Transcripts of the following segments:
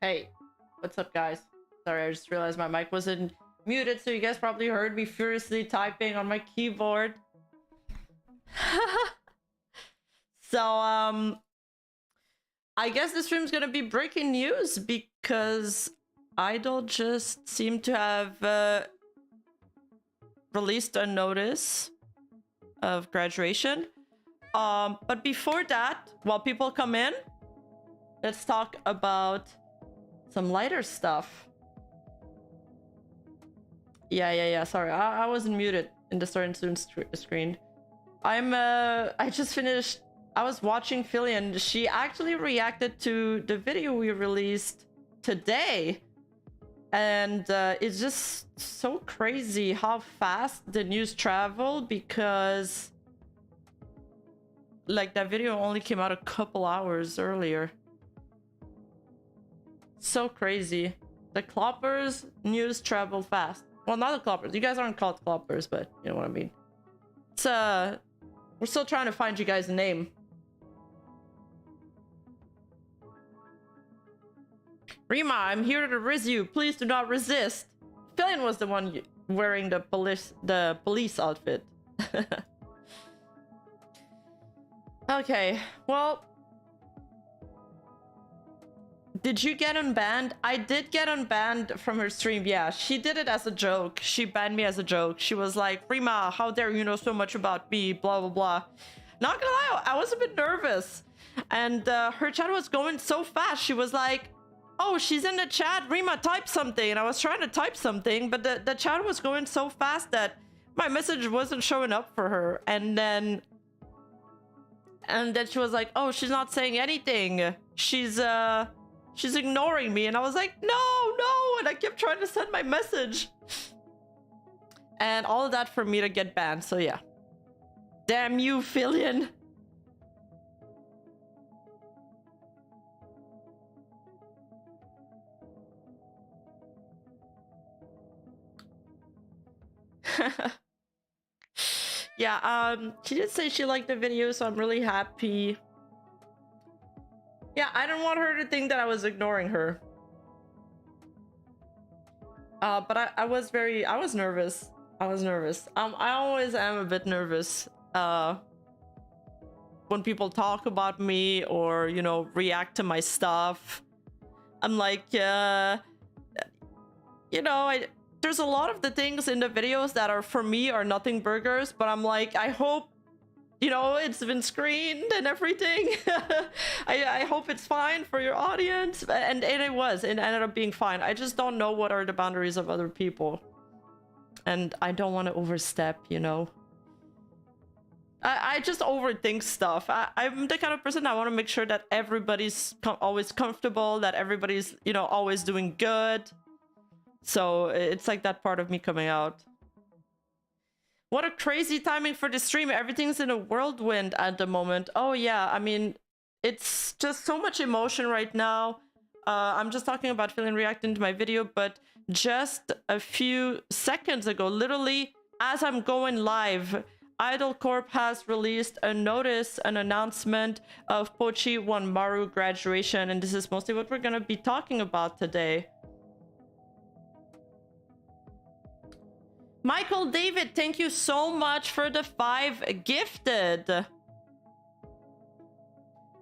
Hey, what's up, guys? Sorry, I just realized my mic wasn't muted, so you guys probably heard me furiously typing on my keyboard. So, I guess this stream's gonna be breaking news because Idol just seemed to have released a notice of graduation. But before that, while people come in, let's talk about some lighter stuff. Yeah. Sorry, I wasn't muted in the starting soon screen. I just finished. I was watching Philly and she actually reacted to the video we released today. And it's just so crazy how fast the news traveled because like that video only came out a couple hours earlier. So crazy. The Cloppers news travel fast. Well, not the Cloppers. You guys aren't called Cloppers, but you know what I mean. It's we're still trying to find you guys a name. Rima, I'm here to riz you. Please do not resist. Fillion was the one wearing the police outfit. Okay, well, did you get unbanned? I did get unbanned from her stream. Yeah, she did it as a joke. She banned me as a joke. She was like, Rima, how dare you know so much about me, blah, blah, blah. Not gonna lie, I was a bit nervous. And her chat was going so fast. She was like, oh, she's in the chat. Rima, type something. And I was trying to type something, but the chat was going so fast that my message wasn't showing up for her. And then she was like, oh, she's not saying anything. She's ignoring me. And I was like, no. And I kept trying to send my message. And all of that for me to get banned. So yeah. Damn you, Fillion. Yeah, she did say she liked the video, so I'm really happy. Yeah, I didn't want her to think that I was ignoring her. But I was nervous. I always am a bit nervous when people talk about me or, you know, react to my stuff. I'm like, you know, there's a lot of the things in the videos that are for me are nothing burgers, but I'm like, I hope, you know, it's been screened and everything. I hope it's fine for your audience. And it was. It ended up being fine. I just don't know what are the boundaries of other people. And I don't want to overstep, you know. I just overthink stuff. I'm the kind of person I want to make sure that everybody's always comfortable, that everybody's, you know, always doing good. So it's like that part of me coming out. What a crazy timing for the stream. Everything's in a whirlwind at the moment. Oh yeah, I mean, it's just so much emotion right now. I'm just talking about feeling reacting to my video, but just a few seconds ago, literally as I'm going live, Idol Corp has released a notice, an announcement of Pochi Wanmaru graduation, and this is mostly what we're gonna be talking about today. Michael David, thank you so much for the 5 gifted.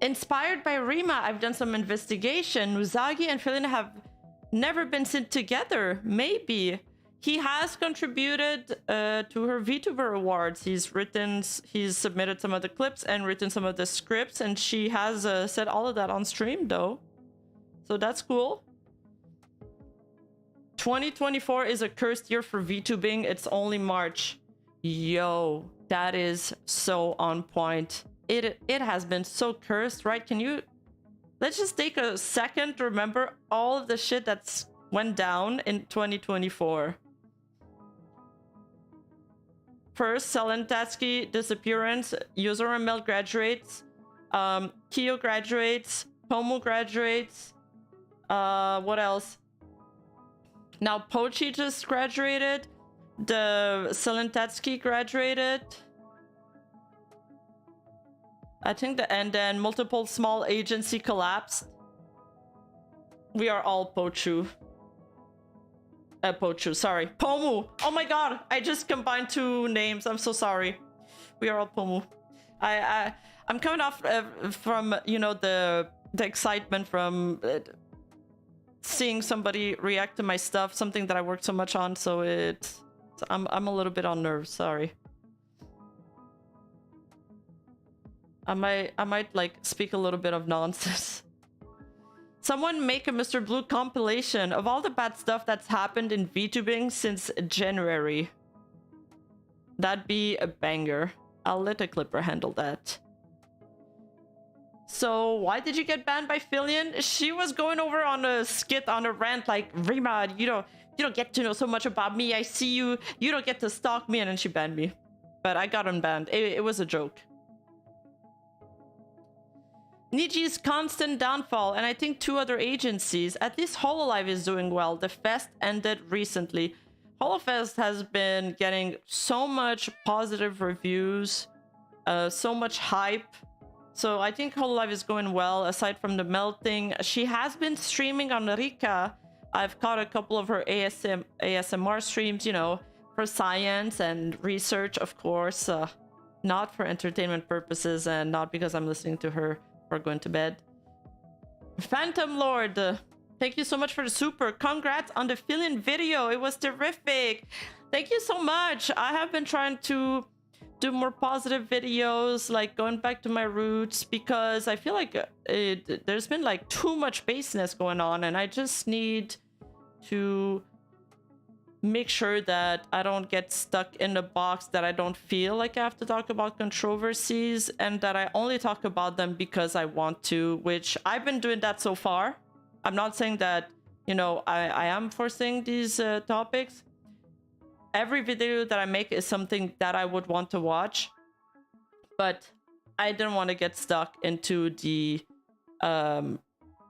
Inspired by Rima, I've done some investigation. Usagi and Fillion have never been seen together. Maybe. He has contributed to her Vtuber awards. He's submitted some of the clips and written some of the scripts, and she has said all of that on stream though. So that's cool. 2024 is a cursed year for VTubing. It's only March. Yo, that is so on point. It has been so cursed, right? Let's just take a second to remember all of the shit that's went down in 2024. First, Selentatsky disappearance, Yuzuru graduates, Kyo graduates, Tomo graduates, what else? Now Pochi just graduated, the Selentatsky graduated. I think and then multiple small agency collapsed. We are all Pochu. Pochu, sorry. Pomu! Oh my god! I just combined two names. I'm so sorry. We are all Pomu. I'm coming off from, you know, the excitement from seeing somebody react to my stuff, something that I worked so much on, so I'm a little bit on nerves, sorry. I might like speak a little bit of nonsense. Someone make a Mr. Blue compilation of all the bad stuff that's happened in VTubing since January. That'd be a banger. I'll let a clipper handle that. So why did you get banned by Fillion? She was going over on a skit, on a rant like, Rima, you don't get to know so much about me. I see you. You don't get to stalk me. And then she banned me. But I got unbanned. It was a joke. Niji's constant downfall, and I think 2 other agencies. At least Hololive is doing well. The fest ended recently. Holofest has been getting so much positive reviews, so much hype. So I think Hololive is going well, aside from the melting. She has been streaming on Rika. I've caught a couple of her ASMR streams, you know, for science and research, of course. Not for entertainment purposes and not because I'm listening to her or going to bed. Phantom Lord, thank you so much for the super. Congrats on the Fillion video. It was terrific. Thank you so much. I have been trying to do more positive videos, like going back to my roots, because I feel like there's been like too much baseness going on, and I just need to make sure that I don't get stuck in a box, that I don't feel like I have to talk about controversies, and that I only talk about them because I want to, which I've been doing that so far. I'm not saying that, you know, I am forcing these topics. Every video that I make is something that I would want to watch, but I didn't want to get stuck into the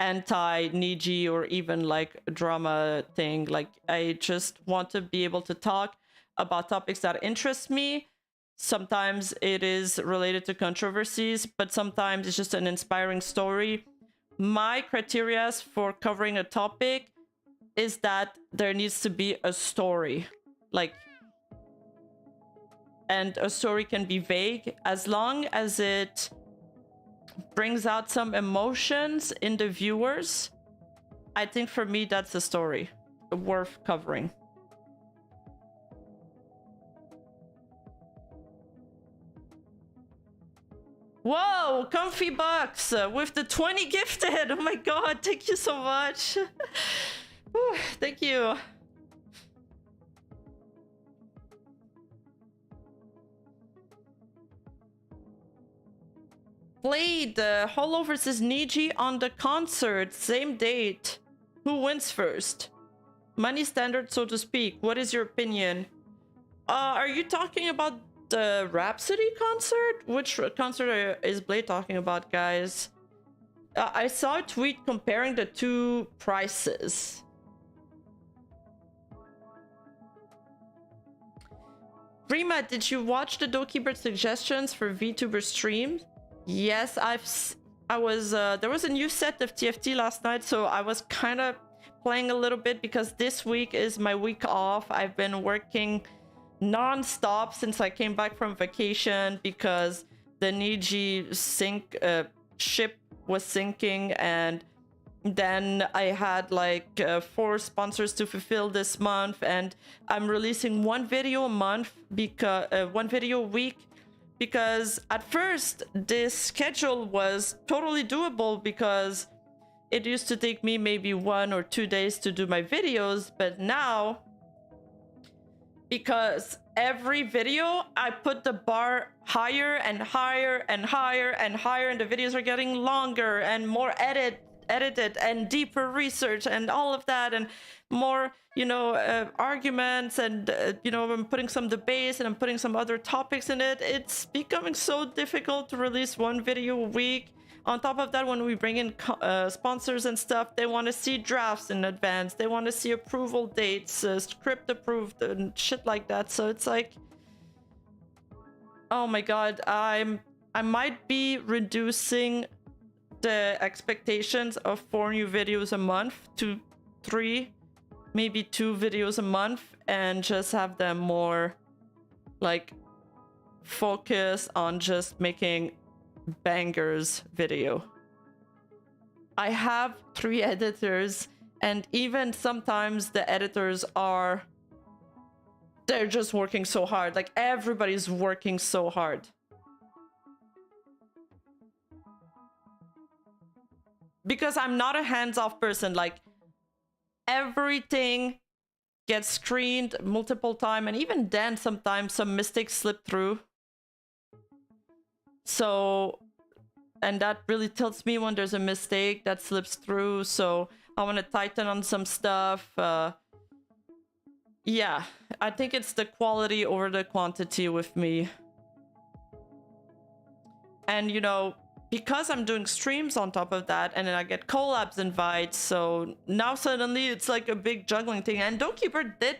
anti-Niji or even like drama thing. Like, I just want to be able to talk about topics that interest me. Sometimes it is related to controversies, but sometimes it's just an inspiring story. My criteria for covering a topic is that there needs to be a story. Like, and a story can be vague as long as it brings out some emotions in the viewers. I think for me that's a story worth covering. Whoa, Comfy Bucks with the 20 gifted. Oh my god, thank you so much. Whew, thank you. Played Holo versus Niji on the concert, same date. Who wins first? Money standard, so to speak. What is your opinion? Are you talking about the Rhapsody concert? Which concert is Blade talking about, guys? I saw a tweet comparing the 2 prices. Rima, did you watch the Dokibird suggestions for VTuber streams? Yes, there was a new set of TFT last night, so I was kind of playing a little bit because this week is my week off. I've been working non-stop since I came back from vacation because the Niji ship was sinking, and then I had like 4 sponsors to fulfill this month, and I'm releasing 1 video a month, because 1 video a week. Because at first, this schedule was totally doable because it used to take me maybe 1 or 2 days to do my videos. But now, because every video, I put the bar higher and higher and higher and higher, and the videos are getting longer and more edited and deeper research and all of that, and more, you know, arguments, and you know, I'm putting some debates and I'm putting some other topics in it. It's becoming so difficult to release 1 video a week. On top of that, when we bring in sponsors and stuff, they want to see drafts in advance, they want to see approval dates, script approved and shit like that. So it's like, oh my god, I might be reducing the expectations of 4 new videos a month to 3, maybe 2 videos a month, and just have them more like focus on just making bangers video. I have 3 editors, and even sometimes the editors they're just working so hard. Like, everybody's working so hard. Because I'm not a hands-off person. Like, everything gets screened multiple times, and even then sometimes some mistakes slip through. So, and that really tilts me when there's a mistake that slips through. So I want to tighten on some stuff. Yeah, I think it's the quality over the quantity with me. And, you know, because I'm doing streams on top of that, and then I get collabs invites, so now suddenly it's like a big juggling thing. And Dokeeper did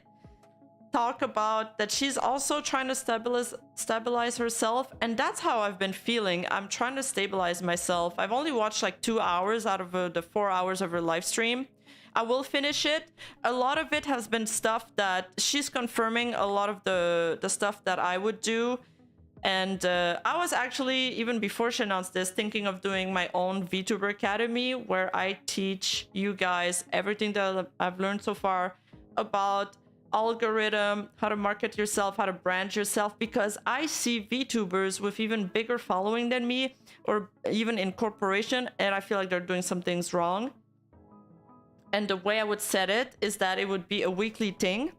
talk about that she's also trying to stabilize herself, and that's how I've been feeling. I'm trying to stabilize myself. I've only watched like 2 hours out of the 4 hours of her live stream. I will finish it. A lot of it has been stuff that she's confirming, a lot of the stuff that I would do. And I was actually, even before she announced this, thinking of doing my own VTuber Academy, where I teach you guys everything that I've learned so far about algorithm, how to market yourself, how to brand yourself, because I see VTubers with even bigger following than me, or even in corporation, and I feel like they're doing some things wrong. And the way I would set it is that it would be a weekly thing,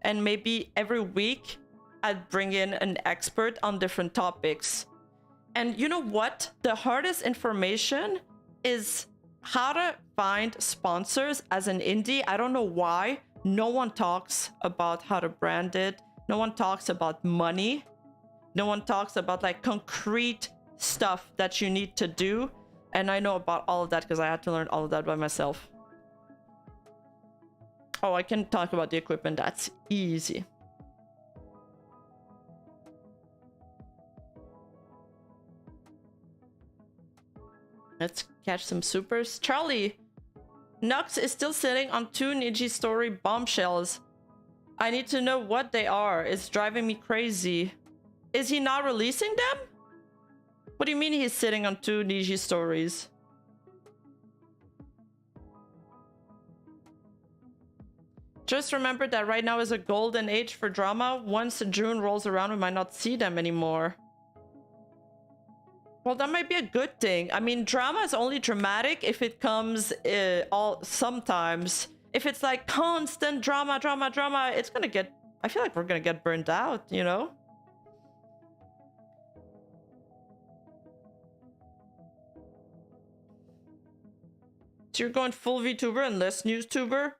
and maybe every week I'd bring in an expert on different topics. And you know what? The hardest information is how to find sponsors as an indie. I don't know why. No one talks about how to brand it. No one talks about money. No one talks about like concrete stuff that you need to do. And I know about all of that because I had to learn all of that by myself. Oh, I can talk about the equipment. That's easy. Let's catch some supers. Charlie, Nux is still sitting on 2 Niji story bombshells. I need to know what they are. It's driving me crazy. Is he not releasing them? What do you mean he's sitting on 2 Niji stories? Just remember that right now is a golden age for drama. Once June rolls around, we might not see them anymore. Well, that might be a good thing. I mean, drama is only dramatic if it comes sometimes. If it's like constant drama, it's gonna get... I feel like we're gonna get burned out, you know? So you're going full VTuber and less NewsTuber?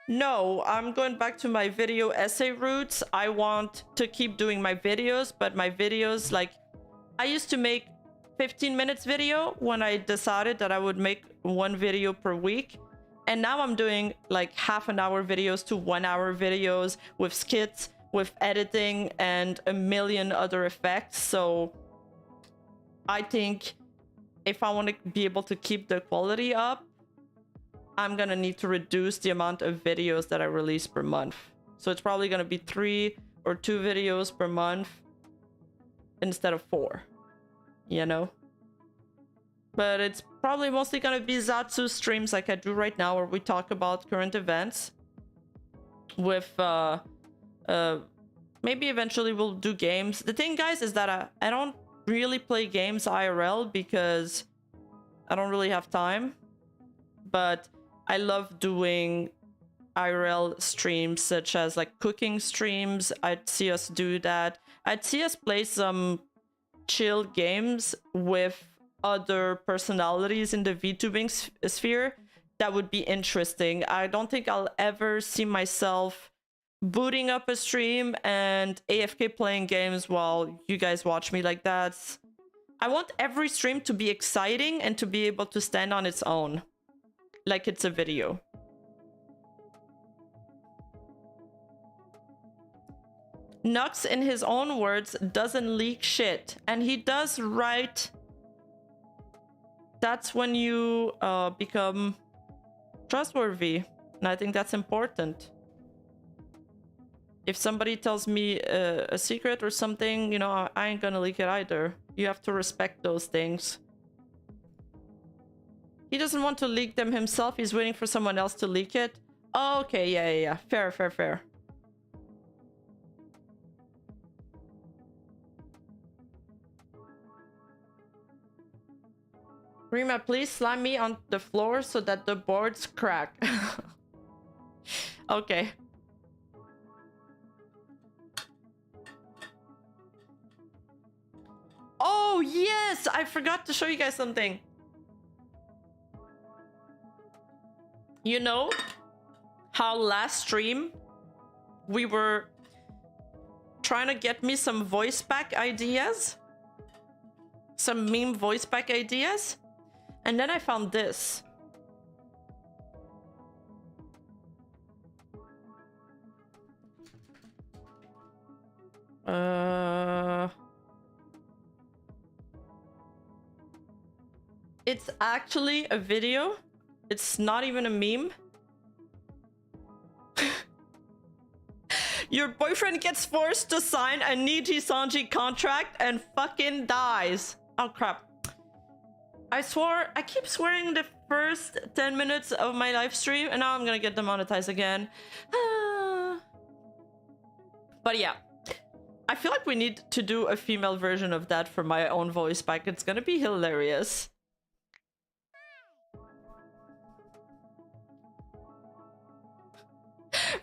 No, I'm going back to my video essay roots. I want to keep doing my videos, but my videos, like... I used to make 15 minutes video when I decided that I would make 1 video per week, and now I'm doing like half-an-hour videos to 1-hour videos with skits, with editing, and a million other effects. So I think if I want to be able to keep the quality up, I'm gonna need to reduce the amount of videos that I release per month. So it's probably gonna be 3 or 2 videos per month instead of 4. You know, but it's probably mostly gonna be Zatsu streams like I do right now, where we talk about current events with maybe eventually we'll do games. The thing, guys, is that I don't really play games IRL because I don't really have time, but I love doing IRL streams, such as like cooking streams. I'd see us do that. I'd see us play some chill games with other personalities in the VTubing sphere. That would be interesting. I don't think I'll ever see myself booting up a stream and AFK playing games while you guys watch me. Like, that's... I want every stream to be exciting and to be able to stand on its own, like it's a video. Nux, in his own words, doesn't leak shit, and he does write that's when you become trustworthy. And I think that's important. If somebody tells me a secret or something, you know, I ain't gonna leak it either. You have to respect those things. He doesn't want to leak them himself. He's waiting for someone else to leak it. Oh, okay, yeah. Fair. Rima, please slam me on the floor so that the boards crack. Okay. Oh, yes! I forgot to show you guys something. You know how last stream we were trying to get me some voice pack ideas? Some meme voice pack ideas? And then I found this. It's actually a video. It's not even a meme. Your boyfriend gets forced to sign a Nijisanji contract and fucking dies. Oh crap. I keep swearing the first 10 minutes of my live stream and now I'm gonna get demonetized again. But yeah. I feel like we need to do a female version of that for my own voice pack. It's gonna be hilarious.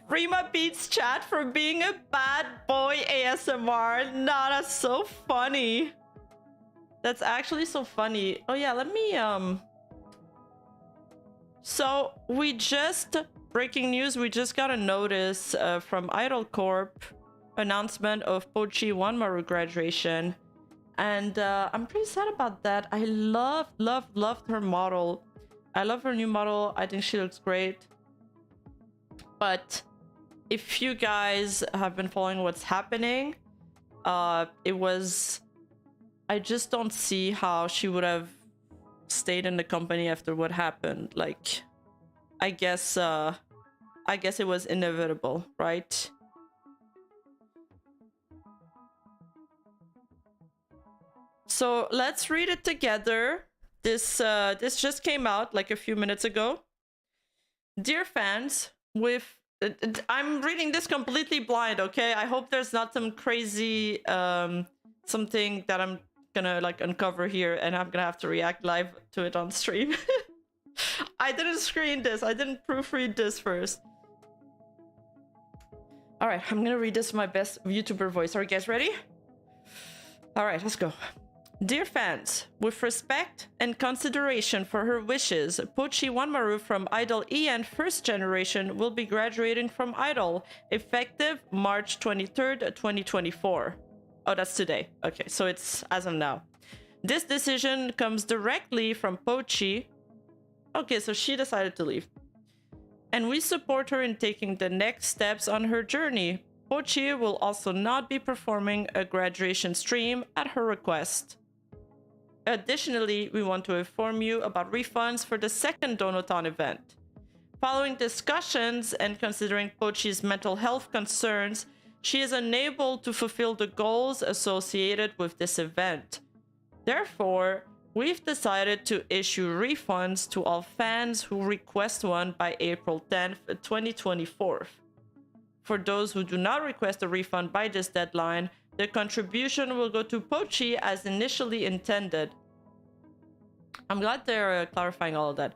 Rima beats chat for being a bad boy ASMR. Nah, that's so funny. That's actually so funny. Oh yeah, let me so we just breaking news, we just got a notice from Corp announcement of Pochi Wanmaru graduation. And I'm pretty sad about that. I loved her model. I love her new model. I think she looks great. But if you guys have been following what's happening, I just don't see how she would have stayed in the company after what happened. Like, I guess it was inevitable, right? So let's read it together. This just came out like a few minutes ago. Dear fans, I'm reading this completely blind, okay? I hope there's not some crazy something that I'm gonna like uncover here and I'm gonna have to react live to it on stream. I didn't screen this. I didn't proofread this first. All right, I'm gonna read this in my best Vtuber voice. Are you guys ready? All right, let's go. Dear fans, with respect and consideration for her wishes, Pochi Wanmaru from Idol EN first generation will be graduating from Idol, effective March 23rd, 2024. Oh, that's today. Okay, so it's as of now. This decision comes directly from Pochi. Okay, so she decided to leave. And we support her in taking the next steps on her journey. Pochi will also not be performing a graduation stream at her request. Additionally, we want to inform you about refunds for the second Donoton event. Following discussions and considering Pochi's mental health concerns, she is unable to fulfill the goals associated with this event. Therefore, we've decided to issue refunds to all fans who request one by April 10th, 2024. For those who do not request a refund by this deadline, the contribution will go to Pochi as initially intended. I'm glad they're clarifying all of that.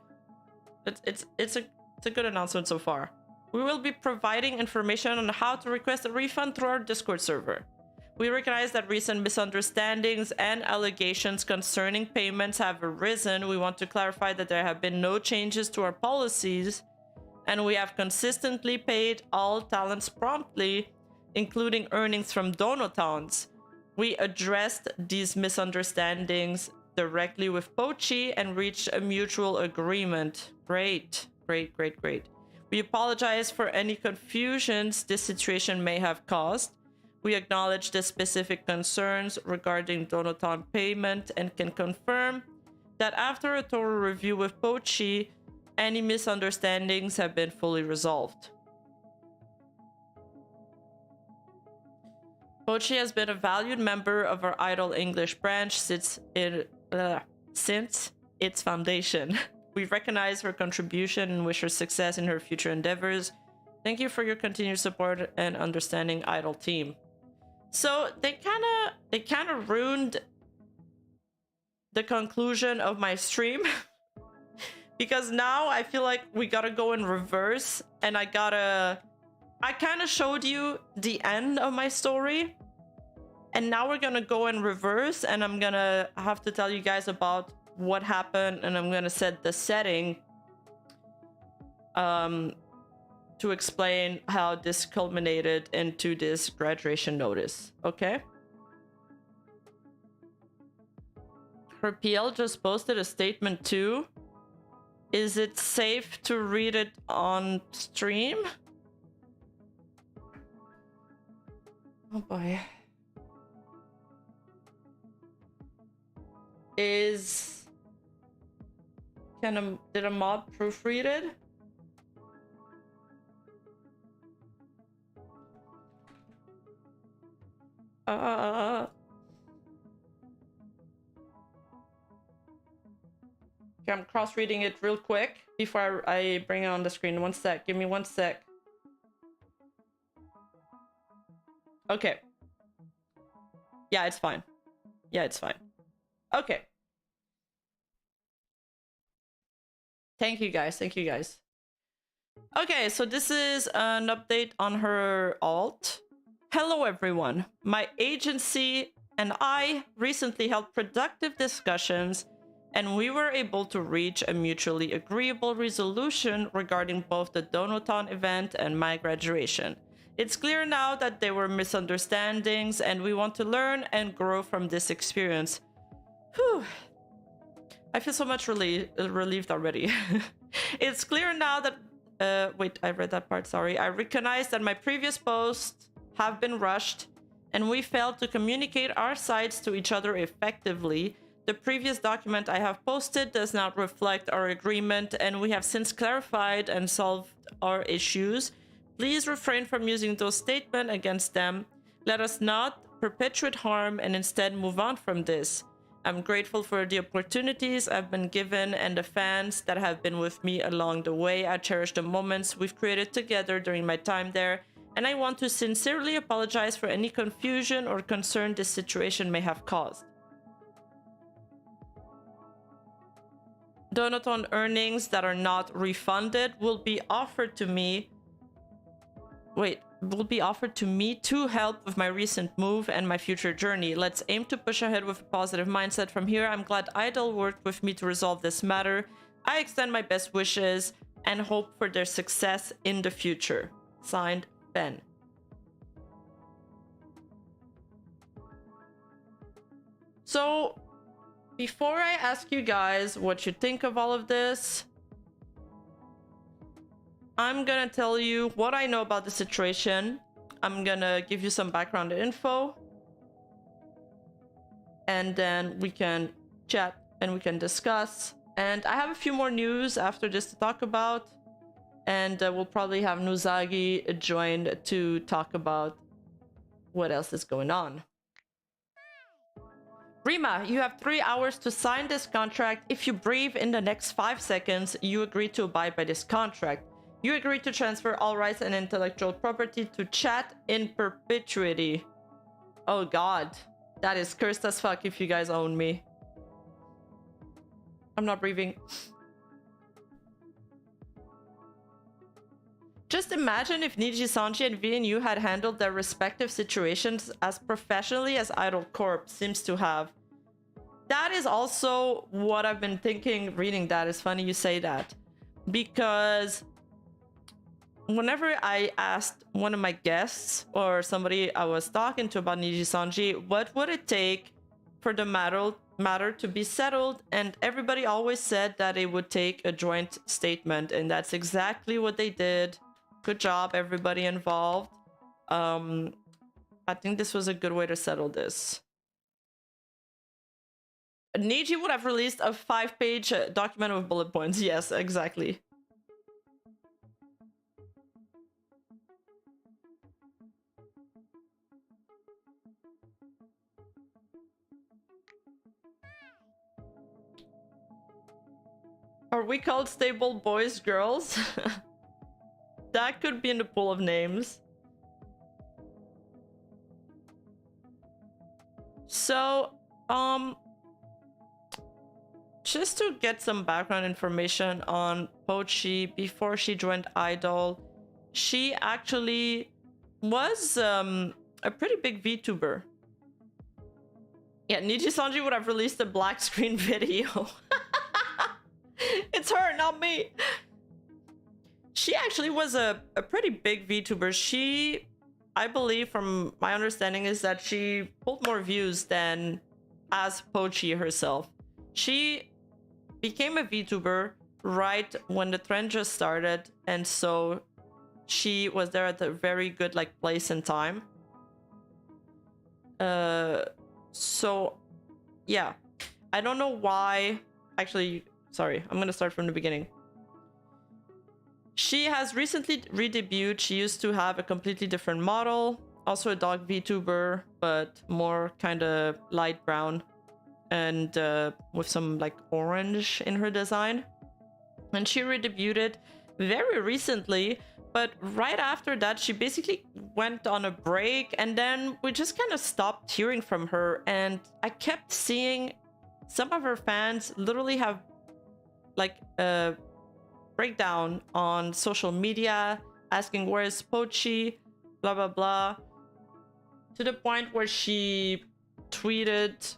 It's a good announcement so far. We will be providing information on how to request a refund through our Discord server. We recognize that recent misunderstandings and allegations concerning payments have arisen. We want to clarify that there have been no changes to our policies, and we have consistently paid all talents promptly, including earnings from Donotons. We addressed these misunderstandings directly with Pochi and reached a mutual agreement. Great. We apologize for any confusions this situation may have caused. We acknowledge the specific concerns regarding Donoton payment and can confirm that after a thorough review with Pochi, any misunderstandings have been fully resolved. Pochi has been a valued member of our Idol English branch since its foundation. We recognize her contribution and wish her success in her future endeavors. Thank you for your continued support and understanding, Idol team. So they kind of ruined the conclusion of my stream because now I feel like we gotta go in reverse, and I kind of showed you the end of my story, and now we're gonna go in reverse, and I'm gonna have to tell you guys about what happened, and I'm gonna set the setting to explain how this culminated into this graduation notice. Okay, her PL just posted a statement too. Is it safe to read it on stream? Oh boy. Did a mod proofread it? Okay, I'm cross-reading it real quick before I bring it on the screen. One sec. Give me 1 sec. Okay. Yeah, it's fine. Yeah, it's fine. Okay. Thank you guys. Thank you guys. Okay, so this is an update on her alt. Hello everyone. My agency and I recently held productive discussions, and we were able to reach a mutually agreeable resolution regarding both the Donoton event and my graduation. It's clear now that there were misunderstandings, and we want to learn and grow from this experience. Whew. I feel so much relieved already. It's clear now that... wait, I read that part, sorry. I recognize that my previous posts have been rushed, and we failed to communicate our sides to each other effectively. The previous document I have posted does not reflect our agreement, and we have since clarified and solved our issues. Please refrain from using those statements against them. Let us not perpetuate harm and instead move on from this. I'm grateful for the opportunities I've been given and the fans that have been with me along the way. I cherish the moments we've created together during my time there, and I want to sincerely apologize for any confusion or concern this situation may have caused. Donaton earnings that are not refunded will be offered to me. Will be offered to me to help with my recent move and my future journey. Let's aim to push ahead with a positive mindset from here. I'm glad Idol worked with me to resolve this matter. I extend my best wishes and hope for their success in the future. Signed, Ben. So, before I ask you guys what you think of all of this, I'm gonna tell you what I know about the situation. I'm gonna give you some background info, and then we can chat and we can discuss. And I have a few more news after this to talk about, and we'll probably have Nuzagi join to talk about what else is going on. Rima, you have 3 hours to sign this contract. If you breathe in the next 5 seconds, you agree to abide by this contract. You agree to transfer all rights and intellectual property to chat in perpetuity. Oh god. That is cursed as fuck if you guys own me. I'm not breathing. Just imagine if Nijisanji and VNU had handled their respective situations as professionally as Idol Corp seems to have. That is also what I've been thinking reading that. It's funny you say that. Because whenever I asked one of my guests or somebody I was talking to about Nijisanji, what would it take for the matter to be settled, and everybody always said that it would take a joint statement, and that's exactly what they did. Good job, everybody involved. I think this was a good way to settle this. Niji would have released a 5-page document with bullet points. Yes, exactly. Are we called stable boys, girls? That could be in the pool of names. So, just to get some background information on Pochi, before she joined Idol, she actually was a pretty big VTuber. Yeah, Nijisanji would have released a black screen video. It's her, not me. She actually was a pretty big VTuber. She, I believe, from my understanding, is that she pulled more views than as Pochi herself. She became a VTuber right when the trend just started, and so she was there at a very good like place and time. So yeah, I don't know why. Actually, sorry, I'm gonna start from the beginning. She has recently re-debuted. She used to have a completely different model, also a dog VTuber, but more kind of light brown and with some like orange in her design. And she re-debuted very recently, but right after that she basically went on a break, and then we just kind of stopped hearing from her. And I kept seeing some of her fans literally have like a breakdown on social media asking where's Pochi, blah blah blah, to the point where she tweeted.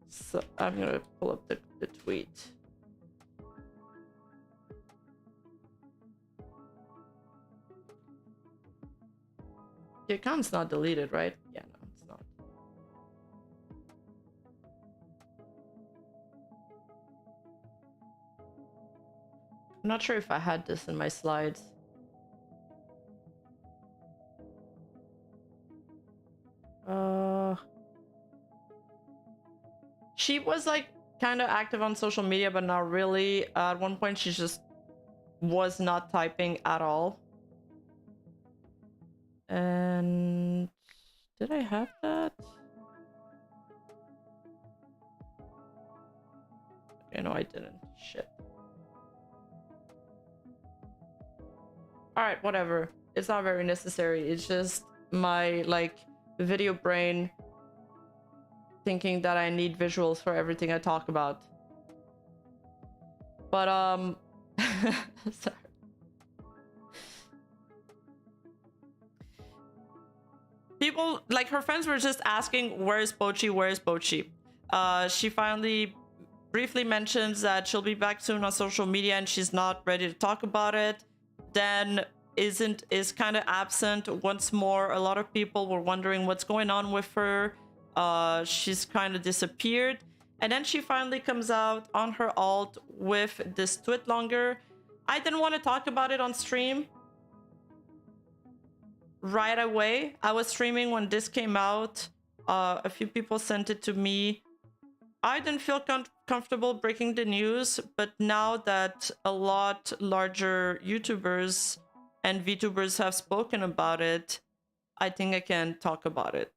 So I'm gonna pull up the tweet. The account's not deleted, right? Yeah, no, it's not. I'm not sure if I had this in my slides. She was like kind of active on social media, but not really. At one point, she just was not typing at all. And did I have that? Okay, no, I didn't. Shit. All right, whatever. It's not very necessary. It's just my like video brain thinking that I need visuals for everything I talk about. But sorry. People like her friends were just asking, where's Pochi, where's Pochi? She finally briefly mentions that she'll be back soon on social media and she's not ready to talk about it. Then is kind of absent once more. A lot of people were wondering what's going on with her. She's kind of disappeared, and then she finally comes out on her alt with this tweet longer. I didn't want to talk about it on stream right away. I was streaming when this came out. A few people sent it to me. I didn't feel comfortable breaking the news, but now that a lot larger YouTubers and Vtubers have spoken about it, I think I can talk about it.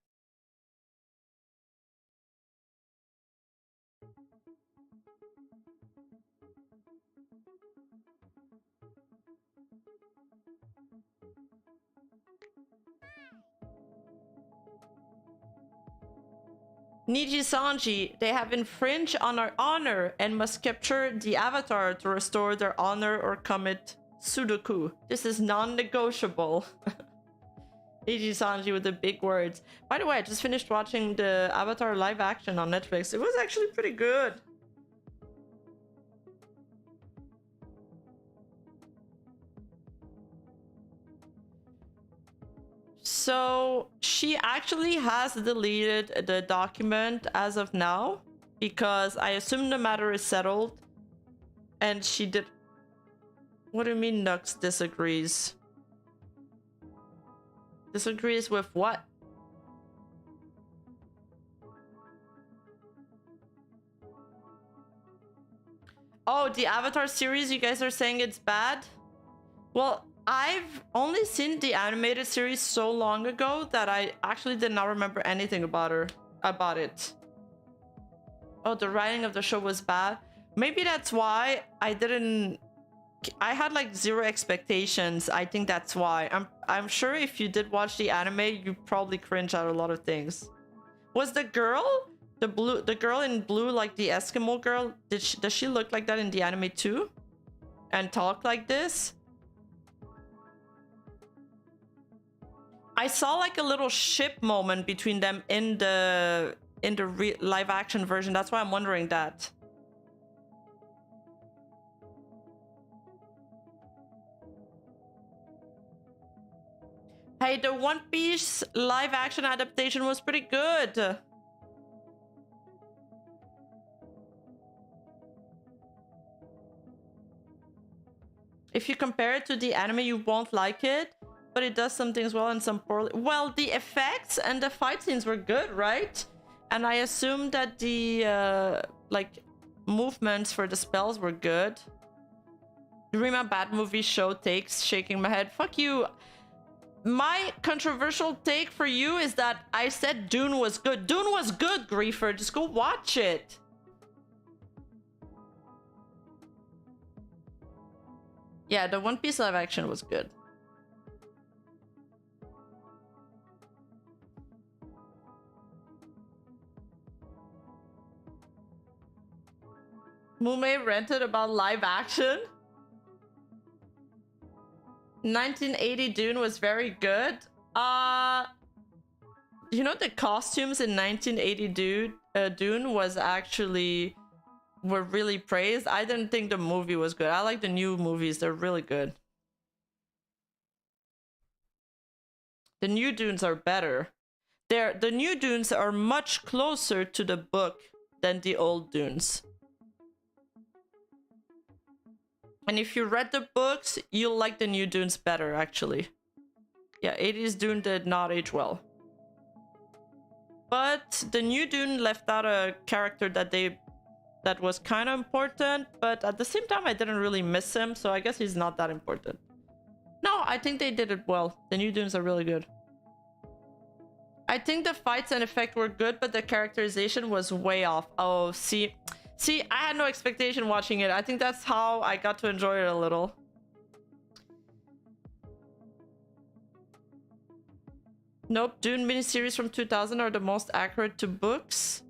Nijisanji, they have infringed on our honor and must capture the avatar to restore their honor or commit Sudoku. This is non-negotiable. Nijisanji with the big words. By the way, I just finished watching the Avatar live action on Netflix. It was actually pretty good. So she actually has deleted the document as of now because I assume the matter is settled, and she did. What do you mean Nux disagrees? Disagrees with what? Oh, the Avatar series, you guys are saying it's bad? Well, I've only seen the animated series so long ago that I actually did not remember anything about it. Oh, the writing of the show was bad. Maybe that's why I had like zero expectations. I think that's why. I'm sure if you did watch the anime, you probably cringe at a lot of things. Was the girl, the girl in blue, like the Eskimo girl, does she look like that in the anime too? And talk like this? I saw like a little ship moment between them in the live action version. That's why I'm wondering that. Hey, the One Piece live action adaptation was pretty good. If you compare it to the anime, you won't like it, but it does some things well and some poorly. Well, the effects and the fight scenes were good, right? And I assume that the like movements for the spells were good. Rima bad movie show takes, shaking my head. Fuck you. My controversial take for you is that I said Dune was good. Dune was good, Griefer. Just go watch it. Yeah, the One Piece live action was good. Mume rented about live action. 1980 Dune was very good. You know, the costumes in 1980 Dune were really praised. I didn't think the movie was good. I like the new movies. They're really good. The new Dunes are better. The new Dunes are much closer to the book than the old Dunes. And if you read the books, you'll like the new Dunes better, actually. Yeah, 80s Dune did not age well. But the new Dune left out a character that was kind of important, but at the same time, I didn't really miss him, so I guess he's not that important. No, I think they did it well. The new Dunes are really good. I think the fights and effect were good, but the characterization was way off. Oh, see, I had no expectation watching it. I think that's how I got to enjoy it a little. Nope, Dune miniseries from 2000 are the most accurate to books.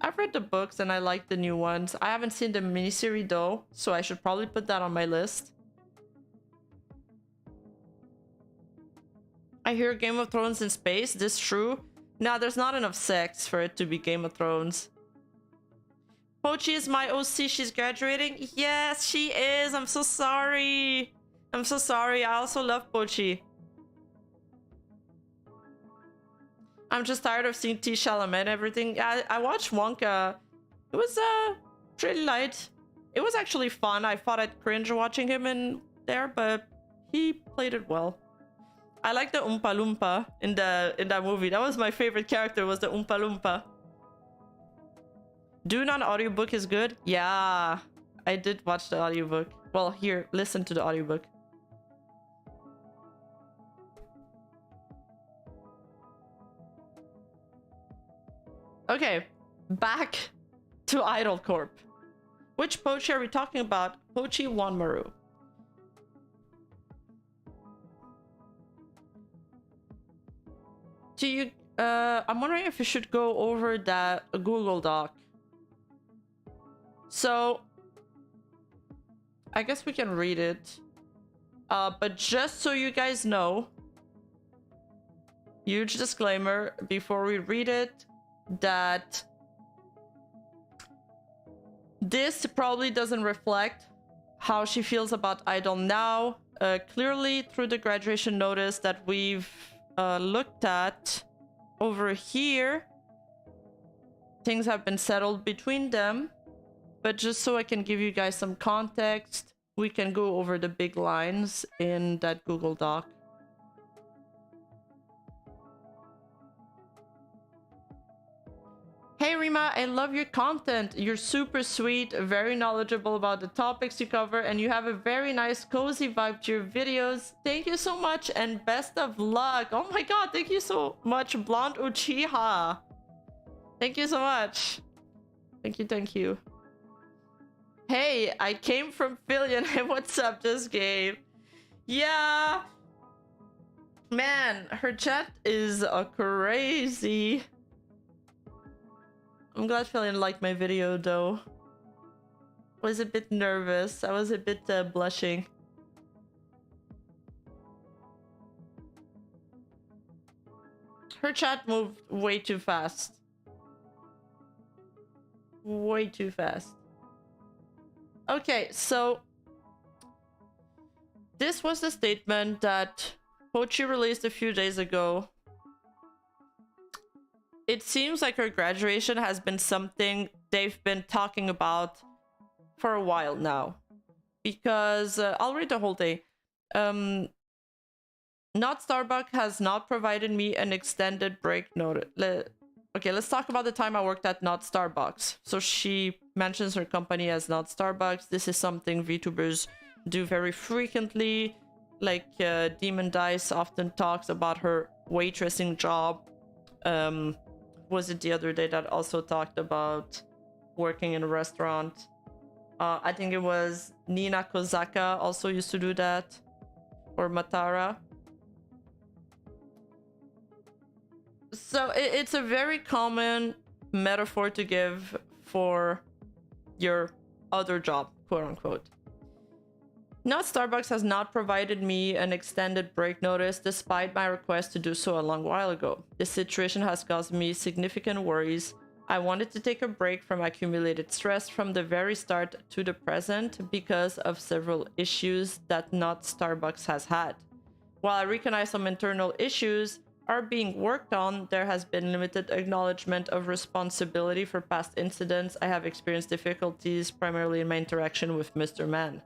I've read the books and I like the new ones. I haven't seen the miniseries though, so I should probably put that on my list. I hear Game of Thrones in space. This true? Nah, there's not enough sex for it to be Game of Thrones. Pochi is my OC. She's graduating? Yes, she is. I'm so sorry. I'm so sorry. I also love Pochi. I'm just tired of seeing T. Chalamet and everything. Yeah, I watched Wonka. It was pretty light. It was actually fun. I thought I'd cringe watching him in there, but he played it well. I like the Oompa Loompa in that movie. That was my favorite character, was the Oompa Loompa. Dune on audiobook is good? Yeah, I did watch the audiobook. Well, here, listen to the audiobook. Okay, back to Idol Corp. Which Pochi are we talking about? Pochi Wanmaru. Do you I'm wondering if you should go over that Google Doc. So I guess we can read it. But just so you guys know, huge disclaimer before we read it, that this probably doesn't reflect how she feels about Idol now. Clearly, through the graduation notice that we've looked at over here, things have been settled between them. But just so I can give you guys some context, we can go over the big lines in that Google Doc. Hey Rima, I love your content. You're super sweet, very knowledgeable about the topics you cover, and you have a very nice cozy vibe to your videos. Thank you so much and best of luck. Oh my god, thank you so much, Blonde Uchiha. Thank you so much. Thank you, thank you. Hey, I came from Fillion. Hey, what's up, Just Gabe? Yeah. Man, her chat is crazy. I'm glad Fillion liked my video, though. I was a bit nervous. I was a bit blushing. Her chat moved way too fast. Way too fast. Okay, so this was the statement that Pochi released a few days ago. It seems like her graduation has been something they've been talking about for a while now. Because, I'll read the whole thing. Not Starbucks has not provided me an extended break notice. Okay, let's talk about the time I worked at Not Starbucks. So she mentions her company as Not Starbucks. This is something VTubers do very frequently. Like, Demon Dice often talks about her waitressing job. Was it the other day that also talked about working in a restaurant? I think it was Nina Kozaka also used to do that. Or Matara. So it's a very common metaphor to give for your other job, quote unquote. Not Starbucks has not provided me an extended break notice despite my request to do so a long while ago. This situation has caused me significant worries. I wanted to take a break from accumulated stress from the very start to the present because of several issues that Not Starbucks has had. While I recognize some internal issues are being worked on, there has been limited acknowledgement of responsibility for past incidents. I have experienced difficulties primarily in my interaction with Mr. Man.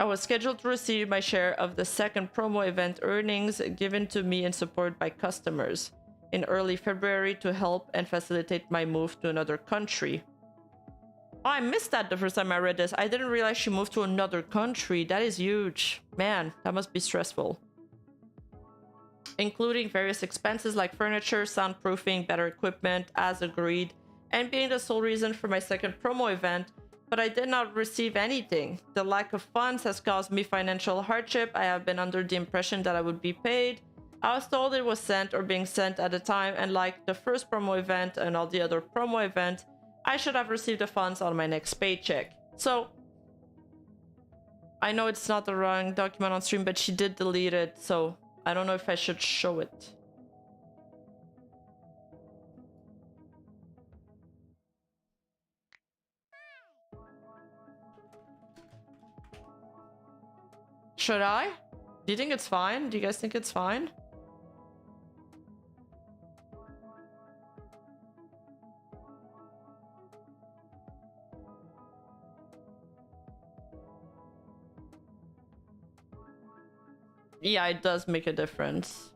I was scheduled to receive my share of the second promo event earnings given to me in support by customers in early February to help and facilitate my move to another country. Oh, I missed that the first time I read this. I didn't realize she moved to another country. That is huge. Man, that must be stressful. Including various expenses like furniture, soundproofing, better equipment, as agreed, and being the sole reason for my second promo event, but I did not receive anything. The lack of funds has caused me financial hardship. I have been under the impression that I would be paid. I was told it was sent or being sent at a time, and like the first promo event and all the other promo events, I should have received the funds on my next paycheck. So, I know it's not the wrong document on stream, but she did delete it, so I don't know if I should show it. Should I? Do you think it's fine? Do you guys think it's fine? Yeah, it does make a difference.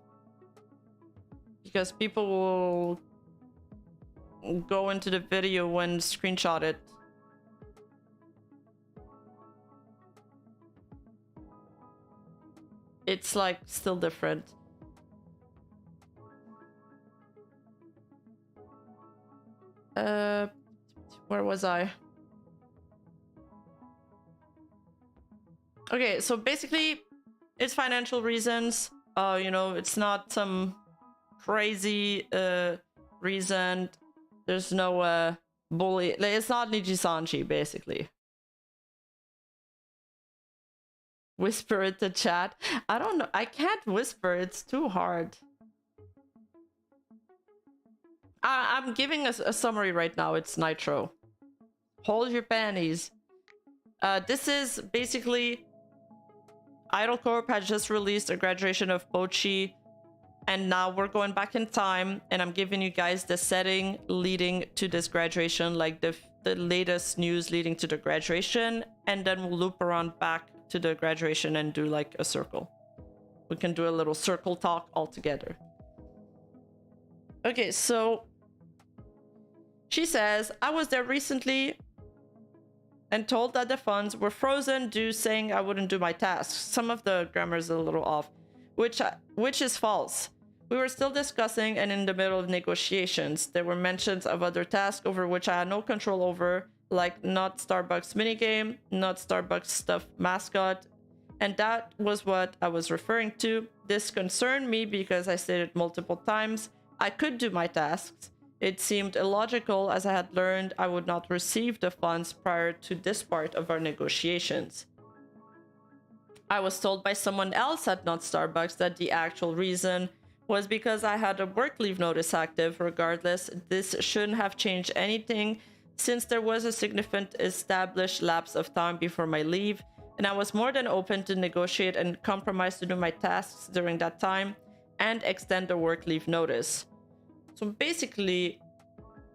Because people will go into the video when screenshot it. It's like still different. Where was I? Okay, so basically it's financial reasons. You know, it's not some crazy reason. There's no bully. Like, it's not Nijisanji, basically. Whisper it to chat. I don't know. I can't whisper. It's too hard. I'm giving a summary right now. It's Nitro. Hold your panties. This is basically Idol Corp has just released a graduation of Pochi, and now we're going back in time, and I'm giving you guys the setting leading to this graduation, like the latest news leading to the graduation, and then we'll loop around back to the graduation and do like a circle. We can do a little circle talk all together. Okay, so She says, I was there recently and told that the funds were frozen due saying I wouldn't do my tasks. Some of the grammar is a little off, which is false. We were still discussing and in the middle of negotiations. There were mentions of other tasks over which I had no control over, like not Starbucks minigame, not Starbucks stuffed mascot, and that was what I was referring to. This concerned me because I stated multiple times I could do my tasks. It seemed illogical as I had learned I would not receive the funds prior to this part of our negotiations. I was told by someone else at Not Starbucks that the actual reason was because I had a work leave notice active. Regardless, this shouldn't have changed anything since there was a significant established lapse of time before my leave, and I was more than open to negotiate and compromise to do my tasks during that time and extend the work leave notice. So basically,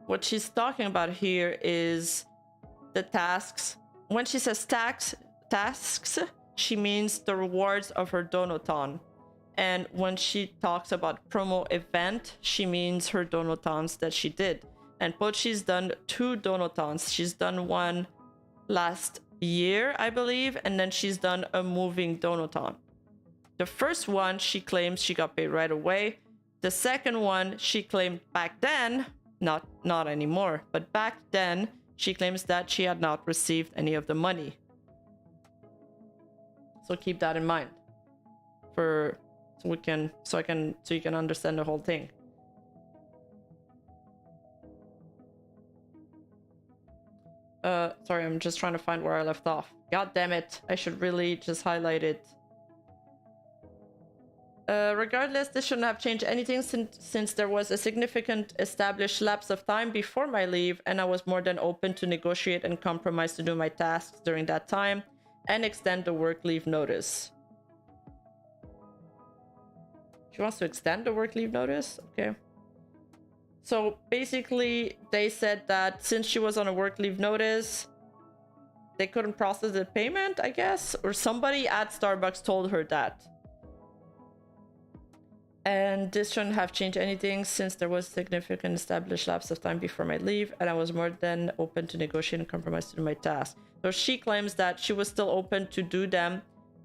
what she's talking about here is the tasks. When she says tasks, she means the rewards of her donaton. And when she talks about promo event, she means her donatons that she did. And Pochi's done 2 donatons. She's done one last year, I believe, and then she's done a moving donaton. The first one, she claims she got paid right away. The second one, she claimed back then, not anymore, but back then, she claims that she had not received any of the money. So keep that in mind so you can understand the whole thing. Sorry, I'm just trying to find where I left off. God damn it, I should really just highlight it. Regardless, this shouldn't have changed anything since there was a significant established lapse of time before my leave, and I was more than open to negotiate and compromise to do my tasks during that time and extend the work leave notice. She wants to extend the work leave notice? Okay. So basically, they said that since she was on a work leave notice, they couldn't process the payment, I guess? Or somebody at Starbucks told her that. And this shouldn't have changed anything since there was significant established lapse of time before my leave, and I was more than open to negotiate and compromise to do my task. So she claims that she was still open to do them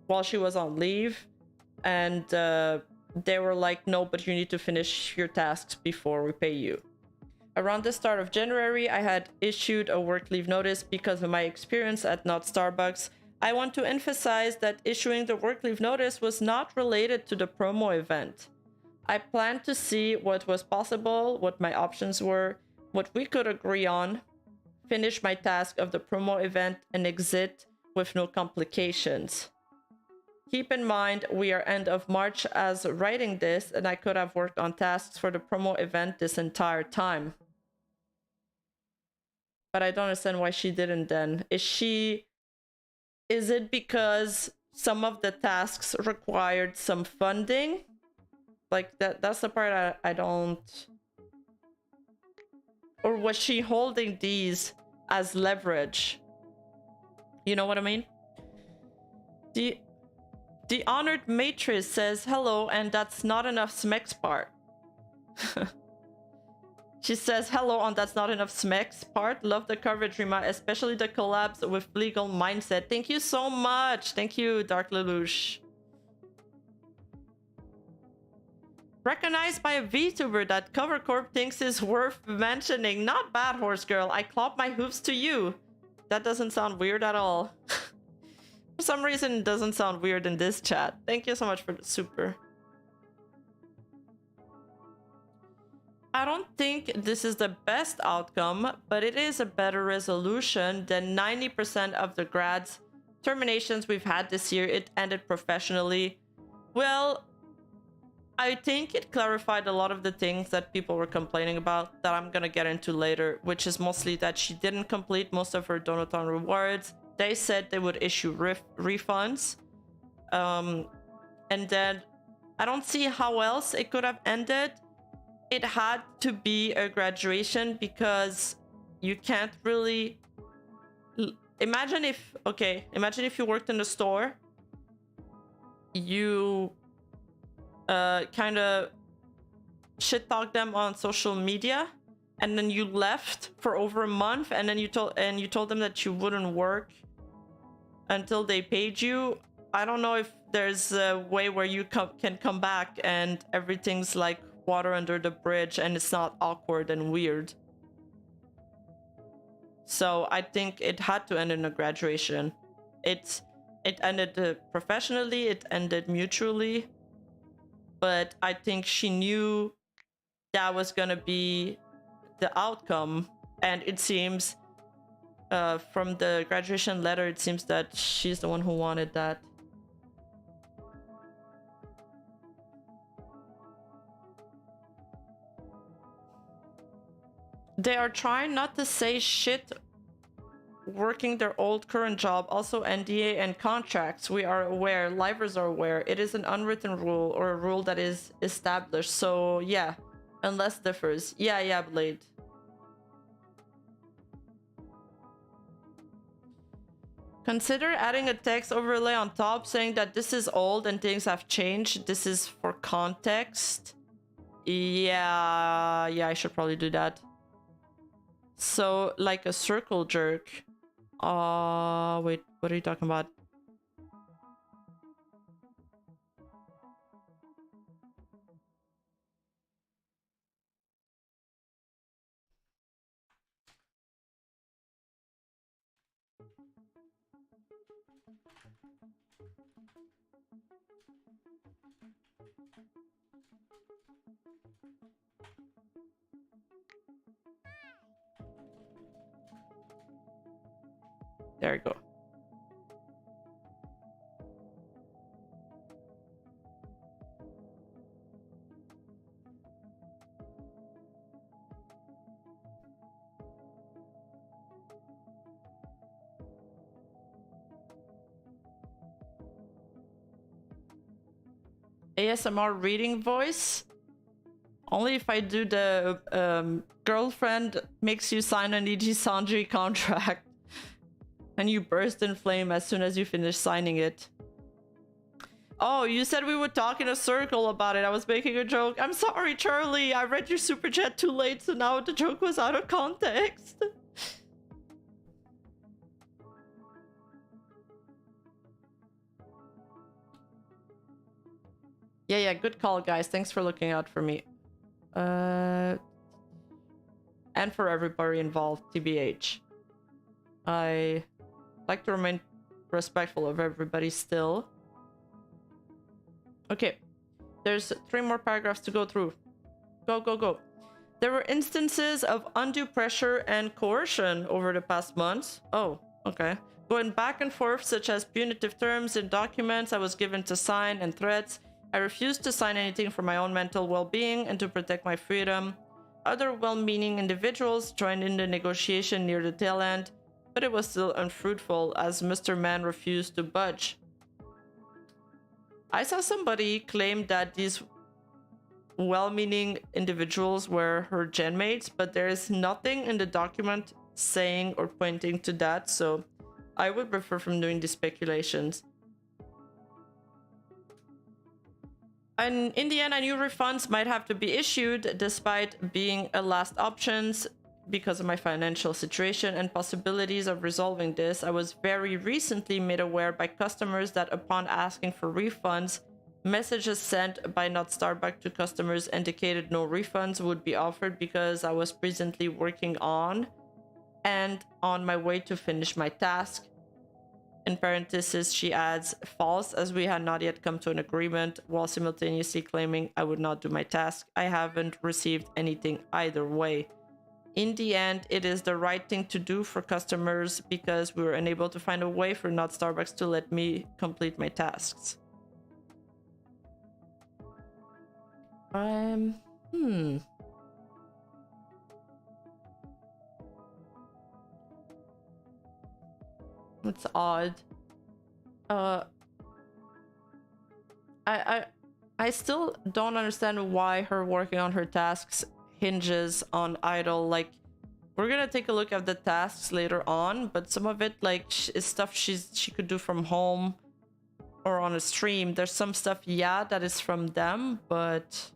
while she was on leave, and they were like, no, but you need to finish your tasks before we pay you. Around the start of January, I had issued a work leave notice because of my experience at Not Starbucks. I want to emphasize that issuing the work leave notice was not related to the promo event. I planned to see what was possible, what my options were, what we could agree on, finish my task of the promo event, and exit with no complications. Keep in mind, we are end of March as writing this, and I could have worked on tasks for the promo event this entire time. But I don't understand why she didn't then. Is it because some of the tasks required some funding? Like, that's the part I don't... Or was she holding these as leverage? You know what I mean? The Honored Matrix says hello, and that's not enough Smex part. She says hello on that's not enough Smex part. Love the coverage, Rima, especially the collabs with Legal Mindset. Thank you so much. Thank you, Dark Lelouch. Recognized by a Vtuber that Cover Corp thinks is worth mentioning. Not bad, horse girl. I clap my hooves to you. That doesn't sound weird at all. For some reason, it doesn't sound weird in this chat. Thank you so much for the super. I don't think this is the best outcome, but it is a better resolution than 90% of the grads terminations we've had this year. It ended professionally. Well, I think it clarified a lot of the things that people were complaining about that I'm gonna get into later, which is mostly that she didn't complete most of her Donaton rewards. They said they would issue refunds. And then I don't see how else it could have ended. It had to be a graduation because you can't really... Imagine if you worked in the store. You kind of shit talk them on social media and then you left for over a month, and then you told them that you wouldn't work until they paid you. I don't know if there's a way where you can come back and everything's like water under the bridge and it's not awkward and weird. So I think it had to end in a graduation. It ended professionally, it ended mutually, but I think she knew that was gonna be the outcome, and it seems from the graduation letter, it seems that she's the one who wanted that. They are trying not to say shit working their old current job, also NDA and contracts. We are aware, livers are aware. It is an unwritten rule or a rule that is established. So yeah, unless differs. Yeah, Blade. Consider adding a text overlay on top saying that this is old and things have changed. This is for context. Yeah, I should probably do that. So, like a circle jerk. Wait, what are you talking about? There you go. ASMR reading voice? Only if I do the girlfriend makes you sign a Nijisanji contract and you burst in flame as soon as you finish signing it. Oh, you said we would talk in a circle about it. I was making a joke. I'm sorry, Charlie. I read your super chat too late, so now the joke was out of context. Yeah, good call, guys. Thanks for looking out for me. And for everybody involved, TBH. I like to remain respectful of everybody still. Okay, there's 3 more paragraphs to go through. Go. There were instances of undue pressure and coercion over the past months. Oh, okay. Going back and forth, such as punitive terms in documents I was given to sign and threats. I refused to sign anything for my own mental well-being and to protect my freedom. Other well-meaning individuals joined in the negotiation near the tail end, but it was still unfruitful as Mr. Man refused to budge. I saw somebody claim that these well-meaning individuals were her genmates, but there is nothing in the document saying or pointing to that, so I would refrain from doing these speculations. And in the end, I knew refunds might have to be issued despite being a last options because of my financial situation and possibilities of resolving this. I was very recently made aware by customers that upon asking for refunds, messages sent by Not Starbucks to customers indicated no refunds would be offered because I was presently working on and on my way to finish my task. In parentheses, she adds, false, as we had not yet come to an agreement, while simultaneously claiming I would not do my task. I haven't received anything either way. In the end, it is the right thing to do for customers because we were unable to find a way for Not Starbucks to let me complete my tasks. It's odd. I still don't understand why her working on her tasks hinges on idle. Like, we're gonna take a look at the tasks later on, but some of it like is stuff she could do from home or on a stream. There's some stuff, yeah, that is from them, but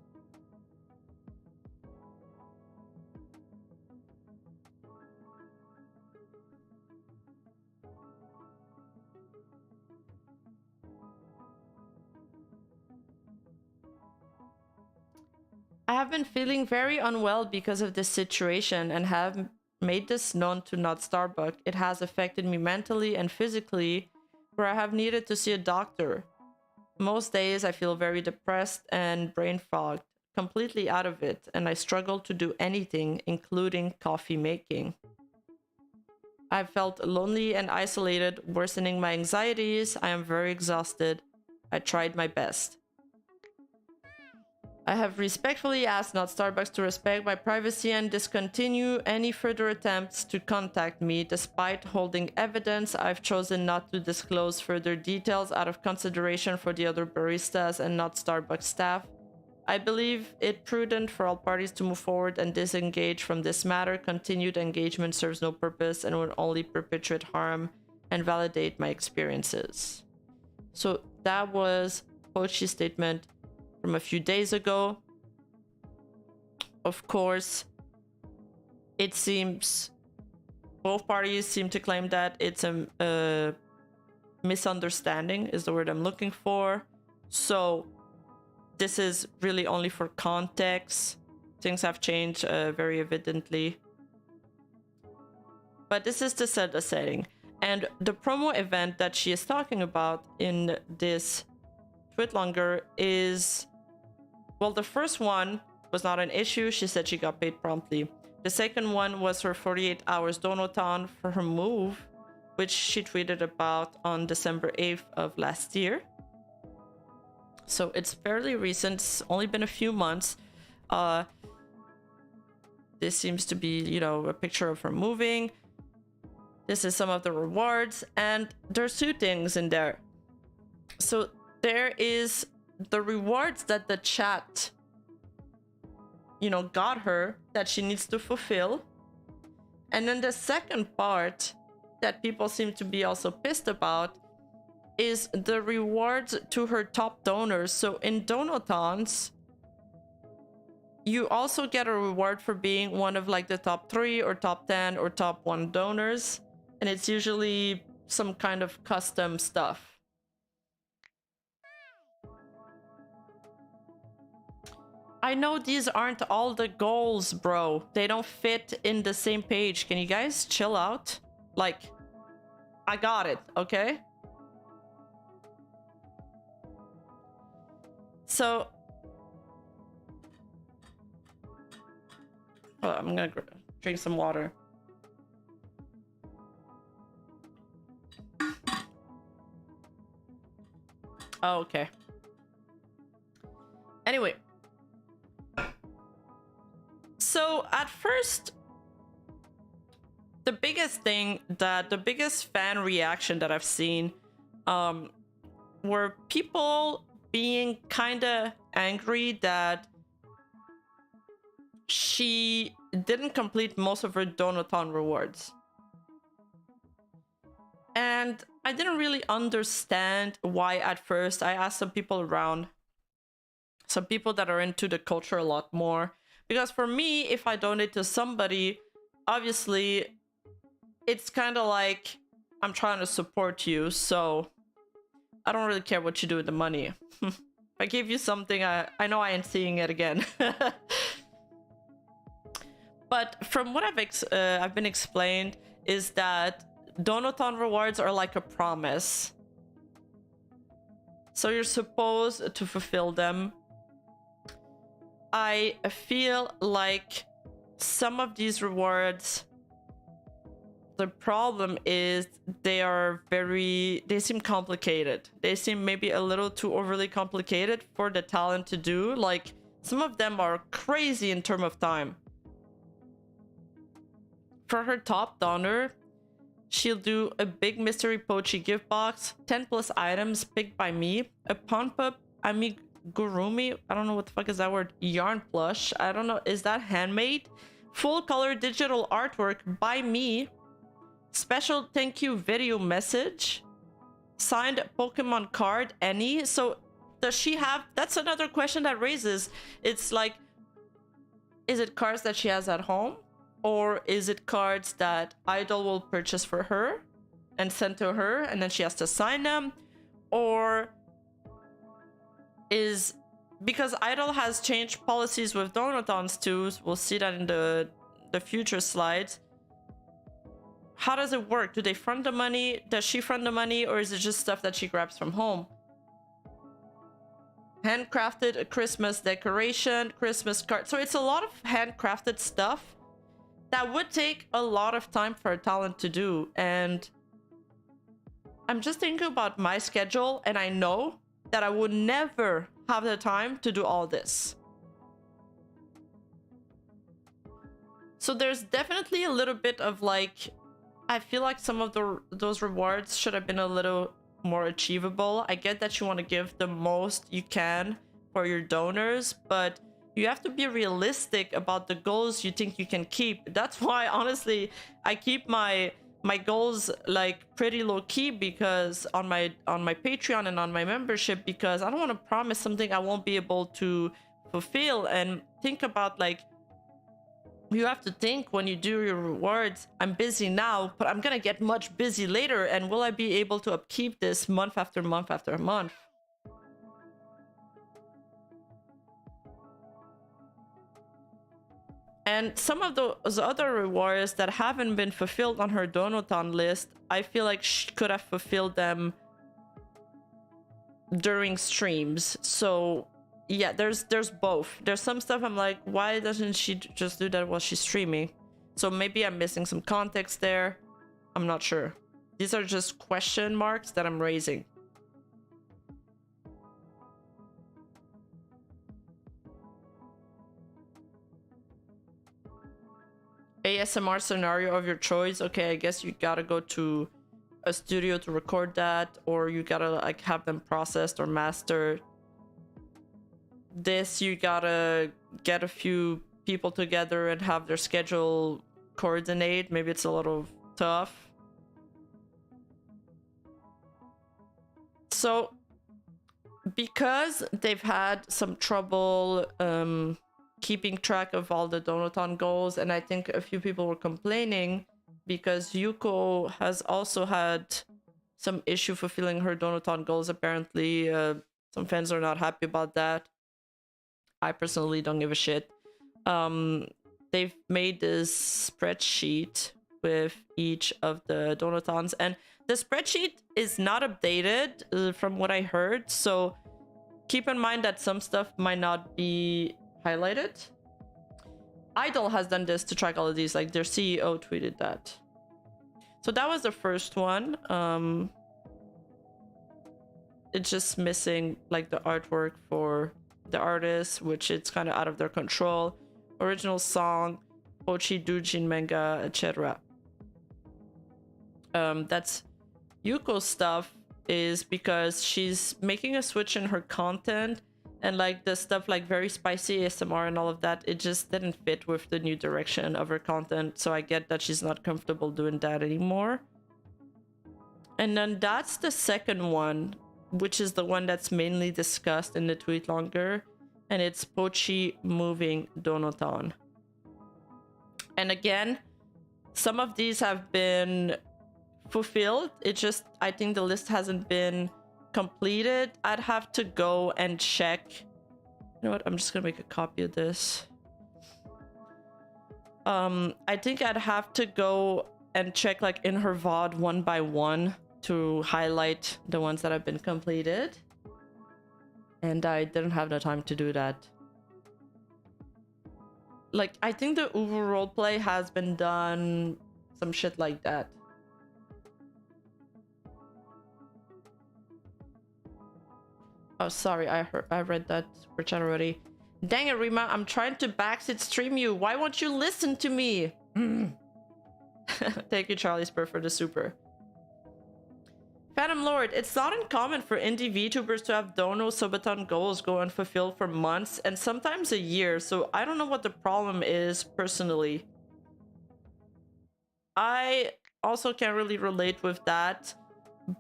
I have been feeling very unwell because of this situation and have made this known to not Starbucks. It has affected me mentally and physically, where I have needed to see a doctor. Most days I feel very depressed and brain fogged, completely out of it, and I struggle to do anything, including coffee making. I've felt lonely and isolated, worsening my anxieties. I am very exhausted. I tried my best. I have respectfully asked not Starbucks to respect my privacy and discontinue any further attempts to contact me. Despite holding evidence, I've chosen not to disclose further details out of consideration for the other baristas and not Starbucks staff. I believe it prudent for all parties to move forward and disengage from this matter. Continued engagement serves no purpose and will only perpetuate harm and validate my experiences. So that was Pochi's statement from a few days ago. Of course, it seems both parties seem to claim that it's a misunderstanding is the word I'm looking for. So this is really only for context. Things have changed very evidently. But this is to set the setting. And the promo event that she is talking about in this tweet longer is, well, the first one was not an issue. She said she got paid promptly. The second one was her 48 hours donathon for her move, which she tweeted about on December 8th of last year. So it's fairly recent. It's only been a few months. This seems to be, you know, a picture of her moving. This is some of the rewards, and there's two things in there. So there is the rewards that the chat, you know, got her that she needs to fulfill. And then the second part that people seem to be also pissed about is the rewards to her top donors. So in donathons, you also get a reward for being one of like the top 3 or top 10 or top 1 donors. And it's usually some kind of custom stuff. I know these aren't all the goals, bro. They don't fit in the same page. Can you guys chill out? Like, I got it, okay? So, I'm gonna drink some water. Oh, okay. Anyway. So at first, the biggest fan reaction that I've seen were people being kind of angry that she didn't complete most of her donathon rewards. And I didn't really understand why at first. I asked some people around, some people that are into the culture a lot more. Because for me, if I donate to somebody, obviously, it's kind of like I'm trying to support you. So I don't really care what you do with the money. If I give you something, I know I ain't seeing it again. But from what I've been explained is that donathon rewards are like a promise. So you're supposed to fulfill them. I feel like some of these rewards, the problem is they seem complicated. They seem maybe a little too overly complicated for the talent to do. Like, some of them are crazy in terms of time. For her top donor, she'll do a big mystery Pochi gift box, 10 plus items picked by me, a Ponpup amigurumi, I don't know what the fuck is that word, yarn plush, I don't know, is that handmade? Full color digital artwork by me, special thank you video message, signed Pokemon card, any. So does she have, that's another question that raises, it's like, is it cards that she has at home? Or is it cards that Idol will purchase for her and send to her and then she has to sign them? Or is because Idol has changed policies with donatons too. We'll see that in the future slides. How does it work? Do they front the money? Does she front the money, or is it just stuff that she grabs from home? Handcrafted Christmas decoration, Christmas card. So it's a lot of handcrafted stuff that would take a lot of time for a talent to do. And I'm just thinking about my schedule, and I know that I would never have the time to do all this. So there's definitely a little bit of like, I feel like some of those rewards should have been a little more achievable. I get that you want to give the most you can for your donors, but you have to be realistic about the goals you think you can keep. That's why, honestly, I keep my goals like pretty low key, because on my Patreon and on my membership, because I don't want to promise something I won't be able to fulfill. And think about, like, you have to think when you do your rewards, I'm busy now, but I'm gonna get much busy later, and will I be able to upkeep this month after month after month? And some of those other rewards that haven't been fulfilled on her donaton list, I feel like she could have fulfilled them during streams. So yeah, there's both. There's some stuff I'm like, why doesn't she just do that while she's streaming? So maybe I'm missing some context there. I'm not sure. These are just question marks that I'm raising. ASMR scenario of your choice. Okay, I guess you gotta go to a studio to record that, or you gotta like have them processed or mastered. This, you gotta get a few people together and have their schedule coordinate. Maybe it's a little tough. So because they've had some trouble keeping track of all the donaton goals, and I think a few people were complaining because Yuko has also had some issue fulfilling her donaton goals. Apparently some fans are not happy about that. I personally don't give a shit. They've made this spreadsheet with each of the donatons, and the spreadsheet is not updated from what I heard, so keep in mind that some stuff might not be highlighted. Idol has done this to track all of these, like their CEO tweeted that. So that was the first one. It's just missing like the artwork for the artist, which it's kind of out of their control. Original song, Pochi, Doujin manga, etc. That's Yuko's stuff, is because she's making a switch in her content, and like the stuff like very spicy ASMR and all of that, it just didn't fit with the new direction of her content. So I get that she's not comfortable doing that anymore. And then that's the second one, which is the one that's mainly discussed in the tweet longer, and it's Pochi moving donaton. And again, some of these have been fulfilled. It just, I think the list hasn't been completed. I'd have to go and check. You know what, I'm just gonna make a copy of this. I think I'd have to go and check like in her VOD one by one to highlight the ones that have been completed, and I didn't have the time to do that. Like, I think the Uwu roleplay has been done, some shit like that. Oh, sorry, I read that super chat already. Dang it, Rima, I'm trying to backseat stream you. Why won't you listen to me? Thank you, Charlie Spur, for the super. Phantom Lord, it's not uncommon for indie VTubers to have dono subathon goals go unfulfilled for months and sometimes a year, so I don't know what the problem is personally. I also can't really relate with that,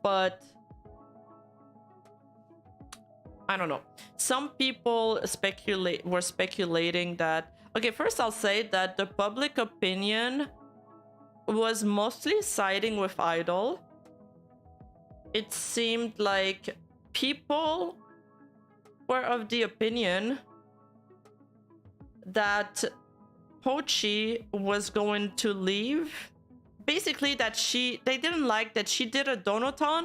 but I don't know. Some people were speculating that... Okay, first I'll say that the public opinion was mostly siding with Idol. It seemed like people were of the opinion that Pochi was going to leave. Basically, that they didn't like that she did a donaton,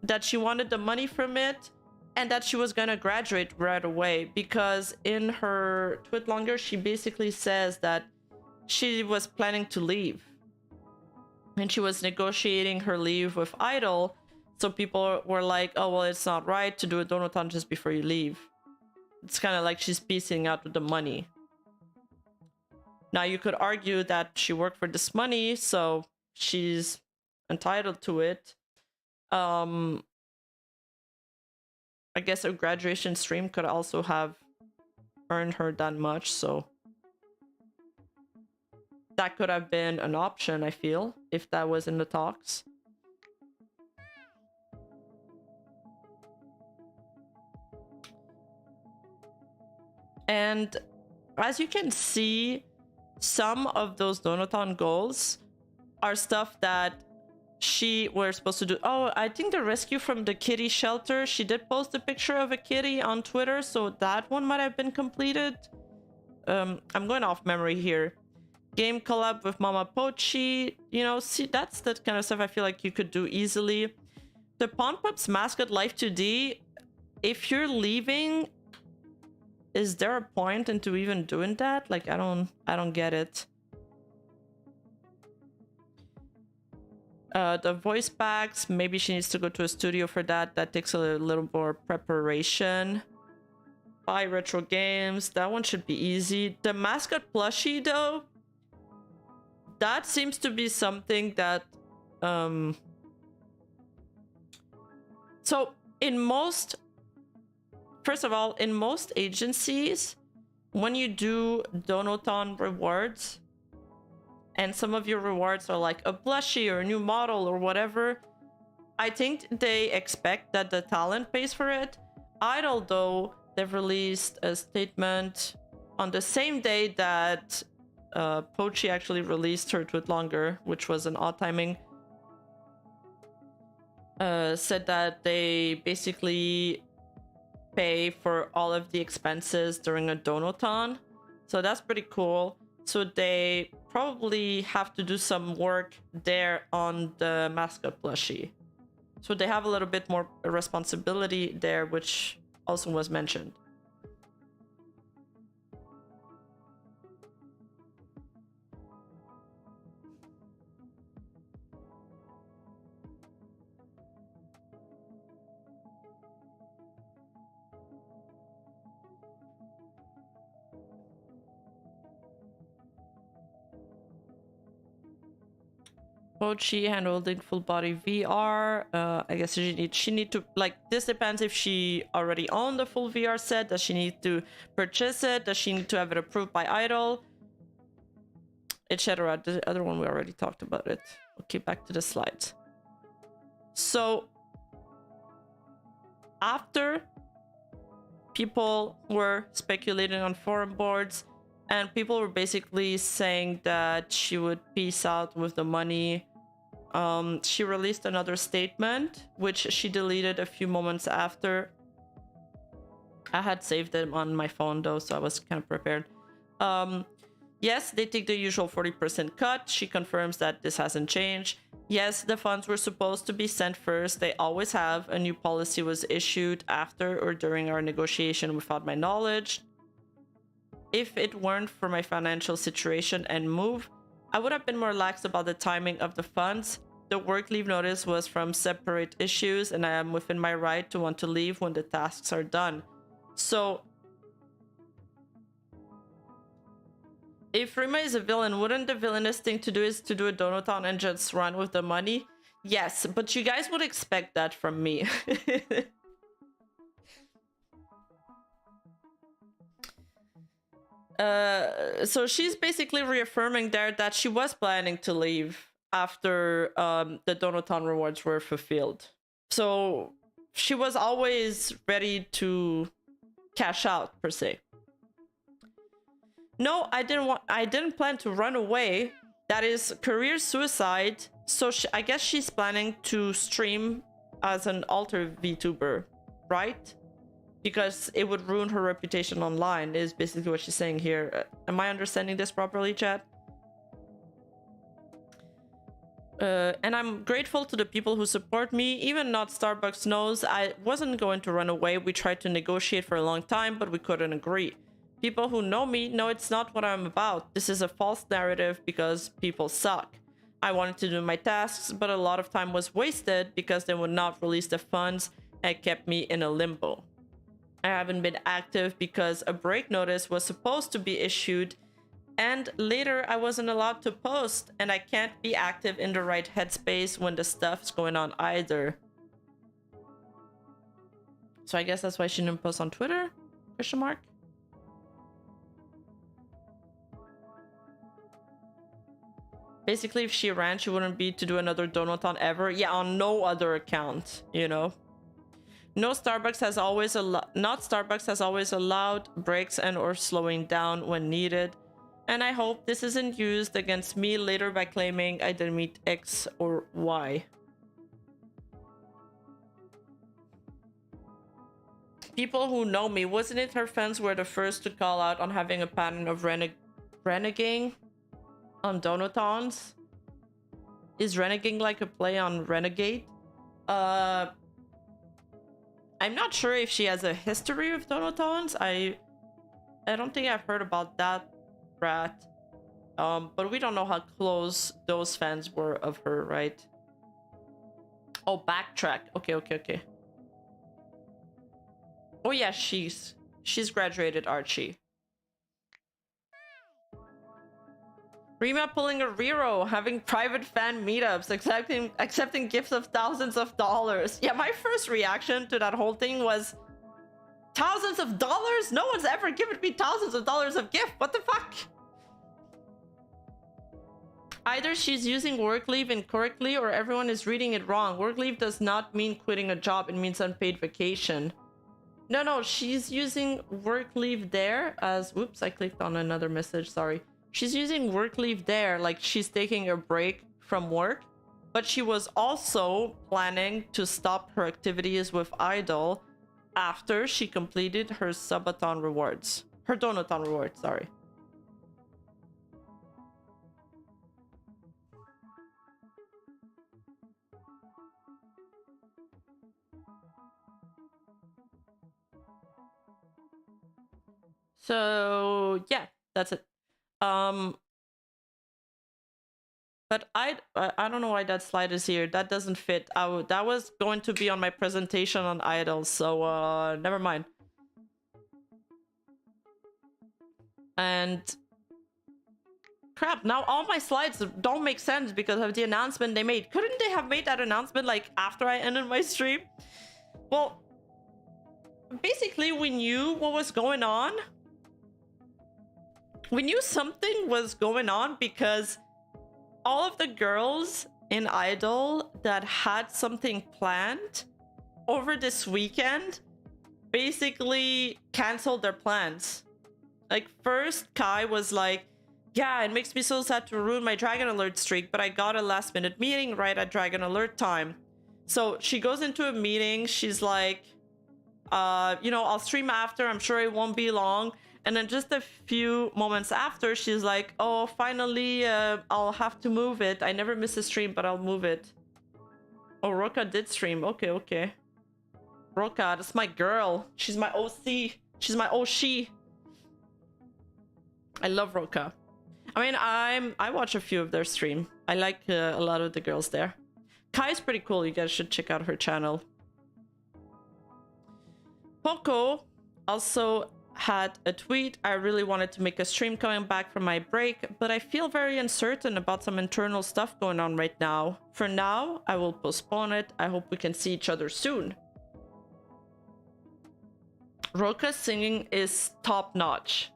that she wanted the money from it, and that she was gonna graduate right away, because in her tweet longer, she basically says that she was planning to leave. And she was negotiating her leave with Idol. So people were like, oh, well, it's not right to do a donaton just before you leave. It's kind of like she's piecing out with the money. Now, you could argue that she worked for this money, so she's entitled to it. I guess a graduation stream could also have earned her that much, so that could have been an option, I feel, if that was in the talks. And as you can see, some of those donaton goals are stuff that she were supposed to do. Oh, I think the rescue from the kitty shelter, she did post a picture of a kitty on Twitter, so that one might have been completed. I'm going off memory here. Game collab with Mama Pochi, you know, see, that's the kind of stuff I feel like you could do easily. The Pawn Pups mascot Life 2D, if you're leaving, is there a point into even doing that? Like, I don't get it. The voice packs, maybe she needs to go to a studio for that. That takes a little more preparation. Buy retro games, that one should be easy. The mascot plushie though, that seems to be something that so in most, first of all, in most agencies, when you do donaton rewards, and some of your rewards are like a plushie or a new model or whatever, I think they expect that the talent pays for it. Idol, though, they've released a statement on the same day that Pochi actually released her tweet longer, which was an odd timing. Said that they basically pay for all of the expenses during a donaton. So that's pretty cool. So they probably have to do some work there on the mascot plushie. So they have a little bit more responsibility there, which also was mentioned. Pochi handling full body VR. I guess she need to, like, this depends if she already owned the full VR set. Does she need to purchase it? Does she need to have it approved by Idol? Etc. The other one we already talked about it. Okay, back to the slides. So after people were speculating on forum boards, and people were basically saying that she would peace out with the money, she released another statement, which she deleted a few moments after. I had saved them on my phone though, so I was kind of prepared. Yes, they take the usual 40% cut. She confirms that this hasn't changed. Yes, the funds were supposed to be sent first. They always have. A new policy was issued after or during our negotiation without my knowledge. If it weren't for my financial situation and move, I would have been more lax about the timing of the funds. The work leave notice was from separate issues, and I am within my right to want to leave when the tasks are done. So, if Rima is a villain, wouldn't the villainous thing to do is to do a donaton and just run with the money? Yes, but you guys would expect that from me. So she's basically reaffirming there that she was planning to leave after the donaton rewards were fulfilled. So she was always ready to cash out, per se. No, I didn't plan to run away. That is career suicide. So I guess she's planning to stream as an alter VTuber, right? because it would ruin her reputation online, is basically what she's saying here. Am I understanding this properly, chat? And I'm grateful to the people who support me. Even not Starbucks knows I wasn't going to run away. We tried to negotiate for a long time, but we couldn't agree. People who know me know it's not what I'm about. This is a false narrative because people suck. I wanted to do my tasks, but a lot of time was wasted because they would not release the funds and kept me in a limbo. I haven't been active because a break notice was supposed to be issued, and later I wasn't allowed to post, and I can't be active in the right headspace when the stuff's going on either. So I guess that's why she didn't post on Twitter? Question mark. Basically, if she ran, she wouldn't be to do another donathon ever. Yeah, on no other account, you know. Not Starbucks has always allowed breaks and or slowing down when needed. And I hope this isn't used against me later by claiming I didn't meet X or Y. People who know me, wasn't it her fans were the first to call out on having a pattern of reneging on donathons? Is reneging like a play on renegade? I'm not sure if she has a history of donathons. I don't think I've heard about that, Rat. But we don't know how close those fans were of her, right? Oh, backtrack. Okay. Oh yeah, she's graduated, Archie. Rima pulling a Rero, having private fan meetups, accepting gifts of thousands of dollars. Yeah, my first reaction to that whole thing was, thousands of dollars? No one's ever given me thousands of dollars of gift. What the fuck? Either she's using work leave incorrectly or everyone is reading it wrong. Work leave does not mean quitting a job. It means unpaid vacation. No, she's using work leave there as... Whoops, I clicked on another message, sorry. She's using work leave there, like she's taking a break from work, but she was also planning to stop her activities with Idol after she completed her subathon rewards. Her donathon rewards, sorry. So yeah, that's it. But I don't know why that slide is here. That doesn't fit. That was going to be on my presentation on idols, so never mind. And crap, now all my slides don't make sense because of the announcement they made. Couldn't they have made that announcement like after I ended my stream? Well, basically we knew what was going on. We knew something was going on because all of the girls in Idol that had something planned over this weekend basically canceled their plans. Like, first Kai was like, yeah, it makes me so sad to ruin my Dragon Alert streak, but I got a last minute meeting right at Dragon Alert time. So she goes into a meeting, she's like, you know, I'll stream after, I'm sure it won't be long. And then just a few moments after, she's like, oh, finally, I'll have to move it. I never miss a stream, but I'll move it. Oh, Roka did stream. Okay. Roka, that's my girl. She's my OC. She's my OC. I love Roka. I mean, I watch a few of their stream. I like a lot of the girls there. Kai's pretty cool. You guys should check out her channel. Poco also had a tweet. I really wanted to make a stream coming back from my break, but I feel very uncertain about some internal stuff going on right now. For now, I will postpone it. I hope we can see each other soon. Roka's singing is top notch.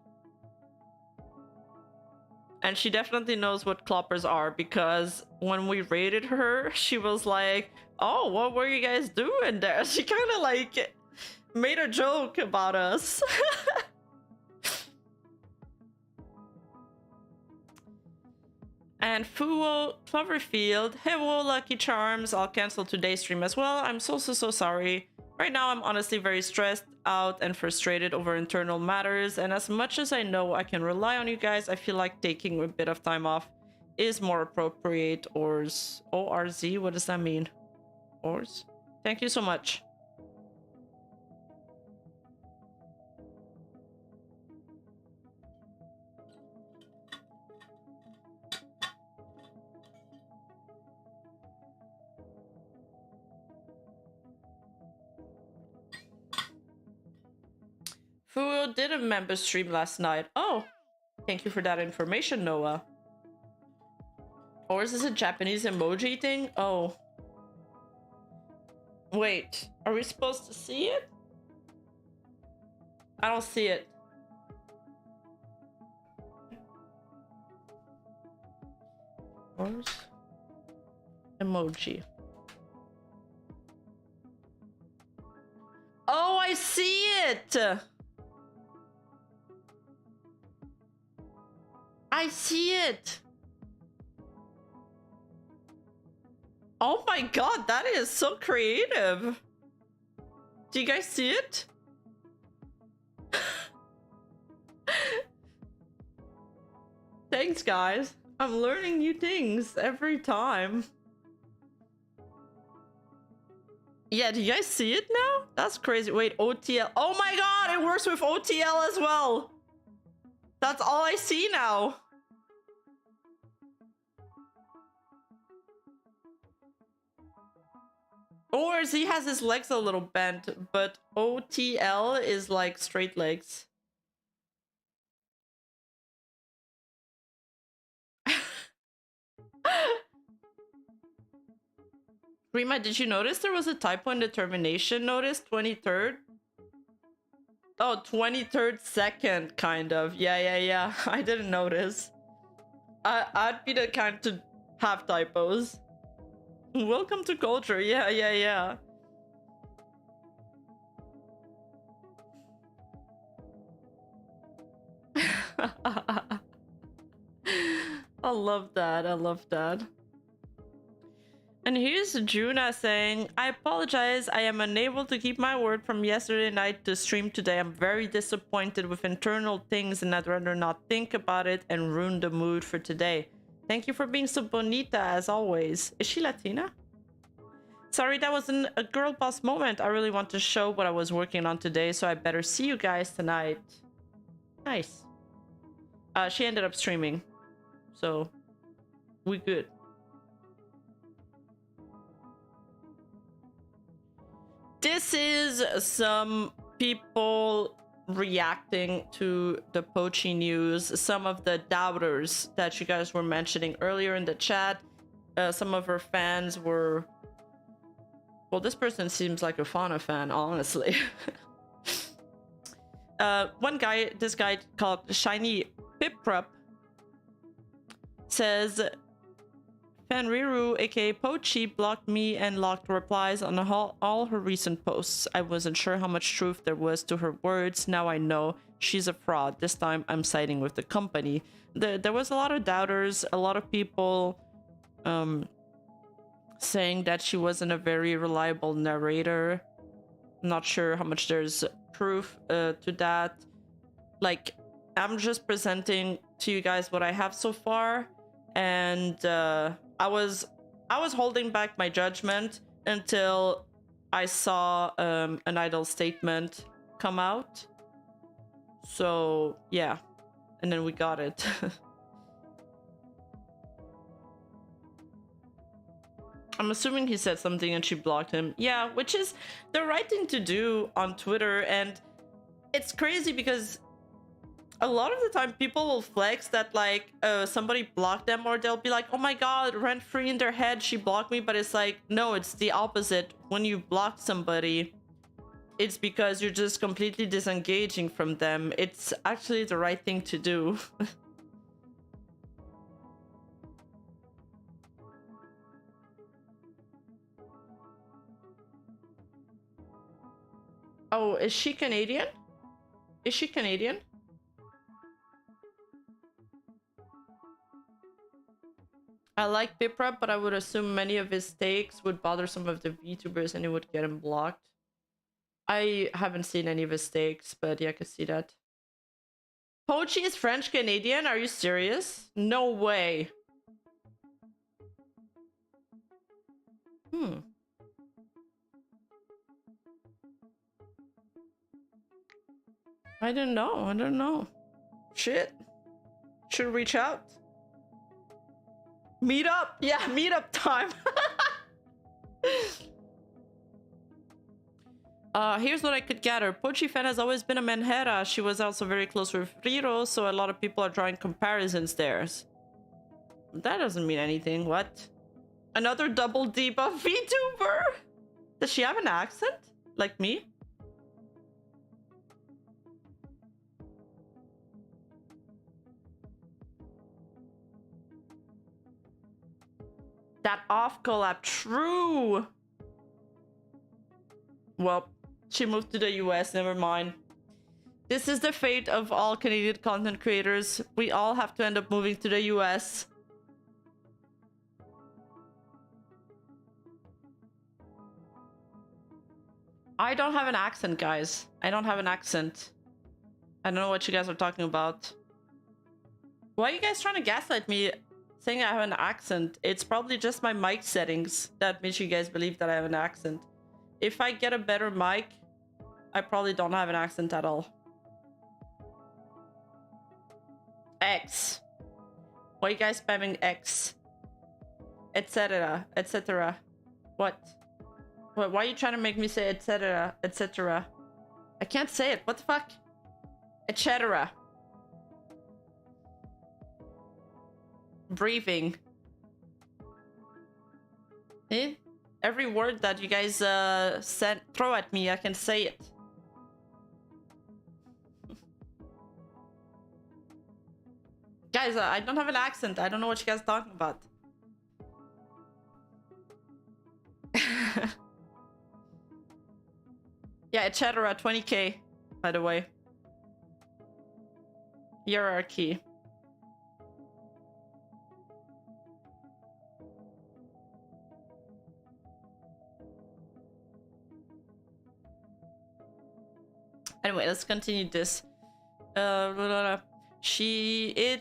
And she definitely knows what cloppers are, because when we rated her, she was like, oh, what were you guys doing there? She kind of like made a joke about us. And Fuo Cloverfield, hey whoa, Lucky Charms, I'll cancel today's stream as well. I'm so sorry. Right now I'm honestly very stressed. out and frustrated over internal matters, and as much as I know I can rely on you guys, I feel like taking a bit of time off is more appropriate. ORZ, what does that mean? Ors? Thank you so much. Fu did a member stream last night. Oh, thank you for that information, Noah. Or is this a Japanese emoji thing? Oh. Wait, are we supposed to see it? I don't see it. Where's emoji? Oh, I see it! I see it! Oh my god, that is so creative! Do you guys see it? Thanks, guys. I'm learning new things every time. Yeah, do you guys see it now? That's crazy. Wait, OTL. Oh my god, it works with OTL as well! That's all I see now. Or he has his legs a little bent, but OTL is like straight legs. Rima, did you notice there was a typo in the termination notice? 23rd? Oh, 23rd second, kind of. Yeah. I didn't notice. I'd be the kind to have typos. Welcome to culture. Yeah. I love that. And here's Juna saying, I apologize, I am unable to keep my word from yesterday night to stream today. I'm very disappointed with internal things and I'd rather not think about it and ruin the mood for today. Thank you for being so bonita as always. Is she Latina? Sorry, that wasn't a girl boss moment. I really want to show what I was working on today, so I better see you guys tonight. Nice. She ended up streaming, so we good. This is some people reacting to the Pochi news, some of the doubters that you guys were mentioning earlier in the chat. Some of her fans were... Well, this person seems like a Fauna fan, honestly. This guy called Shiny Piprup says, Fanriru, aka Pochi, blocked me and locked replies on all her recent posts. I wasn't sure how much truth there was to her words. Now I know she's a fraud. This time I'm siding with the company. There was a lot of doubters, a lot of people saying that she wasn't a very reliable narrator. I'm not sure how much there's proof to that. Like, I'm just presenting to you guys what I have so far, and I was holding back my judgment until I saw an idol statement come out. So yeah, and then we got it. I'm assuming he said something and she blocked him. Yeah, which is the right thing to do on Twitter. And it's crazy because a lot of the time people will flex that like somebody blocked them, or they'll be like, oh my god, rent free in their head, she blocked me. But it's like, no, it's the opposite. When you block somebody, it's because you're just completely disengaging from them. It's actually the right thing to do. Oh, is she Canadian? Is she Canadian? I like Pipra, but I would assume many of his takes would bother some of the VTubers and it would get him blocked. I haven't seen any of his takes, but yeah, I can see that. Pochi is French Canadian? Are you serious? No way. I don't know. I don't know. Shit. Should reach out. Meet up. Yeah, meetup time. Here's what I could gather. Pochi fan has always been a Manhera. She was also very close with Riro, so a lot of people are drawing comparisons there. That doesn't mean anything. What? Another double debuff VTuber? Does she have an accent? Like me? That off collab, true. Well, she moved to the US, never mind. This is the fate of all Canadian content creators. We all have to end up moving to the US. I don't have an accent, guys. I don't have an accent. I don't know what you guys are talking about. Why are you guys trying to gaslight me saying I have an accent? It's probably just my mic settings that makes you guys believe that I have an accent. If I get a better mic, I probably don't have an accent at all. X. Why are you guys spamming X? Etc. etc. What? Why are you trying to make me say etc. etc.? I can't say it. What the fuck? Etc. Breathing. Eh? Every word that you guys throw at me, I can say it. Guys, I don't have an accent. I don't know what you guys are talking about. Yeah, etc. 20k, by the way. Hierarchy. Anyway, let's continue this. It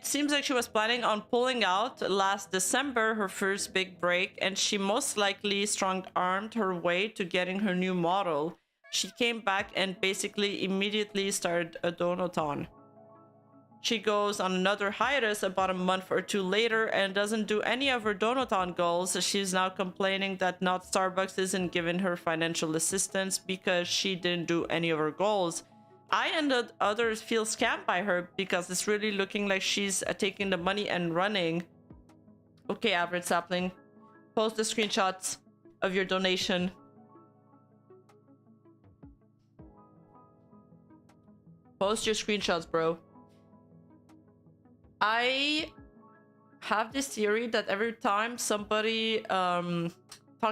seems like she was planning on pulling out last December, her first big break, and she most likely strong-armed her way to getting her new model. She came back and basically immediately started a donathon. She goes on another hiatus about a month or two later and doesn't do any of her donathon goals. She's now complaining that not Starbucks isn't giving her financial assistance because she didn't do any of her goals. I and others feel scammed by her because it's really looking like she's taking the money and running. Okay, average sapling. Post the screenshots of your donation. Post your screenshots, bro. I have this theory that every time somebody talks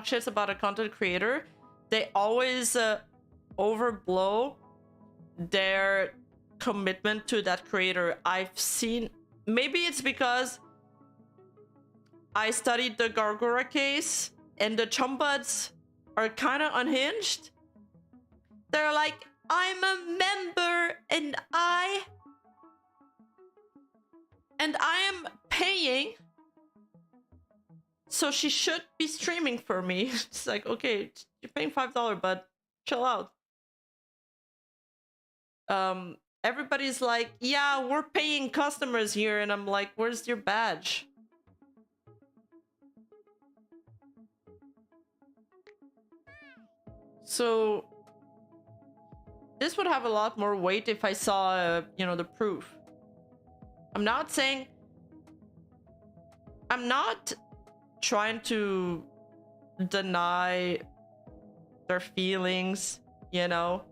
shit about a content creator, they always overblow their commitment to that creator. I've seen, maybe it's because I studied the Gargura case and the Chumbuds are kind of unhinged. They're like, I'm a member and I am paying, so she should be streaming for me. It's like, okay, you're paying $5, but chill out. Everybody's like, yeah, we're paying customers here, and I'm like, where's your badge? So this would have a lot more weight if I saw, you know, the proof. I'm not saying... I'm not trying to deny their feelings, you know?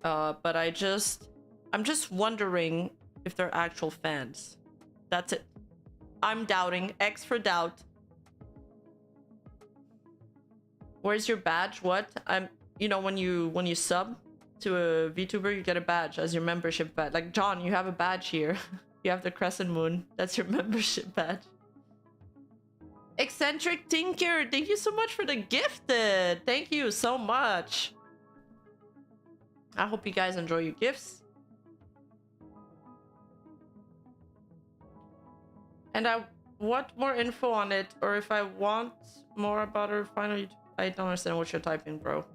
But I'm just wondering if they're actual fans. That's it. I'm doubting. X for doubt. Where's your badge? What? You know, when you sub to a VTuber, you get a badge as your membership badge. Like, John, you have a badge here. You have the crescent moon. That's your membership badge. Eccentric Tinker, thank you so much for the gifted. Thank you so much. I hope you guys enjoy your gifts. And I want more info on it, or if I want more about her finally. I don't understand what you're typing, bro.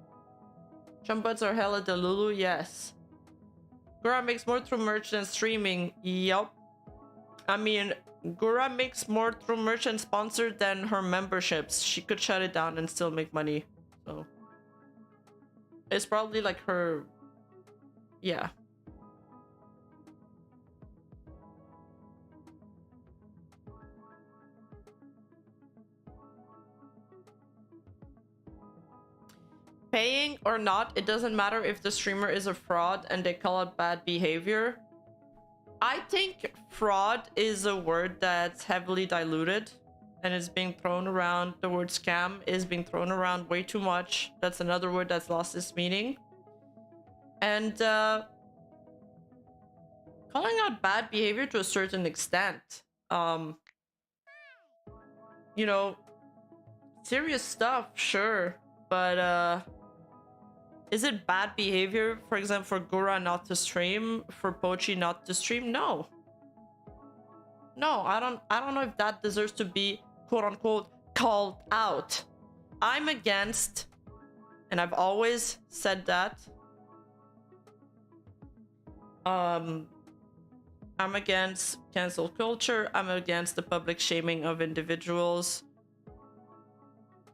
Jump buds are hella delulu, yes. Gura makes more through merch than streaming. Yup. I mean, Gura makes more through merch and sponsored than her memberships. She could shut it down and still make money. So it's probably like her, yeah. Paying or not, it doesn't matter if the streamer is a fraud and they call it bad behavior. I think fraud is a word that's heavily diluted and is being thrown around. The word scam is being thrown around way too much. That's another word that's lost its meaning. And calling out bad behavior to a certain extent, you know, serious stuff, sure, but is it bad behavior, for example, for Gura not to stream, for Pochi not to stream? No. No, I don't know if that deserves to be quote unquote called out. I'm against, and I've always said that. I'm against cancel culture. I'm against the public shaming of individuals.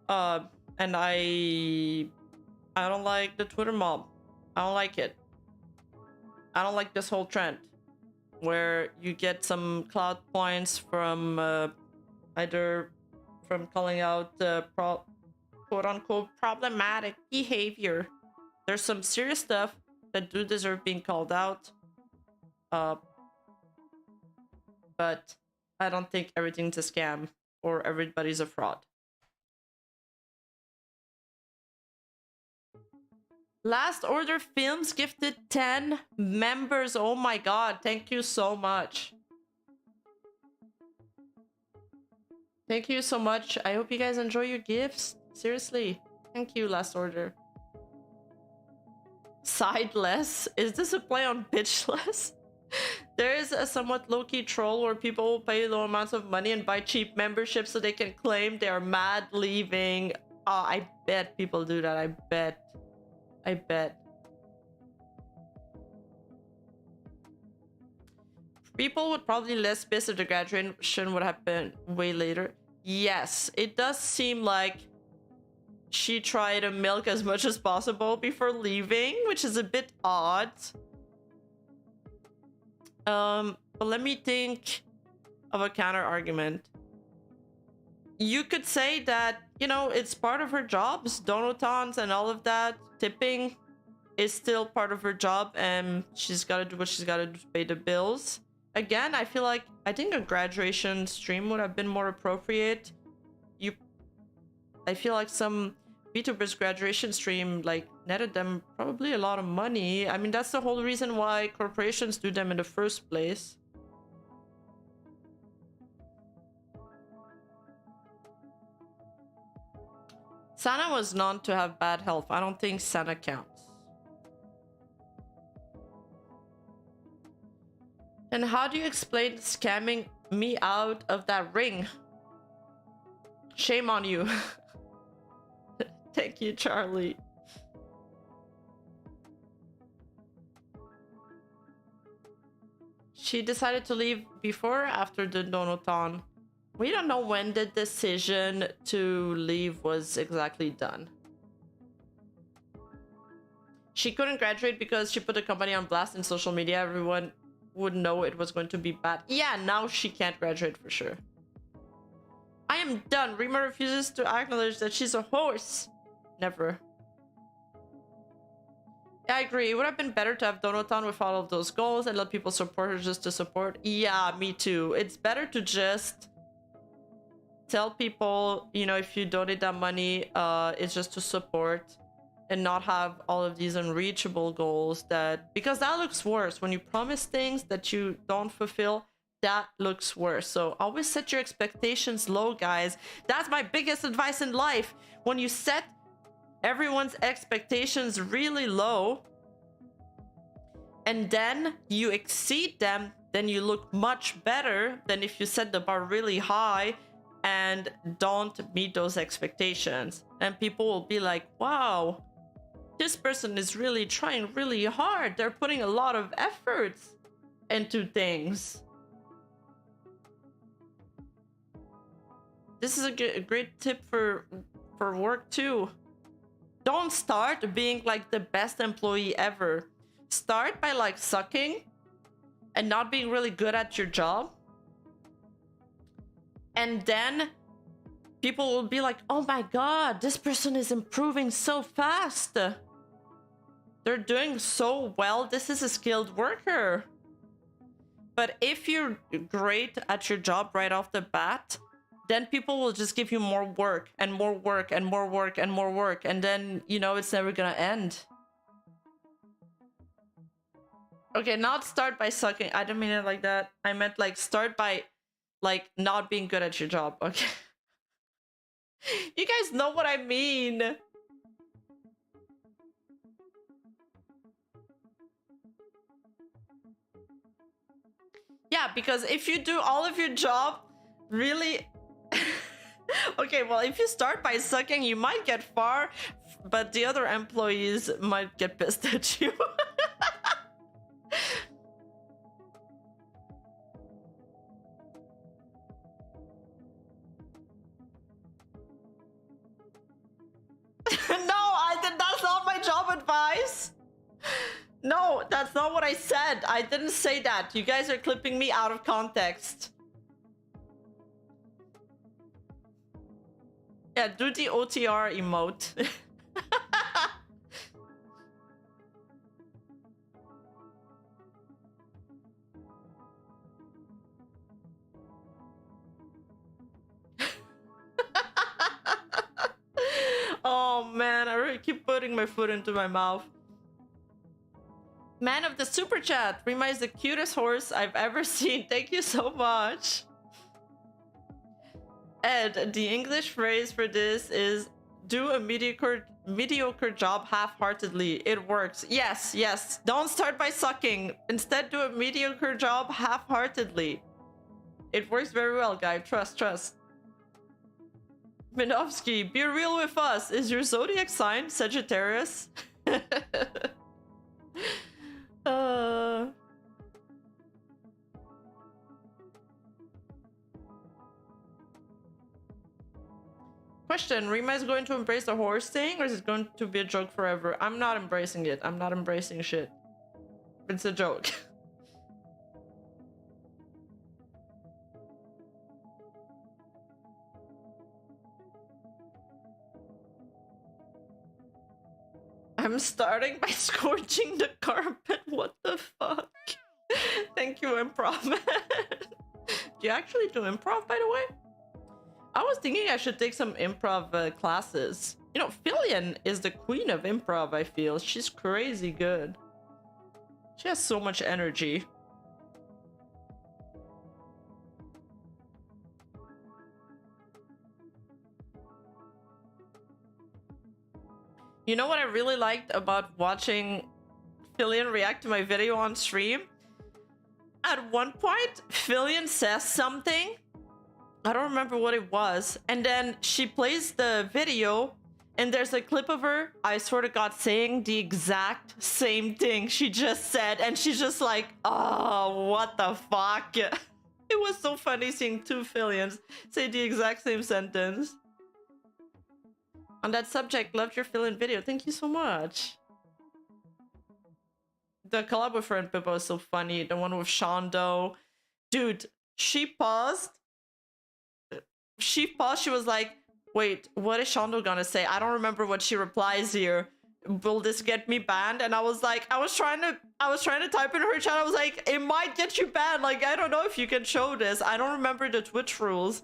And I don't like the Twitter mob. I don't like it. I don't like this whole trend where you get some cloud points from either from calling out quote unquote problematic behavior. There's some serious stuff that do deserve being called out. But I don't think everything's a scam or everybody's a fraud. Last Order Films gifted 10 members. Oh my god, thank you so much. Thank you so much. I hope you guys enjoy your gifts. Seriously. Thank you, Last Order. Sideless? Is this a play on bitchless? There is a somewhat low-key troll where people will pay low amounts of money and buy cheap memberships so they can claim they are mad leaving. Oh, I bet people do that. I bet. People would probably less pissed if the graduation would have been way later. Yes, it does seem like she tried to milk as much as possible before leaving, which is a bit odd. But let me think of a counter argument. You could say that, you know, it's part of her jobs, donatons and all of that. Tipping is still part of her job and she's got to do what she's got to do to pay the bills. Again, I think a graduation stream would have been more appropriate. I feel like some Vtubers graduation stream like netted them probably a lot of money. I mean, that's the whole reason why corporations do them in the first place. Sana was known to have bad health. I don't think Sana counts. And how do you explain scamming me out of that ring? Shame on you. Thank you, Charlie. She decided to leave before or after the donathon. We don't know when the decision to leave was exactly done. She couldn't graduate because she put the company on blast in social media. Everyone would know it was going to be bad. Yeah, now she can't graduate for sure. I am done. Rima refuses to acknowledge that she's a horse. Never. Yeah, I agree. It would have been better to have Donathon with all of those goals and let people support her just to support. Yeah, me too. It's better to just tell people, you know, if you donate that money, it's just to support and not have all of these unreachable goals that, because that looks worse when you promise things that you don't fulfill, that looks worse. So always set your expectations low, guys. That's my biggest advice in life. When you set everyone's expectations really low and then you exceed them, then you look much better than if you set the bar really high and don't meet those expectations. And people will be like, wow, this person is really trying really hard. They're putting a lot of efforts into things. This is a great tip for work too. Don't start being like the best employee ever. Start by like sucking and not being really good at your job. And then people will be like, oh my god, this person is improving so fast. They're doing so well. This is a skilled worker. But if you're great at your job right off the bat, then people will just give you more work and more work and more work and more work. And then, you know, it's never gonna end. Okay, not start by sucking. I didn't mean it like that. I meant like start by like not being good at your job. Okay. You guys know what I mean. Yeah, because if you do all of your job really... Okay, well, if you start by sucking, you might get far, but the other employees might get pissed at you. That's not my job advice. No, that's not what I said. I didn't say that. You guys are clipping me out of context. Yeah, do the OTR emote. Oh man, I really keep putting my foot into my mouth. Man of the super chat, Rima is the cutest horse I've ever seen. Thank you so much. Ed, the English phrase for this is do a mediocre job half-heartedly. It works. Yes, yes. Don't start by sucking. Instead, do a mediocre job half-heartedly. It works very well, guy. Trust, trust. Minovsky, be real with us. Is your zodiac sign Sagittarius? Question, Rima is going to embrace the horse thing, or is it going to be a joke forever? I'm not embracing it. I'm not embracing shit. It's a joke. I'm starting by scorching the carpet. What the fuck? Thank you, improv. Do you actually do improv, by the way? I was thinking I should take some improv classes. You know, Fillion is the queen of improv, I feel. She's crazy good. She has so much energy. You know what I really liked about watching Fillion react to my video on stream? At one point, Fillion says something. I don't remember what it was. And then she plays the video and there's a clip of her, I swear to God, saying the exact same thing she just said. And she's just like, oh, what the fuck? It was so funny seeing two Fillions say the exact same sentence. On that subject, loved your Fillion video. Thank you so much. The collab with her and Pippa was so funny. The one with Shondo. Dude, she paused. She was like, wait, what is Shondo gonna say? I don't remember what she replies here. Will this get me banned? And I was like, I was trying to type in her chat. I was like, it might get you banned. Like, I don't know if you can show this. I don't remember the Twitch rules.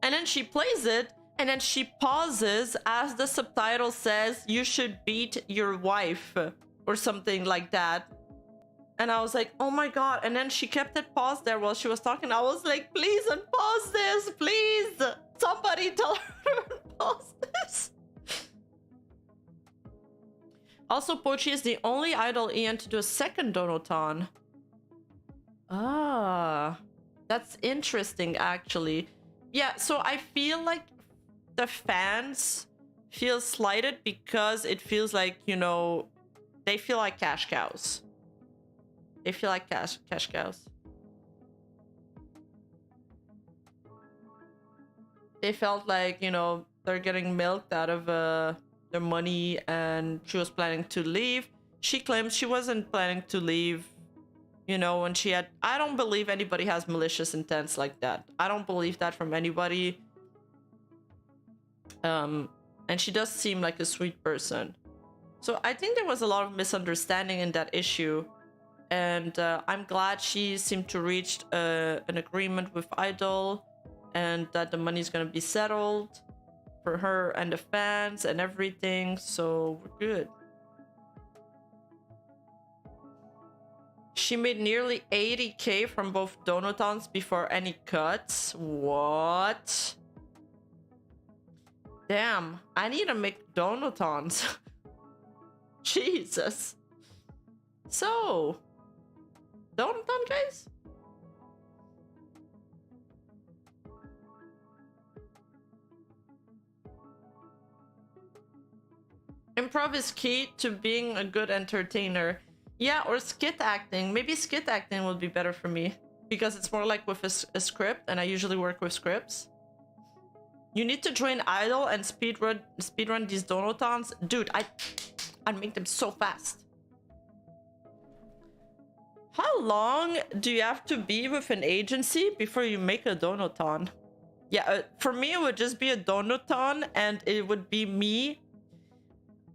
And then she plays it, and then she pauses as the subtitle says, you should beat your wife, or something like that. And I was like, oh my god. And then she kept it paused there while she was talking. I was like, please unpause this, please. Somebody tell her to unpause this. Also, Pochi is the only idol EN to do a second Donoton. Ah, that's interesting, actually. Yeah, so I feel like the fans feel slighted because it feels like, you know, they feel like cash cows. They feel like cash cows. They felt like, you know, they're getting milked out of their money, and she was planning to leave. She claims she wasn't planning to leave, you know, when she had... I don't believe anybody has malicious intents like that. I don't believe that from anybody. And she does seem like a sweet person. So I think there was a lot of misunderstanding in that issue. And I'm glad she seemed to reach an agreement with Idol, and that the money's gonna be settled for her and the fans and everything, so we're good. She made nearly 80k from both Donotons before any cuts. What? Damn, I need to make Donotons. Jesus. So, Donoton, guys? Improv is key to being a good entertainer. Yeah, or skit acting. Maybe skit acting would be better for me, because it's more like with a script, and I usually work with scripts. You need to join Idol and speedrun these Donotons. Dude, I'd make them so fast. How long do you have to be with an agency before you make a Donoton? Yeah, for me it would just be a Donoton, and it would be me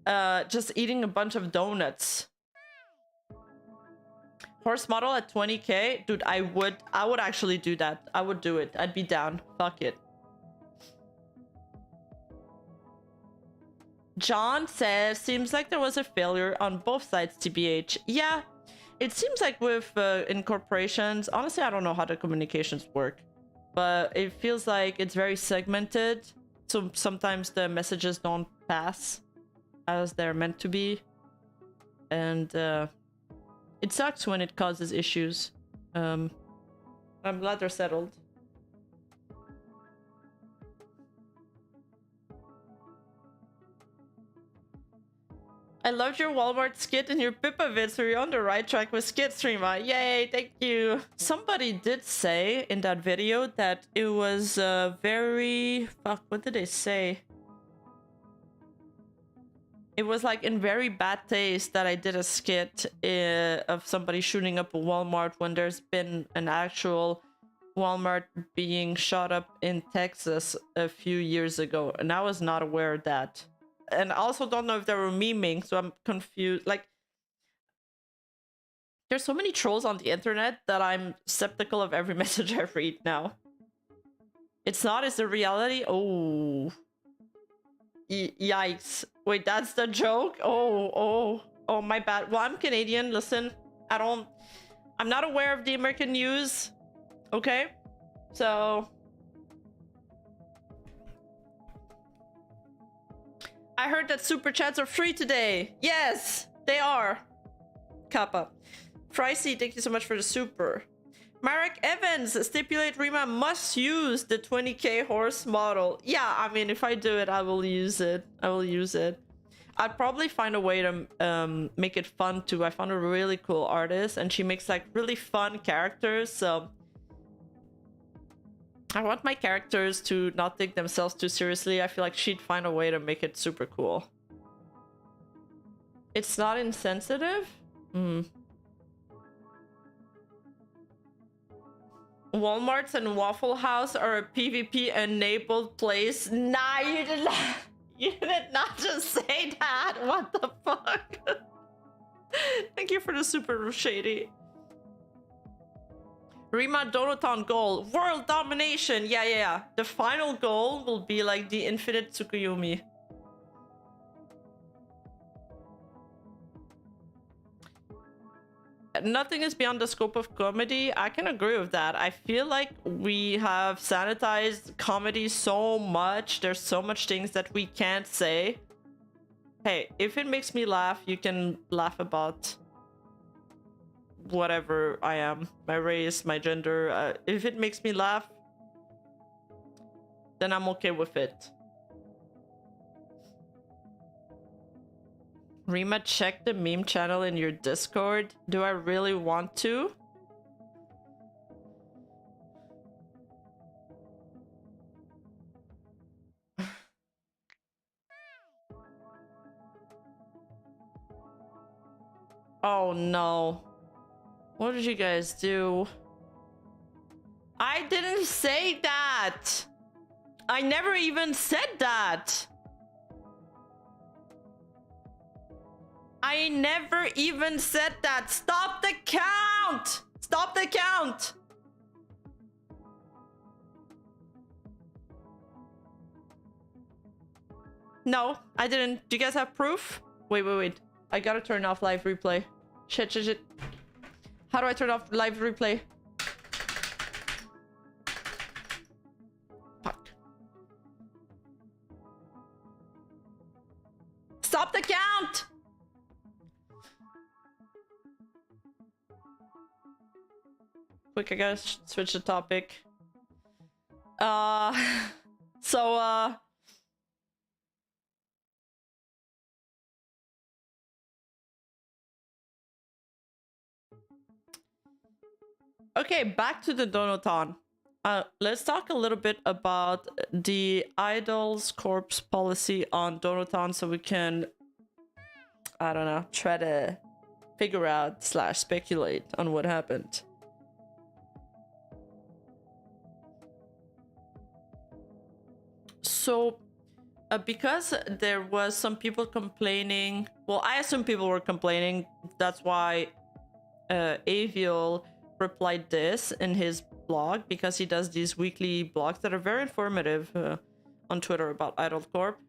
just eating a bunch of donuts. Horse model at 20k? Dude, I would actually do that. I would do it. I'd be down. Fuck it. John says, seems like there was a failure on both sides, TBH. Yeah, it seems like with incorporations, honestly, I don't know how the communications work, but it feels like it's very segmented. So sometimes the messages don't pass as they're meant to be. And it sucks when it causes issues. I'm glad they're settled. I loved your Walmart skit and your Pippa vids, so you're on the right track with skits, Rima. Yay, thank you. Somebody did say in that video that it was very... Fuck, what did they say? It was like in very bad taste that I did a skit of somebody shooting up a Walmart when there's been an actual Walmart being shot up in Texas a few years ago. And I was not aware of that. And I also don't know if they were memeing, so I'm confused. Like, there's so many trolls on the internet that I'm skeptical of every message I read now. It's not, it's the reality. Oh. Yikes. Wait, that's the joke? Oh, my bad. Well, I'm Canadian, listen. I'm not aware of the American news. Okay? So... I heard that super chats are free today. Yes, they are. Kappa. Fricey, thank you so much for the super. Marek Evans, stipulate Rima must use the 20k horse model. Yeah, I mean, if I do it, I will use it. I will use it. I'd probably find a way to make it fun too. I found a really cool artist, and she makes like really fun characters, so... I want my characters to not take themselves too seriously. I feel like she'd find a way to make it super cool. It's not insensitive? Walmarts and Waffle House are a PvP enabled place. Nah, you did not. You did not just say that. What the fuck? Thank you for the super shady. Rima Donoton goal. World domination. Yeah. The final goal will be like the infinite Tsukuyomi. nothing is beyond the scope of comedy. I can agree with that. I feel like we have sanitized comedy so much. There's so much things that we can't say. Hey, if it makes me laugh, you can laugh about whatever I am, my race, my gender. If it makes me laugh, then I'm okay with it. Rima, check the meme channel in your Discord. Do I really want to? Oh no. What did you guys do? I didn't say that! I never even said that! I never even said that! Stop the count! Stop the count! No, I didn't. Do you guys have proof? Wait. I gotta turn off live replay. Shit. How do I turn off live replay? Fuck. Stop the count! Quick, I gotta switch the topic. Okay, back to the Donoton. Let's talk a little bit about the Idols Corp's policy on Donoton so we can, I don't know, try to figure out / speculate on what happened. So, because there was some people complaining, well, I assume people were complaining, that's why Aviol replied this in his blog, because he does these weekly blogs that are very informative on Twitter about Idol Corp.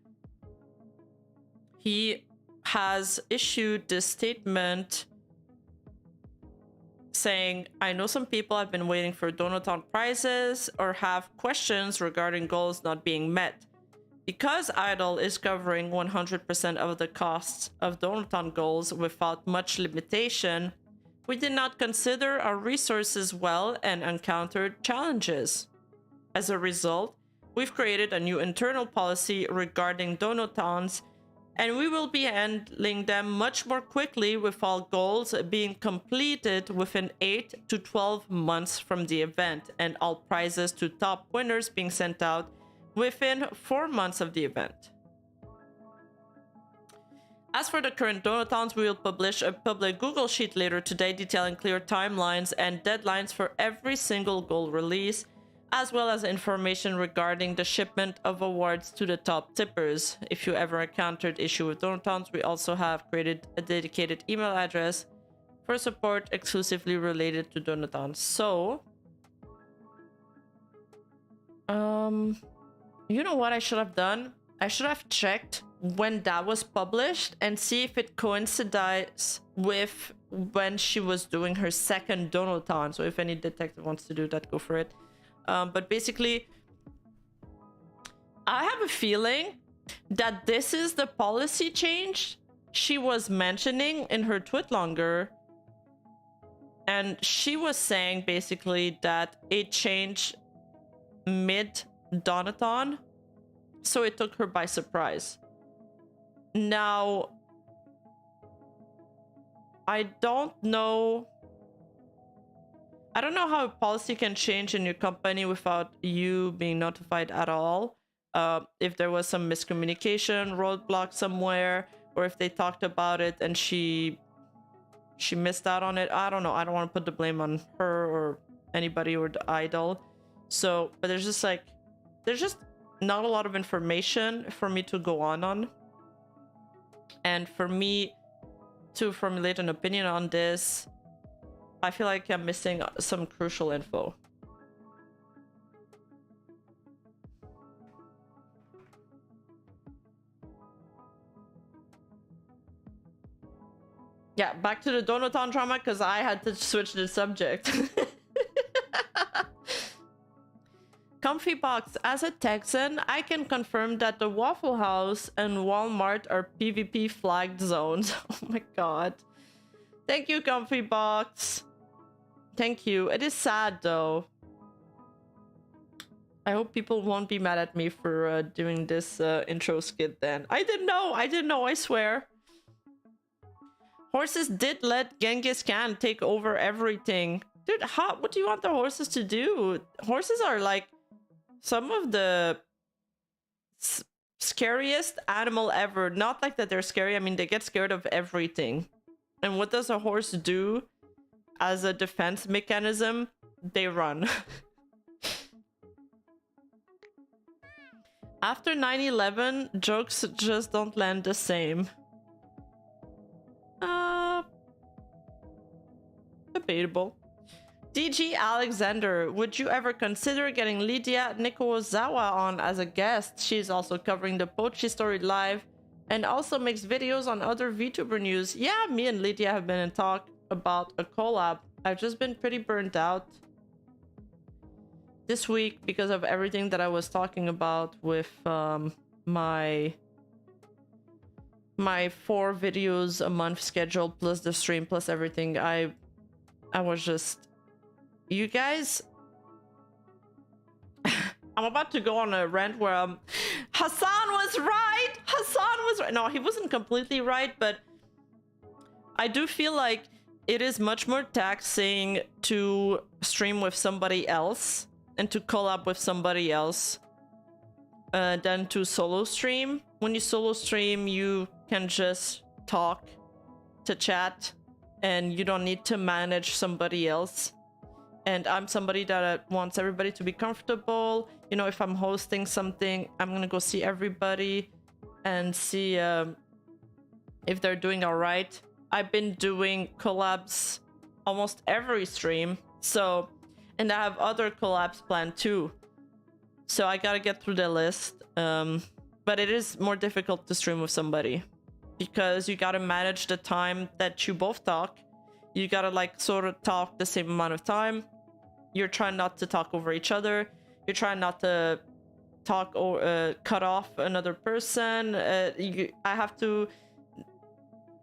He has issued this statement saying, I know some people have been waiting for Donaton prizes or have questions regarding goals not being met. Because Idol is covering 100% of the costs of Donaton goals without much limitation, we did not consider our resources well and encountered challenges. As a result, we've created a new internal policy regarding Donatons, and we will be handling them much more quickly, with all goals being completed within 8 to 12 months from the event, and all prizes to top winners being sent out within 4 months of the event. As for the current Donatons, we will publish a public Google Sheet later today detailing clear timelines and deadlines for every single goal release, as well as information regarding the shipment of awards to the top tippers. If you ever encountered issue with Donatons, we also have created a dedicated email address for support exclusively related to Donatons. So, you know what I should have done? I should have checked when that was published and see if it coincides with when she was doing her second Donaton. So if any detective wants to do that, go for it. But basically, I have a feeling that this is the policy change she was mentioning in her Twitlonger. And she was saying basically that it changed mid-Donaton, so it took her by surprise. Now, I don't know how a policy can change in your company without you being notified at all. If there was some miscommunication, roadblock somewhere, or if they talked about it and she missed out on it. I don't know. I don't want to put the blame on her or anybody or the idol. So, but there's just not a lot of information for me to go on. And for me to formulate an opinion on this, I feel like I'm missing some crucial info. Yeah, back to the Donoton drama because I had to switch the subject. Comfy Box, as a Texan, I can confirm that the Waffle House and Walmart are PvP flagged zones. Oh my god. Thank you, Comfy Box. Thank you. It is sad though. I hope people won't be mad at me for doing this intro skit then. I didn't know, I swear. Horses did let Genghis Khan take over everything. Dude, what do you want the horses to do? Horses are like some of the scariest animal ever. Not like that they're scary, I mean they get scared of everything. And what does a horse do as a defense mechanism? They run. After 9/11, jokes just don't land the same. Debatable. DG Alexander, would you ever consider getting Lydia Nikozawa on as a guest? She's also covering the Pochi story live and also makes videos on other VTuber news. Yeah, me and Lydia have been in talk about a collab. I've just been pretty burnt out this week because of everything that I was talking about with my 4 videos a month schedule plus the stream plus everything. I was just, you guys, I'm about to go on a rant where Hassan was right. Hassan was right. No, he wasn't completely right, but I do feel like it is much more taxing to stream with somebody else and to collab with somebody else than to solo stream. When you solo stream, you can just talk to chat and you don't need to manage somebody else. And I'm somebody that wants everybody to be comfortable. You know, if I'm hosting something, I'm gonna go see everybody and see if they're doing all right. I've been doing collabs almost every stream, so, and I have other collabs planned too. So I gotta get through the list. But it is more difficult to stream with somebody because you gotta manage the time that you both talk. You gotta like sort of talk the same amount of time. You're trying not to talk over each other. You're trying not to talk or cut off another person. I have to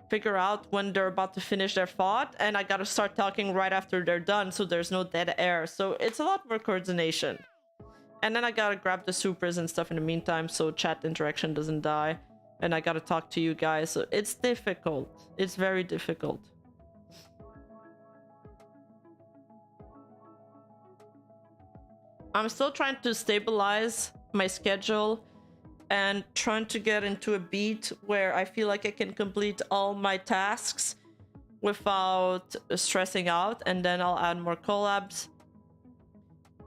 figure out when they're about to finish their thought, and I gotta start talking right after they're done so there's no dead air. So it's a lot more coordination. And then I gotta grab the supers and stuff in the meantime so chat interaction doesn't die. And I gotta talk to you guys. So it's difficult. It's very difficult. I'm still trying to stabilize my schedule and trying to get into a beat where I feel like I can complete all my tasks without stressing out, and then I'll add more collabs.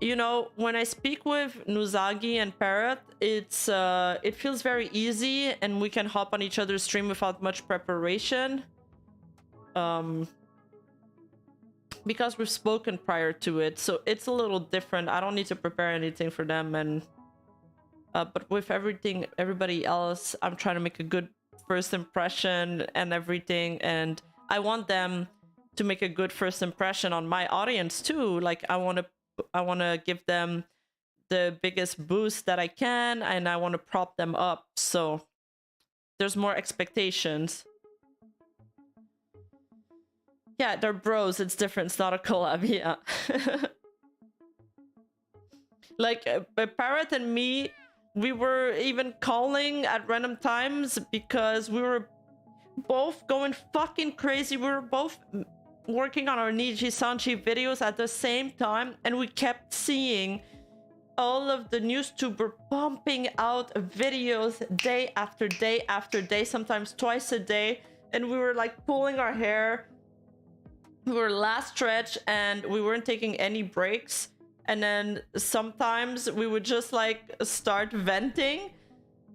You know, when I speak with Nuzagi and Parrot, it feels very easy and we can hop on each other's stream without much preparation. Because we've spoken prior to it, so it's a little different. I don't need to prepare anything for them, and but with everybody else, I'm trying to make a good first impression and everything, and I want them to make a good first impression on my audience too. Like I want to give them the biggest boost that I can, and I want to prop them up, so there's more expectations. Yeah, they're bros, it's different, it's not a collab, yeah. Like, Parrot and me, we were even calling at random times because we were both going fucking crazy. We were both working on our Nijisanji videos at the same time, and we kept seeing all of the newstuber pumping out videos day after day after day, sometimes twice a day, and we were like pulling our hair. We were last stretch and we weren't taking any breaks, and then sometimes we would just like start venting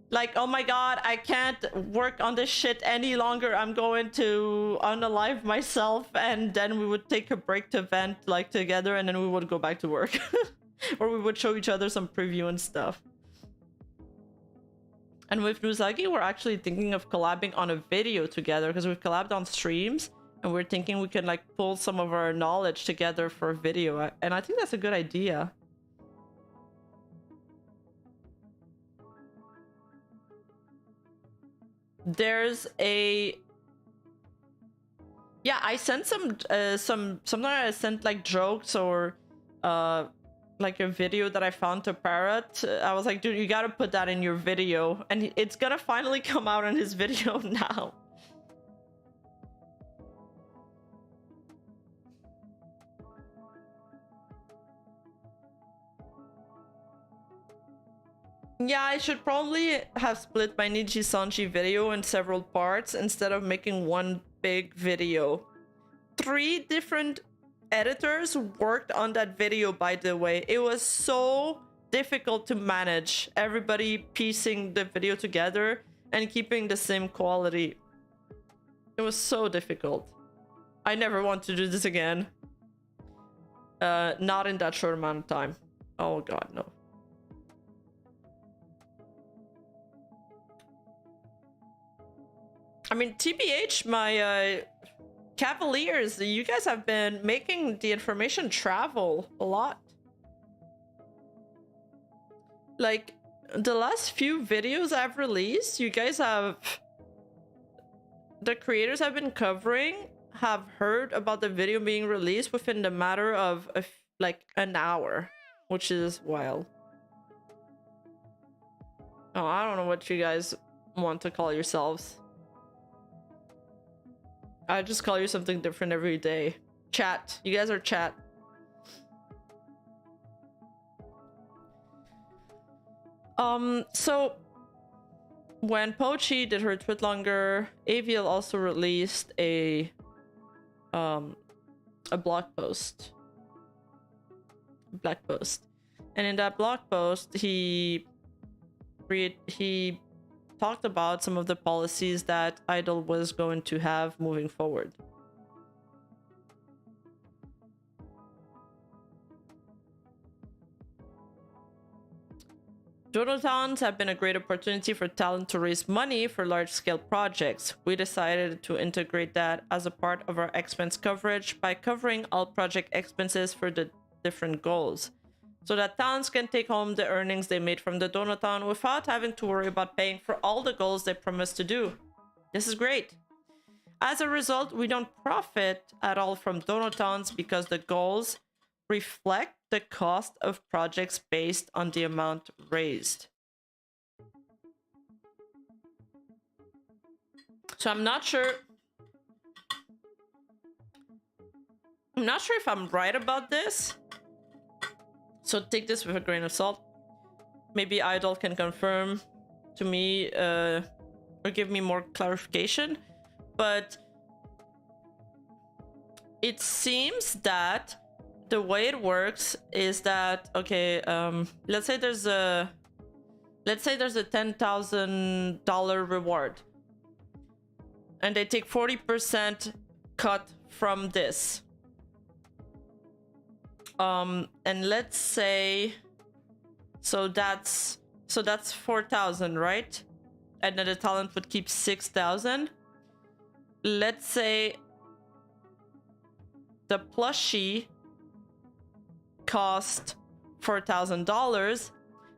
like, oh my god, I can't work on this shit any longer, I'm going to unalive myself, and then we would take a break to vent like together, and then we would go back to work. Or we would show each other some preview and stuff. And with Nuzagi, we're actually thinking of collabing on a video together, because we've collabed on streams And we're thinking we can like pull some of our knowledge together for a video. And I think that's a good idea. There's a... Yeah, I sent sometimes I sent like jokes or like a video that I found to Parrot. I was like, dude, you gotta put that in your video. And it's gonna finally come out in his video now. Yeah, I should probably have split my Nijisanji video in several parts instead of making one big video. 3 different editors worked on that video, by the way. It was so difficult to manage everybody piecing the video together and keeping the same quality. It was so difficult. I never want to do this again. Not in that short amount of time. Oh god, no. I mean, TBH, my Cavaliers, you guys have been making the information travel a lot. Like, the last few videos I've released, you guys have... The creators I've been covering have heard about the video being released within the matter of, like, an hour, which is wild. Oh, I don't know what you guys want to call yourselves. I just call you something different every day. Chat. You guys are chat. So when Pochi did her tweet longer, Aviel also released a blog post. And in that blog post, he talked about some of the policies that Idol was going to have moving forward. Donatons have been a great opportunity for talent to raise money for large-scale projects. We decided to integrate that as a part of our expense coverage by covering all project expenses for the different goals, so that talents can take home the earnings they made from the donathon without having to worry about paying for all the goals they promised to do. This is great. As a result, we don't profit at all from donathons because the goals reflect the cost of projects based on the amount raised. So I'm not sure if I'm right about this. So take this with a grain of salt. Maybe Idol can confirm to me or give me more clarification. But it seems that the way it works is that, okay, let's say there's a $10,000 reward, and they take 40% cut from this. And let's say, so that's 4,000, right? And then the talent would keep 6,000. Let's say the plushie cost $4,000,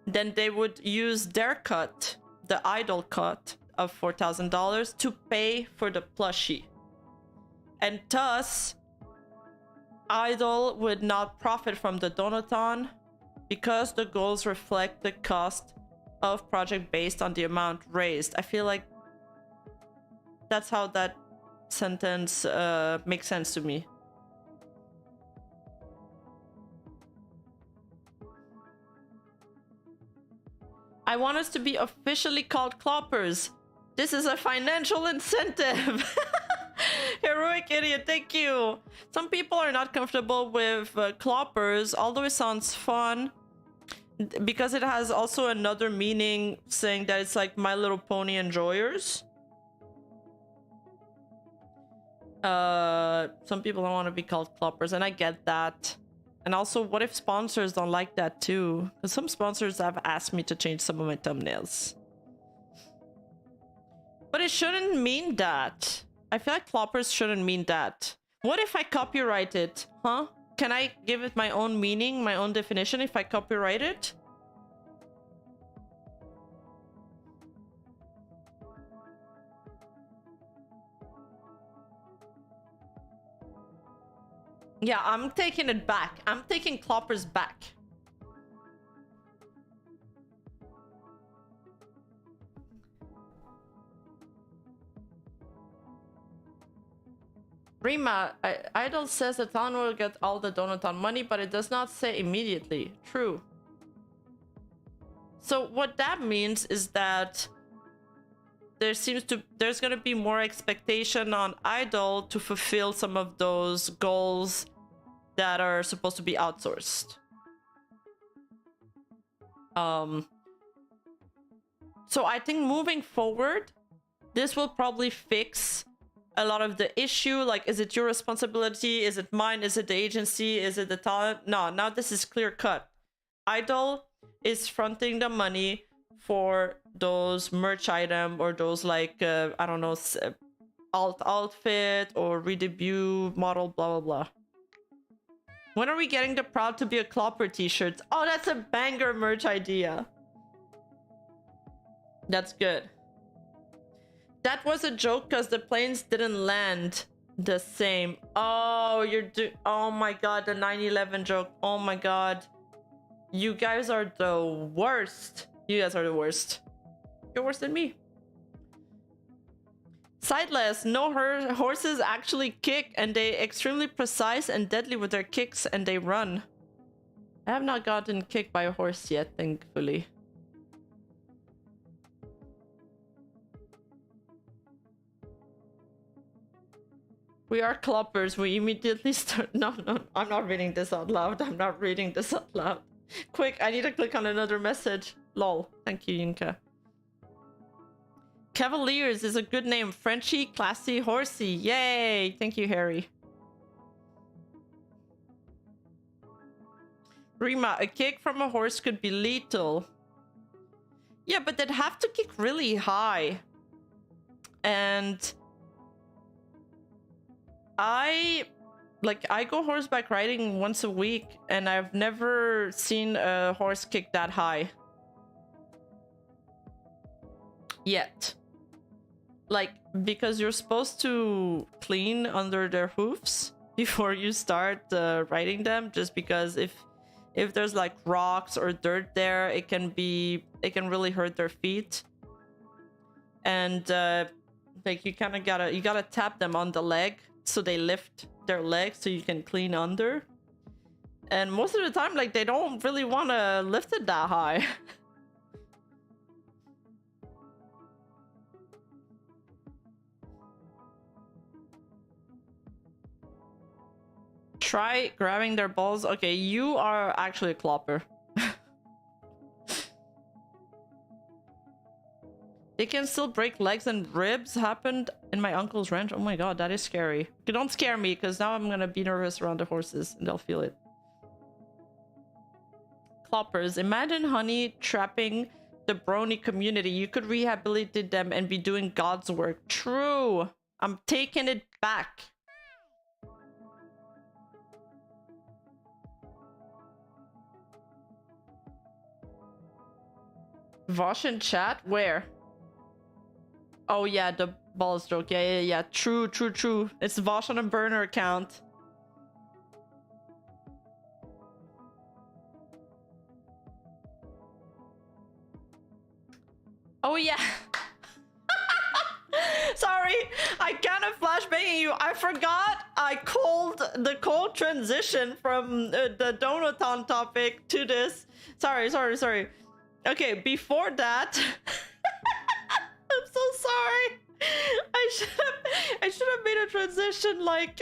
then they would use their cut, the Idol cut of $4,000, to pay for the plushie. And thus, Idol would not profit from the donathon because the goals reflect the cost of project based on the amount raised. I feel like that's how that sentence makes sense to me. I want us to be officially called cloppers. This is a financial incentive. Heroic idiot, thank you. Some people are not comfortable with cloppers, although it sounds fun, because it has also another meaning, saying that it's like My Little Pony enjoyers. Some people don't want to be called cloppers, and I get that. And also, what if sponsors don't like that too? Because some sponsors have asked me to change some of my thumbnails. But it shouldn't mean that. I feel like cloppers shouldn't mean that. What if I copyright it? Huh? Can I give it my own meaning, my own definition if I copyright it? Yeah, I'm taking it back. I'm taking cloppers back. Rima, Idol says the town will get all the Donaton money, but it does not say immediately. True. So what that means is that there's gonna be more expectation on Idol to fulfill some of those goals that are supposed to be outsourced. So I think moving forward, this will probably fix a lot of the issue. Like, is it your responsibility? Is it mine? Is it the agency? Is it the talent? No, now this is clear cut. Idol is fronting the money for those merch item or those like, I don't know, alt outfit or redebut model, blah, blah, blah. When are we getting the proud to be a clopper t-shirt? Oh, that's a banger merch idea. That's good. That was a joke because the planes didn't land the same. Oh, oh my god, the 9/11 joke. Oh my god. You guys are the worst. You guys are the worst. You're worse than me. Sideless, no, horses actually kick and they extremely precise and deadly with their kicks and they run. I have not gotten kicked by a horse yet, thankfully. We are cloppers. We immediately start. No, I'm not reading this out loud. I'm not reading this out loud. Quick, I need to click on another message. Lol. Thank you, Yinka. Cavaliers is a good name. Frenchy, classy, horsey. Yay! Thank you, Harry. Rima, a kick from a horse could be lethal. Yeah, but they'd have to kick really high. And I go horseback riding once a week and I've never seen a horse kick that high. Yet. Like, because you're supposed to clean under their hoofs before you start riding them, just because if there's like rocks or dirt there, it can really hurt their feet. And like you kind of gotta tap them on the leg so they lift their legs so you can clean under. And most of the time, like, they don't really want to lift it that high. Try grabbing their balls. Okay, you are actually a clopper. They can still break legs and ribs. Happened in my uncle's ranch. Oh my god, that is scary. Don't scare me, because now I'm gonna be nervous around the horses and they'll feel it. Cloppers. Imagine honey trapping the brony community. You could rehabilitate them and be doing God's work. True. I'm taking it back. Vosh in chat? Where? Oh yeah, the balls joke. Yeah. True. It's Vosh on a burner account. Oh yeah. Sorry, I kind of flashbanging you. I forgot I called the cold transition from the Donaton topic to this. Sorry. Okay, before that, I'm so sorry. I should have made a transition like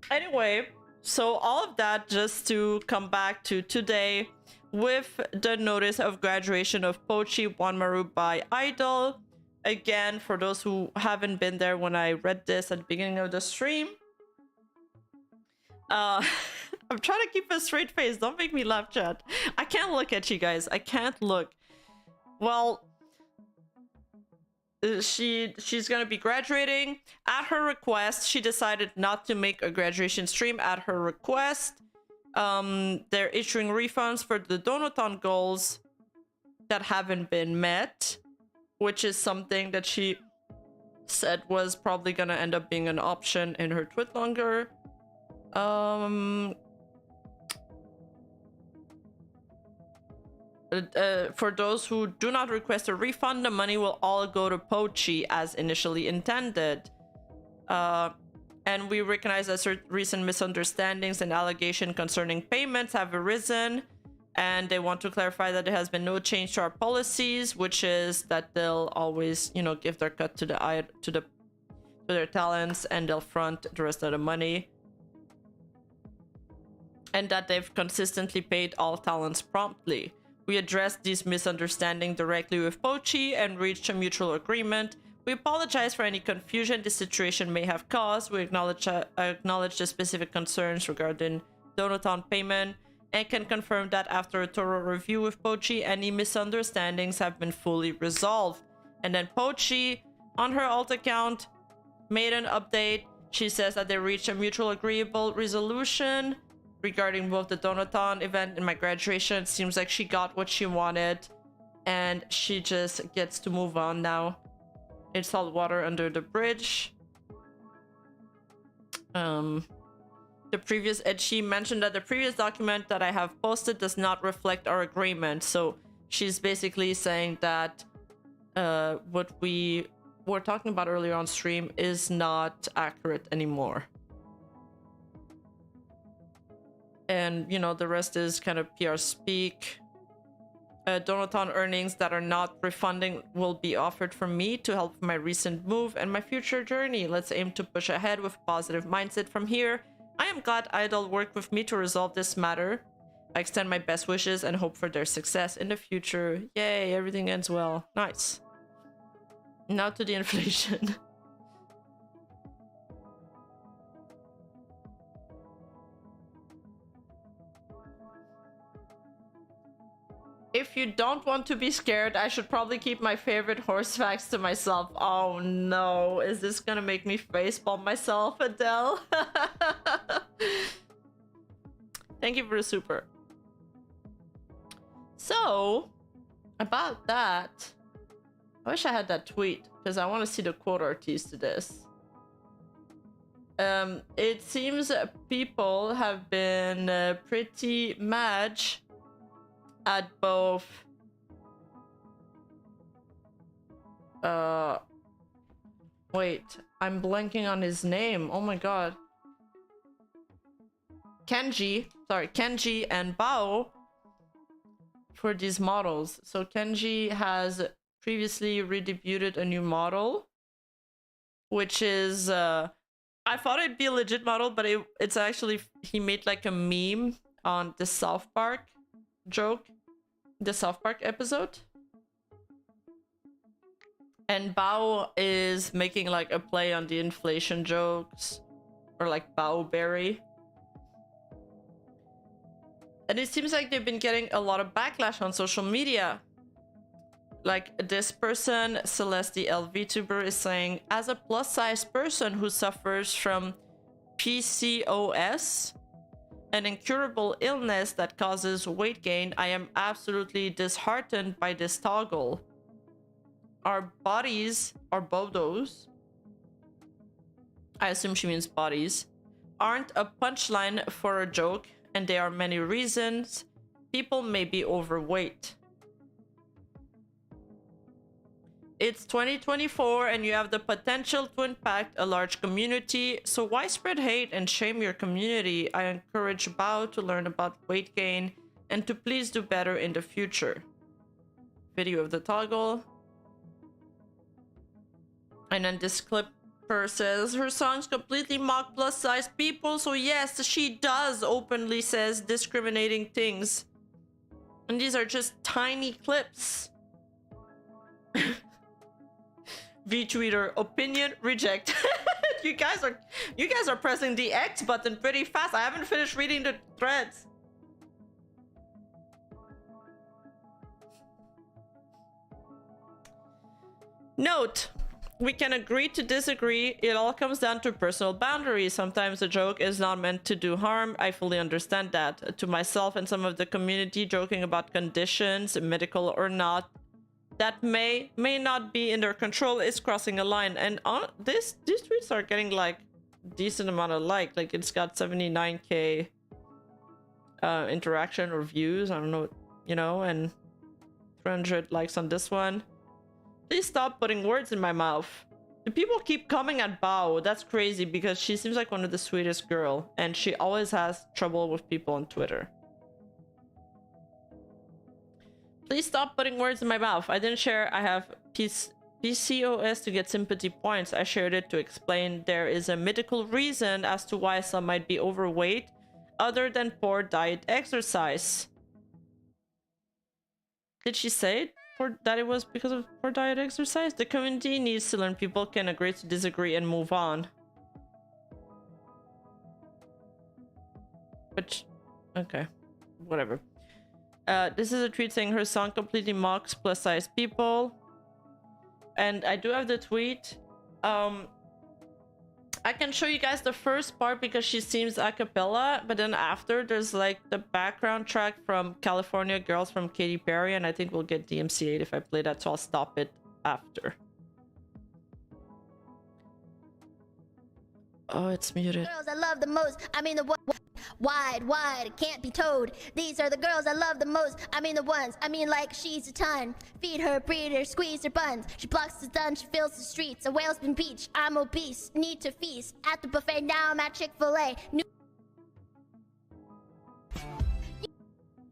anyway, so all of that just to come back to today with the notice of graduation of Pochi Wanmaru by Idol. Again, for those who haven't been there when I read this at the beginning of the stream, I'm trying to keep a straight face. Don't make me laugh, chat. I can't look at you guys. I can't look. Well, she's gonna be graduating. At her request, she decided not to make a graduation stream at her request. They're issuing refunds for the donaton goals that haven't been met, which is something that she said was probably gonna end up being an option in her tweet longer. For those who do not request a refund, the money will all go to Pochi as initially intended. And we recognize that certain recent misunderstandings and allegations concerning payments have arisen, and they want to clarify that there has been no change to our policies, which is that they'll always, you know, give their cut to their talents, and they'll front the rest of the money. And that they've consistently paid all talents promptly. We addressed these misunderstandings directly with Pochi and reached a mutual agreement. We apologize for any confusion this situation may have caused. We acknowledge the specific concerns regarding donaton payment and can confirm that after a thorough review with Pochi, any misunderstandings have been fully resolved. And then Pochi, on her alt account, made an update. She says that they reached a mutual agreeable resolution regarding both the donaton event and my graduation. It seems like she got what she wanted, and she just gets to move on now. Installed water under the bridge. She mentioned that the previous document that I have posted does not reflect our agreement. So she's basically saying that what we were talking about earlier on stream is not accurate anymore. And, you know, the rest is kind of PR speak. Donaton earnings that are not refunding will be offered from me to help my recent move and my future journey. Let's aim to push ahead with a positive mindset from here. I am glad Idol worked with me to resolve this matter. I extend my best wishes and hope for their success in the future. Yay, everything ends well. Nice. Now to the inflation. If you don't want to be scared, I should probably keep my favorite horse facts to myself. Oh no, is this gonna make me facepalm myself, Adele? Thank you for the super. So, about that, I wish I had that tweet, because I want to see the quote artiste to this. It seems people have been pretty mad at both wait, I'm blanking on his name. Oh my god. Kenji and Bao for these models. So Kenji has previously redebuted a new model, which is I thought it'd be a legit model, but it's actually, he made like a meme on the South Park joke, the South Park episode, and Bao is making like a play on the inflation jokes, or like Bao Berry, and it seems like they've been getting a lot of backlash on social media. Like this person, Celeste L Vtuber, is saying, as a plus-size person who suffers from PCOS, an incurable illness that causes weight gain, I am absolutely disheartened by this toggle. Our bodies, our bodos, I assume she means bodies, aren't a punchline for a joke, and there are many reasons people may be overweight. It's 2024 and you have the potential to impact a large community, so why spread hate and shame your community? I encourage Bao to learn about weight gain and to please do better in the future. Video of the toggle. And then this clipper says, her songs completely mock plus-size people, so yes, she does openly says discriminating things. And these are just tiny clips. V-tweeter opinion reject. you guys are pressing the X button pretty fast. I haven't finished reading the threads. Note, we can agree to disagree. It all comes down to personal boundaries. Sometimes a joke is not meant to do harm. I fully understand that. To myself and some of the community, joking about conditions, medical or not, that may not be in their control is crossing a line. And these tweets are getting like decent amount of like it's got 79k interaction or views. I don't know, you know, and 300 likes on this one. Please stop putting words in my mouth. The people keep coming at Bao. That's crazy because she seems like one of the sweetest girl and she always has trouble with people on Twitter. Please stop putting words in my mouth. I didn't share. I have PCOS to get sympathy points. I shared it to explain there is a medical reason as to why some might be overweight other than poor diet exercise. Did she say that it was because of poor diet exercise? The community needs to learn people can agree to disagree and move on. Which, okay, whatever. This is a tweet saying her song completely mocks plus size people. And I do have the tweet. I can show you guys the first part because she seems a cappella, but then after there's like the background track from California Girls from Katy Perry, and I think we'll get DMCA'd if I play that, so I'll stop it after. Oh, it's muted. Girls I love the most. I mean the wide, it can't be towed. These are the girls I love the most. I mean the ones. I mean like she's a ton. Feed her, breed her, squeeze her buns. She blocks the sun, she fills the streets. A whale's been beach. I'm obese, need to feast. At the buffet now I'm at Chick-fil-A.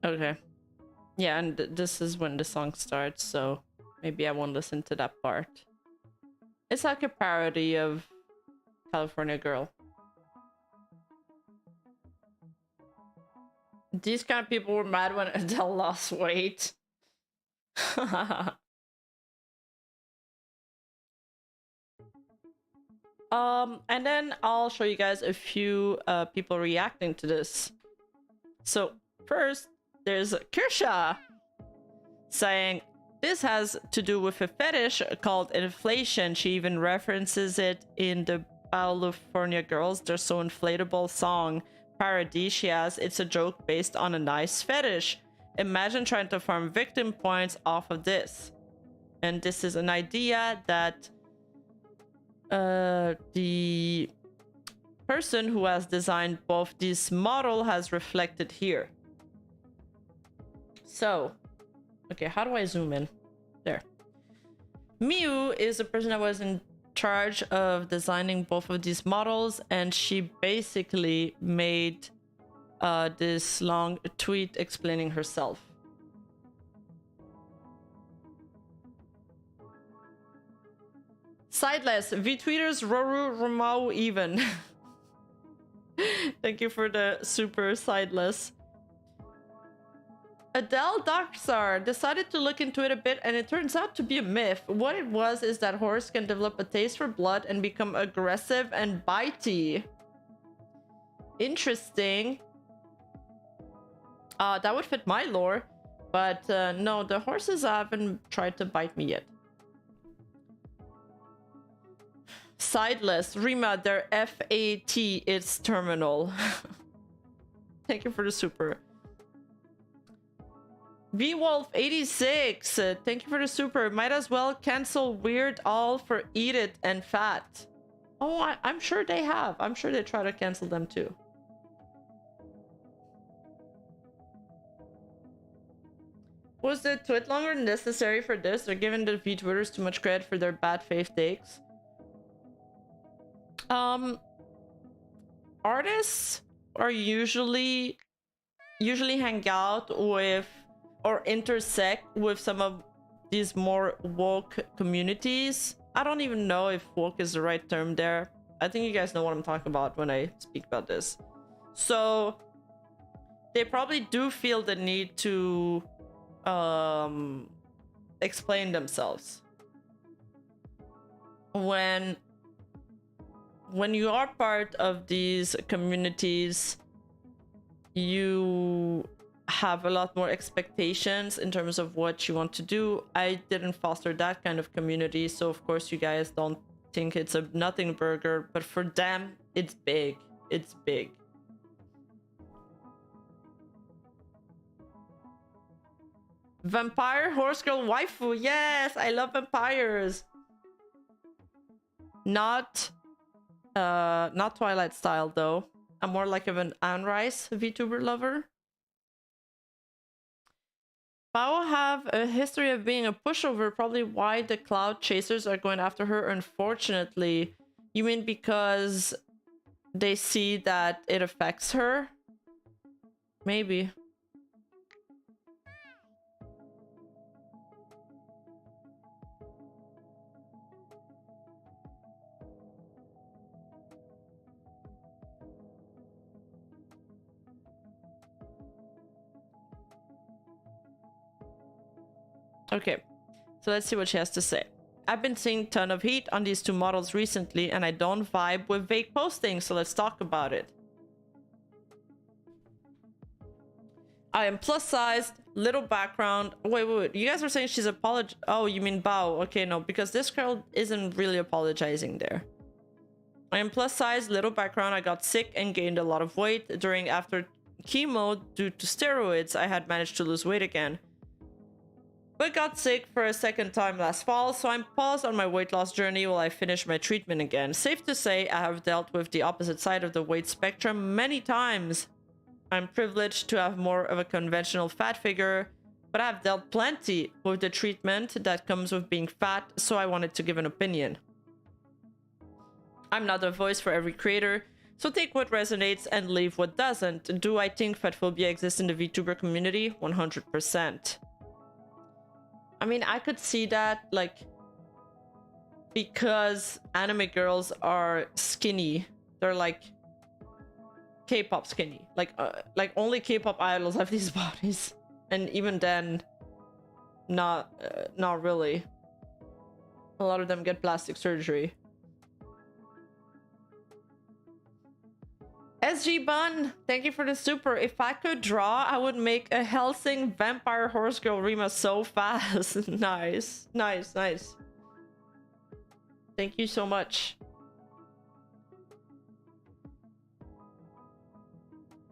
Okay. Yeah, and this is when the song starts, so maybe I won't listen to that part. It's like a parody of California Girl. These kind of people were mad when Adele lost weight. And then I'll show you guys a few people reacting to this. So first, there's Kirsha saying this has to do with a fetish called inflation. She even references it in the California Girls, They're So Inflatable song parody she has. It's a joke based on a nice fetish. Imagine trying to farm victim points off of this. And this is an idea that the person who has designed both these model has reflected here. So, okay, how do I zoom in? There. Miu is the person that was in charge of designing both of these models, and she basically made this long tweet explaining herself. Sideless, Vtubers, Roru, Romau, even. Thank you for the super sideless. Adele Darkstar decided to look into it a bit, and it turns out to be a myth. What it was is that horse can develop a taste for blood and become aggressive and bitey. Interesting. That would fit my lore, but no, the horses haven't tried to bite me yet. Sideless, Rima, their FAT is terminal. Thank you for the super. VWolf86, thank you for the super. Might as well cancel Weird All for Eat It and Fat. Oh, I'm sure they have. I'm sure they try to cancel them too. Was the tweet longer necessary for this? They're giving the VTubers too much credit for their bad faith takes. Artists are usually hang out with or intersect with some of these more woke communities. I don't even know if woke is the right term there. I think you guys know what I'm talking about when I speak about this. So they probably do feel the need to explain themselves. When you are part of these communities, you have a lot more expectations in terms of what you want to do. I didn't foster that kind of community, so of course you guys don't think it's a nothing burger, but for them it's big. It's big. Vampire horse girl waifu. Yes, I love vampires. Not Twilight style though. I'm more like of an Anne Rice VTuber lover. Bao have a history of being a pushover, probably why the cloud chasers are going after her, unfortunately. You mean because they see that it affects her? Maybe. Okay, so let's see what she has to say. I've been seeing a ton of heat on these two models recently, and I don't vibe with vague posting, so let's talk about it. I am plus sized, little background. Wait. You guys are saying she's Oh, you mean Bao. Okay, no, because this girl isn't really apologizing there. I am plus sized, little background. I got sick and gained a lot of weight after chemo due to steroids. I had managed to lose weight again, but got sick for a second time last fall, so I'm paused on my weight loss journey while I finish my treatment again. Safe to say, I have dealt with the opposite side of the weight spectrum many times. I'm privileged to have more of a conventional fat figure, but I've dealt plenty with the treatment that comes with being fat, so I wanted to give an opinion. I'm not a voice for every creator, so take what resonates and leave what doesn't. Do I think fatphobia exists in the VTuber community? 100%. I mean, I could see that, like, because anime girls are skinny. They're like K-pop skinny. Like only K-pop idols have these bodies, and even then, not really. A lot of them get plastic surgery. SG Bun, thank you for the super. If I could draw, I would make a Helsing vampire horse girl Rima so fast. Nice. Thank you so much.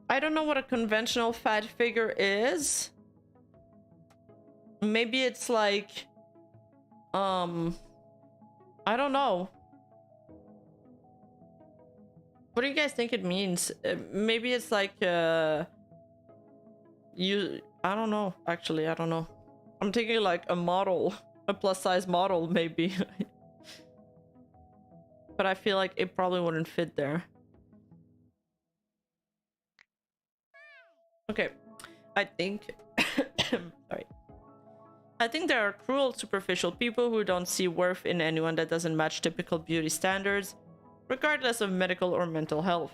I don't know what a conventional fat figure is. Maybe it's like, I don't know. What do you guys think it means? Maybe it's like, I don't know, actually, I don't know. I'm thinking like a model, a plus size model, maybe. But I feel like it probably wouldn't fit there. Okay, I think, sorry. I think there are cruel, superficial people who don't see worth in anyone that doesn't match typical beauty standards, regardless of medical or mental health.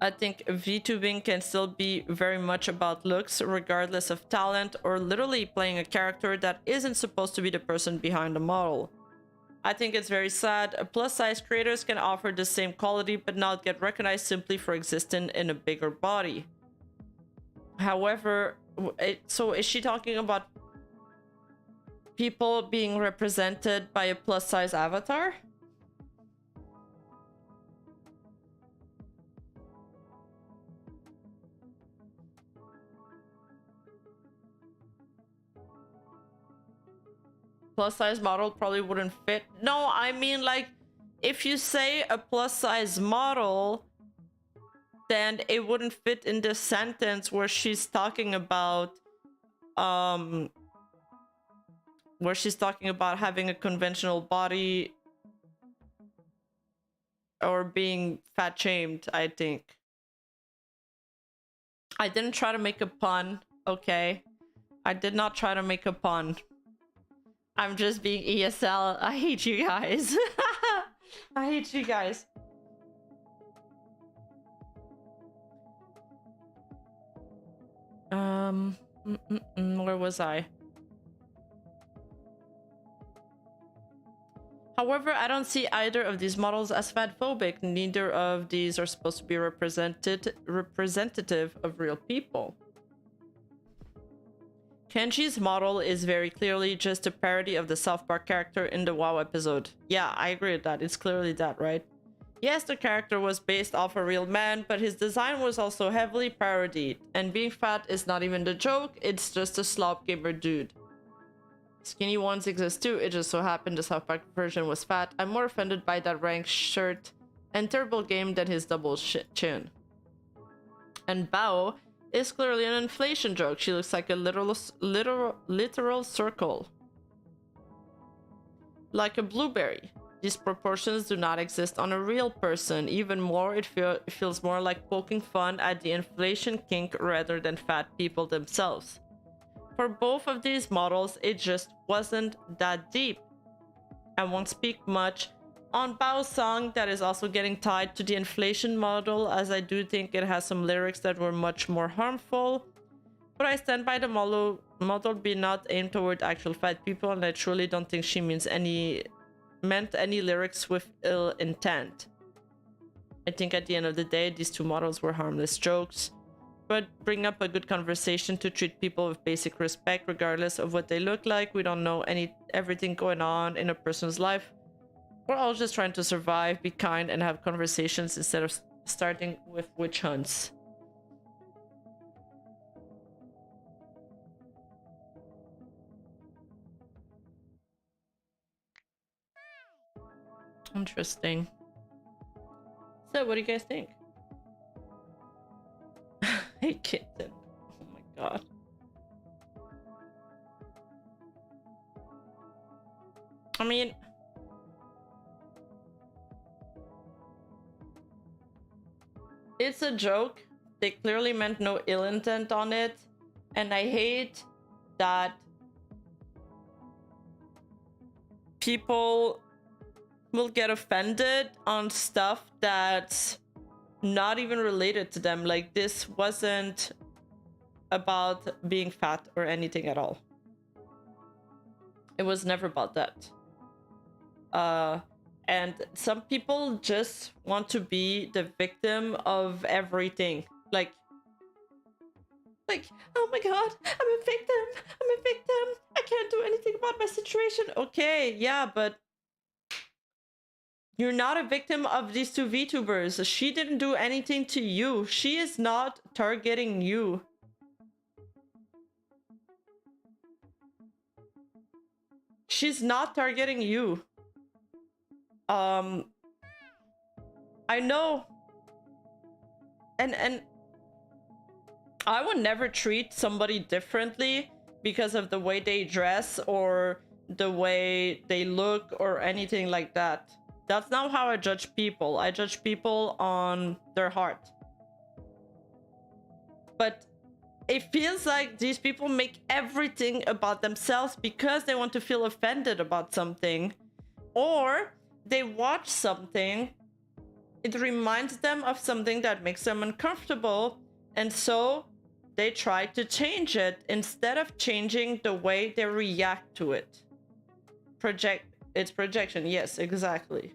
I think VTubing can still be very much about looks, regardless of talent, or literally playing a character that isn't supposed to be the person behind the model. I think it's very sad. Plus-size creators can offer the same quality but not get recognized simply for existing in a bigger body. However, so is she talking about people being represented by a plus-size avatar? Plus-size model probably wouldn't fit. No, I mean, like, if you say a plus-size model, then it wouldn't fit in the sentence where she's talking about having a conventional body or being fat shamed, I think. I didn't try to make a pun, okay? I did not try to make a pun. I'm just being ESL. I hate you guys. I hate you guys. Where was I? However, I don't see either of these models as fatphobic. Neither of these are supposed to be representative of real people. Kenji's model is very clearly just a parody of the South Park character in the WoW episode. Yeah, I agree with that. It's clearly that, right? Yes, the character was based off a real man, but his design was also heavily parodied. And being fat is not even the joke, it's just a slop gamer dude. Skinny ones exist too, it just so happened the South Park version was fat. I'm more offended by that rank shirt and terrible game than his double chin. And Bao is clearly an inflation joke. She looks like a literal circle. Like a blueberry. These proportions do not exist on a real person. Even more, it feels more like poking fun at the inflation kink rather than fat people themselves. For both of these models, it just wasn't that deep. I won't speak much on Bao's song that is also getting tied to the inflation model, as I do think it has some lyrics that were much more harmful. But I stand by the model being not aimed toward actual fat people, and I truly don't think she meant any lyrics with ill intent. I think at the end of the day, these two models were harmless jokes, but bring up a good conversation to treat people with basic respect regardless of what they look like. We don't know everything going on in a person's life. We're all just trying to survive, be kind, and have conversations instead of starting with witch hunts. Interesting. So, what do you guys think? Hey, kitten. Oh my god. I mean, it's a joke. They clearly meant no ill intent on it. And I hate that people will get offended on stuff that's not even related to them. Like, this wasn't about being fat or anything at all. It was never about that. And some people just want to be the victim of everything. Like, oh my god, I'm a victim. I'm a victim. I can't do anything about my situation. Okay, yeah, but you're not a victim of these two VTubers. She didn't do anything to you. She is not targeting you. She's not targeting you. I know. And I would never treat somebody differently because of the way they dress or the way they look or anything like that. That's not how I judge people. I judge people on their heart. But it feels like these people make everything about themselves because they want to feel offended about something. Or they watch something, it reminds them of something that makes them uncomfortable, and so they try to change it instead of changing the way they react to it. It's projection, yes, exactly.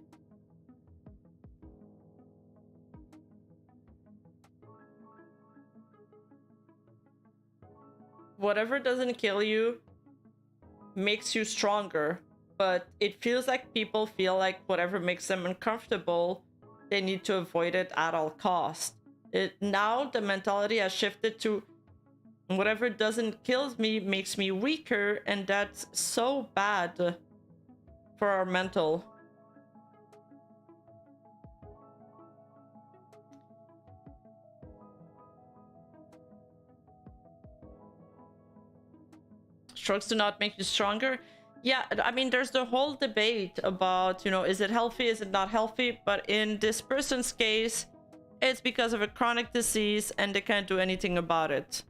Whatever doesn't kill you makes you stronger, but it feels like people feel like whatever makes them uncomfortable, they need to avoid it at all costs. Now the mentality has shifted to whatever doesn't kill me makes me weaker, and that's so bad for our mental. Drugs do not make you stronger. Yeah, I mean, there's the whole debate about, you know, is it healthy, is it not healthy? But in this person's case, it's because of a chronic disease and they can't do anything about it.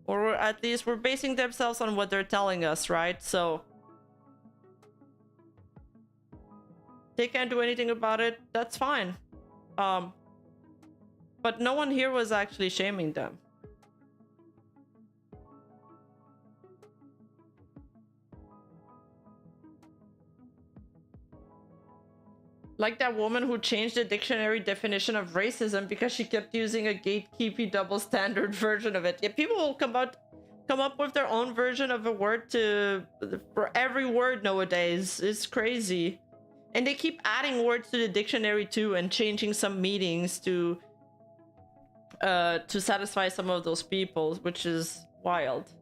Or at least we're basing themselves on what they're telling us, right? So they can't do anything about it, that's fine. But no one here was actually shaming them. Like that woman who changed the dictionary definition of racism because she kept using a gatekeepy double standard version of it. Yeah, people will come up with their own version of a word for every word nowadays. It's crazy. And they keep adding words to the dictionary too and changing some meanings to satisfy some of those people, which is wild.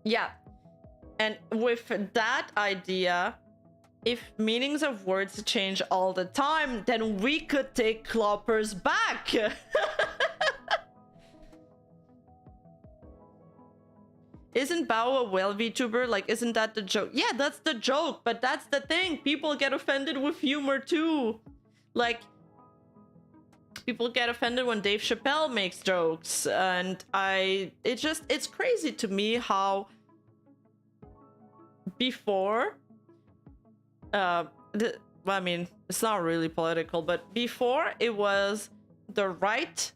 Yeah, and with that idea, if meanings of words change all the time, then we could take cloppers back. Isn't Bao a whale VTuber? Like, isn't that the joke? Yeah, that's the joke, but that's the thing. People get offended with humor too. Like, people get offended when Dave Chappelle makes jokes, and it's crazy to me how before, I mean, it's not really political, but before it was the right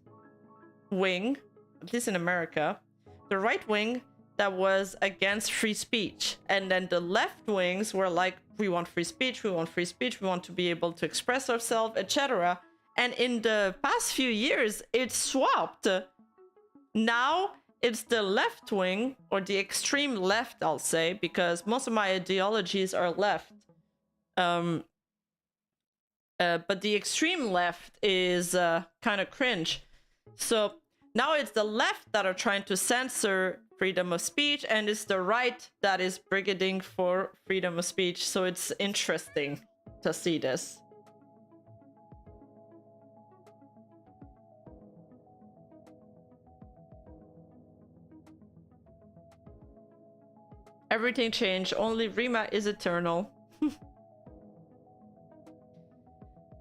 wing, at least in America, the right wing that was against free speech, and then the left wings were like, we want free speech, we want free speech, we want to be able to express ourselves, etc. And in the past few years, it swapped. Now it's the left wing, or the extreme left, I'll say, because most of my ideologies are left. But the extreme left is kind of cringe. So now it's the left that are trying to censor freedom of speech, and it's the right that is brigading for freedom of speech. So it's interesting to see this. Everything changed, only Rima is eternal.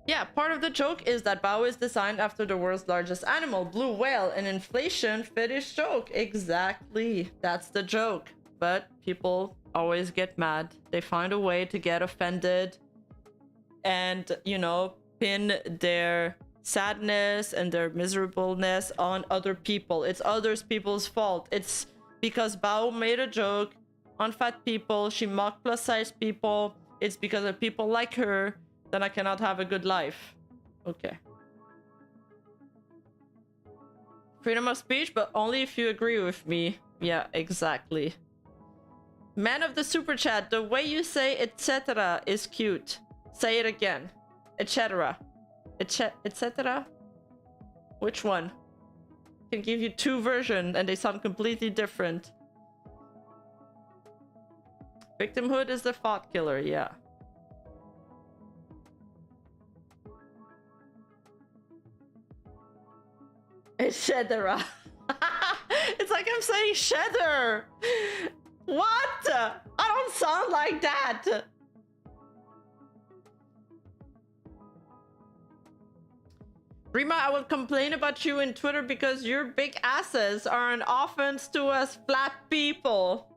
Yeah, part of the joke is that Bao is designed after the world's largest animal, blue whale, an inflation fetish joke. Exactly, that's the joke. But people always get mad. They find a way to get offended and, you know, pin their sadness and their miserableness on other people. It's other people's fault. It's because Bao made a joke on fat people, she mocked plus size people, it's because of people like her, then I cannot have a good life. Okay. Freedom of speech, but only if you agree with me. Yeah, exactly. Man of the super chat, the way you say etc. is cute. Say it again. Etc. Etc. Which one? I can give you two versions and they sound completely different. Victimhood is the thought killer, yeah. It's Shedera. It's like I'm saying Shedder. What? I don't sound like that. Rima, I will complain about you in Twitter because your big asses are an offense to us flat people.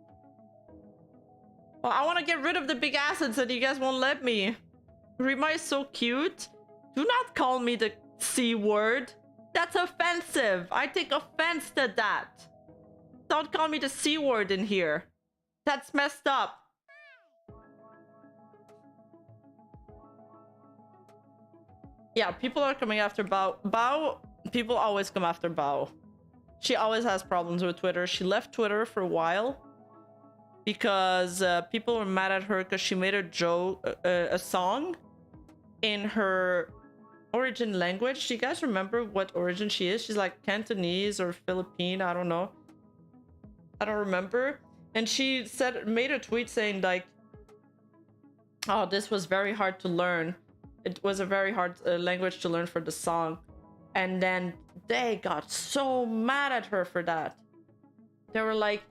Well, I want to get rid of the big assets and you guys won't let me. Rima is so cute. Do not call me the C word. That's offensive. I take offense to that. Don't call me the C word in here. That's messed up. Yeah, people are coming after Bao. Bao, people always come after Bao. She always has problems with Twitter. She left Twitter for a while because people were mad at her because she made a song in her origin language. Do you guys remember what origin she is? She's like Cantonese or Philippine, I don't know. I don't remember. And she made a tweet saying like, oh, this was very hard to learn. It was a very hard language to learn for the song. And then they got so mad at her for that. They were like,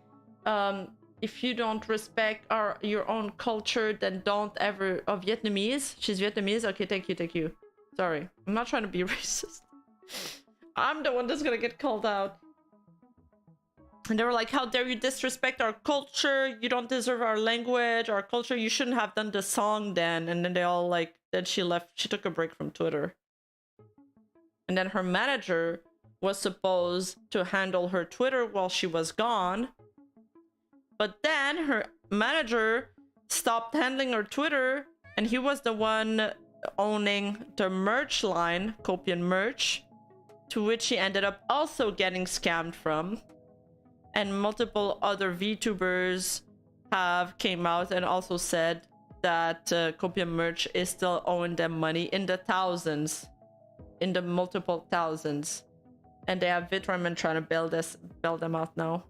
if you don't respect your own culture, then don't ever... Oh, Vietnamese? She's Vietnamese? Okay, thank you. Sorry. I'm not trying to be racist. I'm the one that's gonna get called out. And they were like, how dare you disrespect our culture? You don't deserve our language, our culture. You shouldn't have done the song then. And then they all like... Then she left. She took a break from Twitter. And then her manager was supposed to handle her Twitter while she was gone. But then her manager stopped handling her Twitter, and he was the one owning the merch line, Copian Merch, to which he ended up also getting scammed from. And multiple other VTubers have came out and also said that Copian Merch is still owing them money in the thousands, in the multiple thousands. And they have Vtubers trying to bail them out now.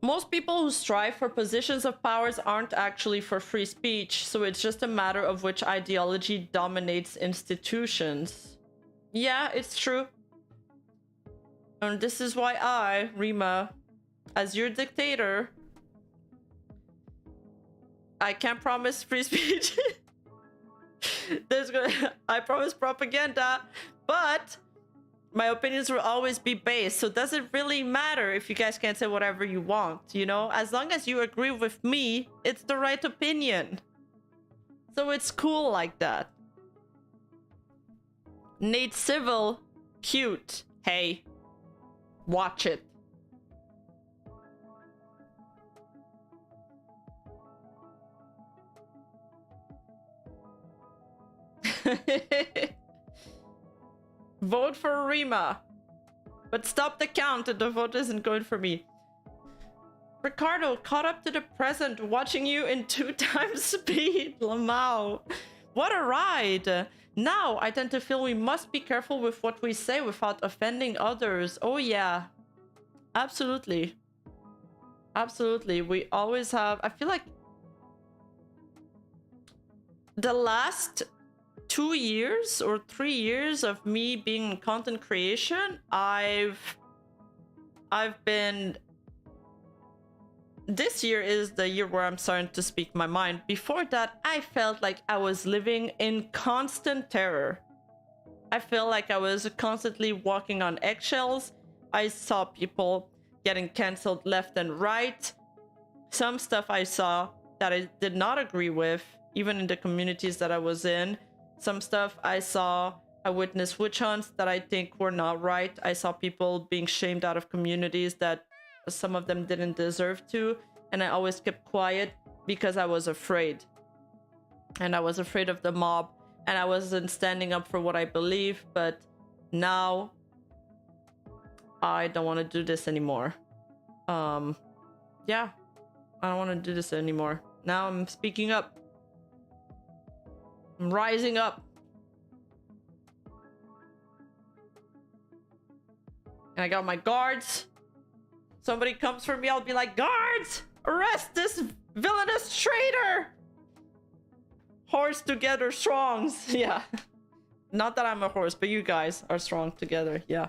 Most people who strive for positions of powers aren't actually for free speech, so it's just a matter of which ideology dominates institutions. Yeah, it's true. And this is why I, Rima, as your dictator, I can't promise free speech. I promise propaganda, but my opinions will always be based. So does it really matter if you guys can say whatever you want, you know? As long as you agree with me, it's the right opinion. So it's cool like that. Nate Civil, cute. Hey, watch it. Vote for Rima. But stop the count. The vote isn't going for me. Ricardo, caught up to the present, watching you in 2 times speed. Lamau. What a ride. Now, I tend to feel we must be careful with what we say without offending others. Oh yeah. Absolutely. Absolutely. We always have... I feel like... the last 2 years or 3 years of me being in content creation, I've been... This year is the year where I'm starting to speak my mind. Before that, I felt like I was living in constant terror. I feel like I was constantly walking on eggshells. I saw people getting cancelled left and right. Some stuff I saw that I did not agree with, even in the communities that I was in. Some stuff I saw, I witnessed witch hunts that I think were not right. I saw people being shamed out of communities that some of them didn't deserve to, and I always kept quiet because I was afraid. And I was afraid of the mob, and I wasn't standing up for what I believe. But now I don't want to do this anymore. Yeah, I don't want to do this anymore. Now I'm speaking up. I'm rising up. And I got my guards. Somebody comes for me, I'll be like, guards, arrest this villainous traitor. Horse together strong. Yeah. Not that I'm a horse, but you guys are strong together. Yeah.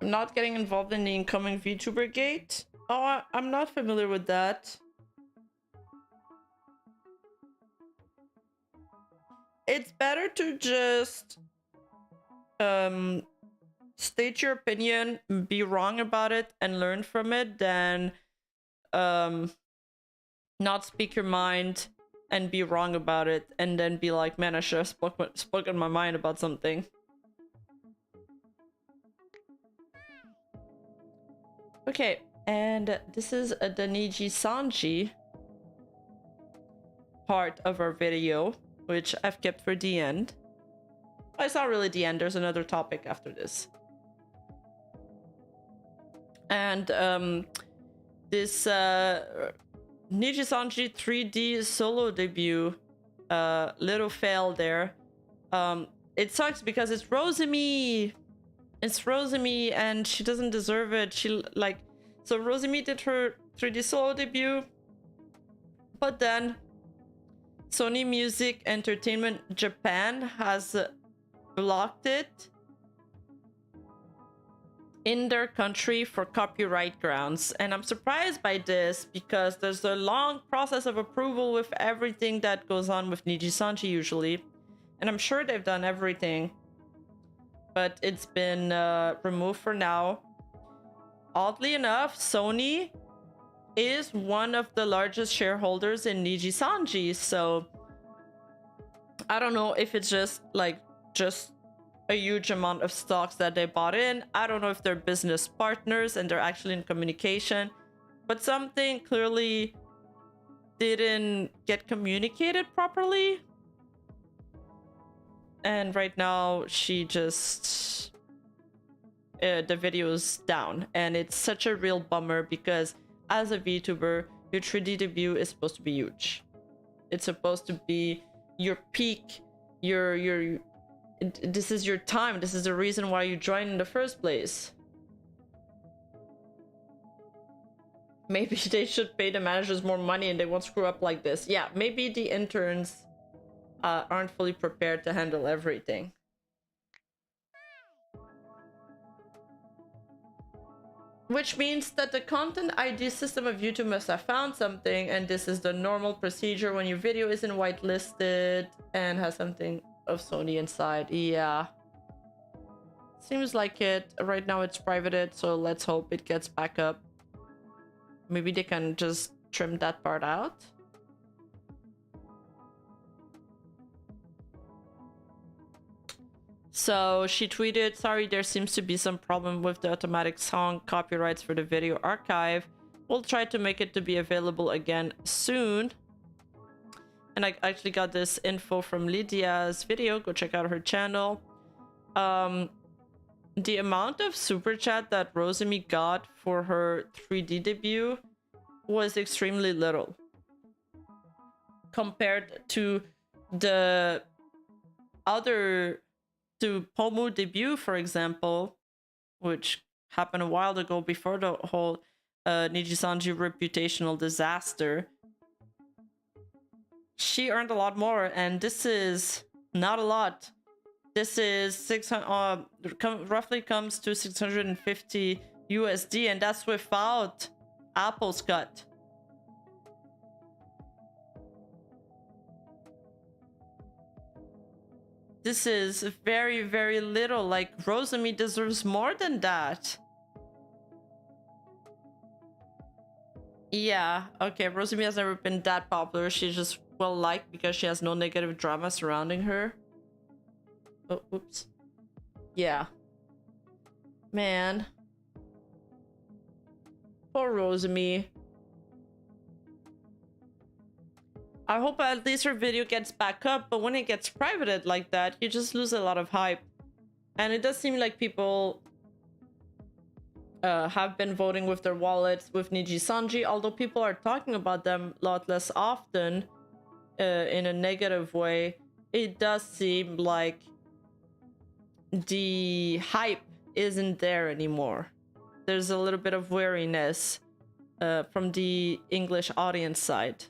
I'm not getting involved in the incoming VTuber gate. Oh, I'm not familiar with that. It's better to just state your opinion, be wrong about it, and learn from it than not speak your mind and be wrong about it and then be like, man, I should have spoken my mind about something. Okay, and this is the Nijisanji part of our video, which I've kept for the end. Oh, it's not really the end, there's another topic after this. And this Nijisanji 3D solo debut, little fail there. It sucks because it's Rosemi. It's Rosemi and she doesn't deserve it. She like, so Rosemi did her 3D solo debut, but then Sony Music Entertainment Japan has blocked it in their country for copyright grounds. And I'm surprised by this because there's a long process of approval with everything that goes on with Nijisanji usually. And I'm sure they've done everything, but it's been removed for now. Oddly enough, Sony is one of the largest shareholders in Nijisanji, so I don't know if it's just a huge amount of stocks that they bought in. I don't know if they're business partners and they're actually in communication, but something clearly didn't get communicated properly. And right now she just the video's down, and it's such a real bummer because as a VTuber, your 3D debut is supposed to be huge. It's supposed to be your peak, this is your time. This is the reason why you joined in the first place. Maybe they should pay the managers more money and they won't screw up like this. Yeah, maybe the interns aren't fully prepared to handle everything. Which means that the content ID system of YouTube must have found something, and this is the normal procedure when your video isn't whitelisted and has something of Sony inside. Yeah. Seems like it. Right now it's privated, so let's hope it gets back up. Maybe they can just trim that part out. So she tweeted, sorry, there seems to be some problem with the automatic song copyrights for the video archive. We'll try to make it to be available again soon. And I actually got this info from Lydia's video. Go check out her channel. The amount of super chat that Rosemi got for her 3D debut was extremely little compared to the other Pomu debut, for example, which happened a while ago before the whole Nijisanji reputational disaster. She earned a lot more, and this is not a lot. This is 600, roughly comes to 650 USD, and that's without Apple's cut. This is very, very little. Like, Rosemi deserves more than that. Yeah, okay, Rosemi has never been that popular. She's just well-liked because she has no negative drama surrounding her. Oh, oops. Yeah. Man. Poor Rosemi. I hope at least her video gets back up, but when it gets privated like that, you just lose a lot of hype. And it does seem like people have been voting with their wallets with Nijisanji, although people are talking about them a lot less often in a negative way. It does seem like the hype isn't there anymore. There's a little bit of weariness from the English audience side.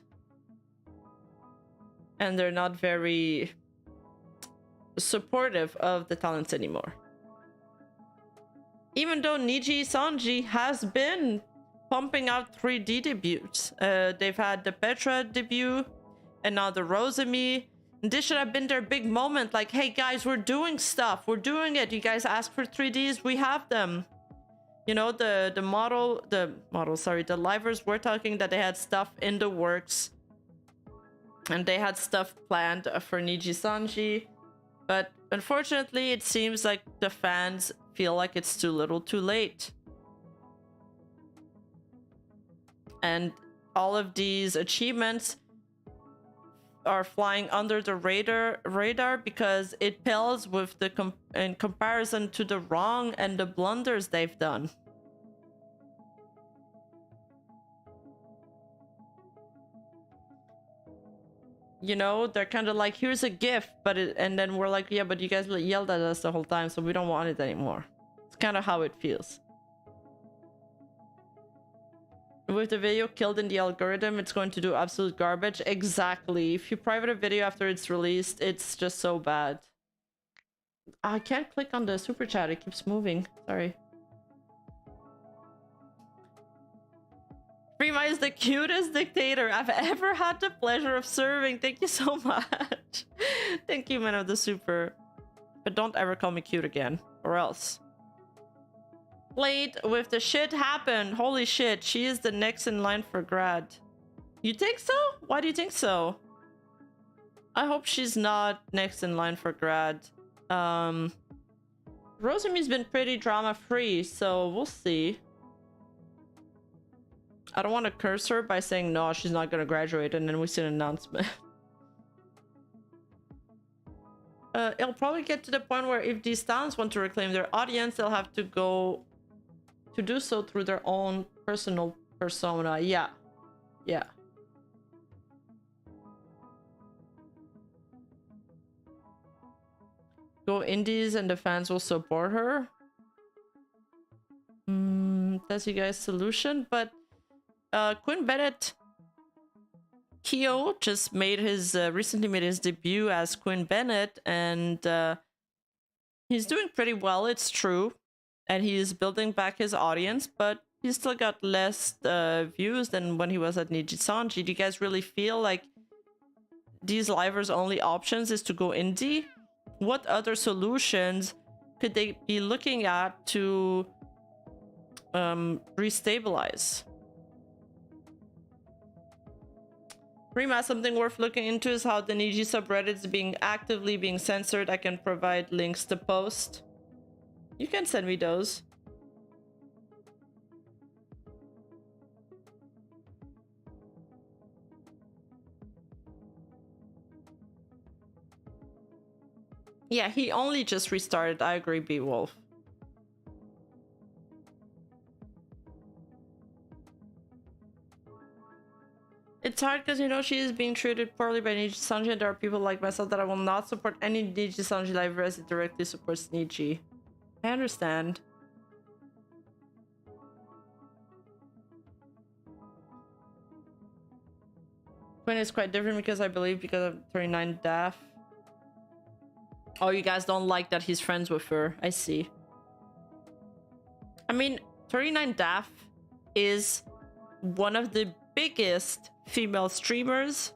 And they're not very supportive of the talents anymore. Even though Nijisanji has been pumping out 3D debuts. They've had the Petra debut and now the Rosemi. This should have been their big moment. Like, hey guys, we're doing stuff. We're doing it. You guys ask for 3Ds, we have them. You know, the livers were talking that they had stuff in the works. And they had stuff planned for Nijisanji, but unfortunately it seems like the fans feel like it's too little too late. And all of these achievements are flying under the radar because it pales with the in comparison to the wrong and the blunders they've done. You know, they're kind of like, here's a gift, but and then we're like, yeah, but you guys yelled at us the whole time, so we don't want it anymore. It's kind of how it feels. With the video killed in the algorithm, it's going to do absolute garbage. Exactly. If you private a video after it's released, it's just so bad. I can't click on the super chat. It keeps moving. Sorry. Rima is the cutest dictator I've ever had the pleasure of serving. Thank you so much. Thank you, man of the super. But don't ever call me cute again, or else. Played with the shit happened. Holy shit, she is the next in line for grad. You think so? Why do you think so? I hope she's not next in line for grad. Rosemi's been pretty drama-free, so we'll see. I don't want to curse her by saying no, she's not gonna graduate, and then we see an announcement. It'll probably get to the point where if these towns want to reclaim their audience, they'll have to go to do so through their own personal persona. Yeah. Yeah. Go indies and the fans will support her. That's you guys' solution, but Quinn Bennett Keo just made his recently made his debut as Quinn Bennett, and he's doing pretty well, it's true, and he's building back his audience, but he's still got less views than when he was at Nijisanji. Do you guys really feel like these livers' only options is to go indie? What other solutions could they be looking at to restabilize? Rima, something worth looking into is how the Niji subreddit's actively being censored. I can provide links to post. You can send me those. Yeah, he only just restarted. I agree, Beewolf. It's hard because, you know, she is being treated poorly by Nijisanji, and there are people like myself that I will not support any Nijisanji live as it directly supports Niji. I understand. Quinn is quite different because I believe because of 39 Daff. Oh, you guys don't like that he's friends with her. I see. I mean, 39 Daff is one of the biggest female streamers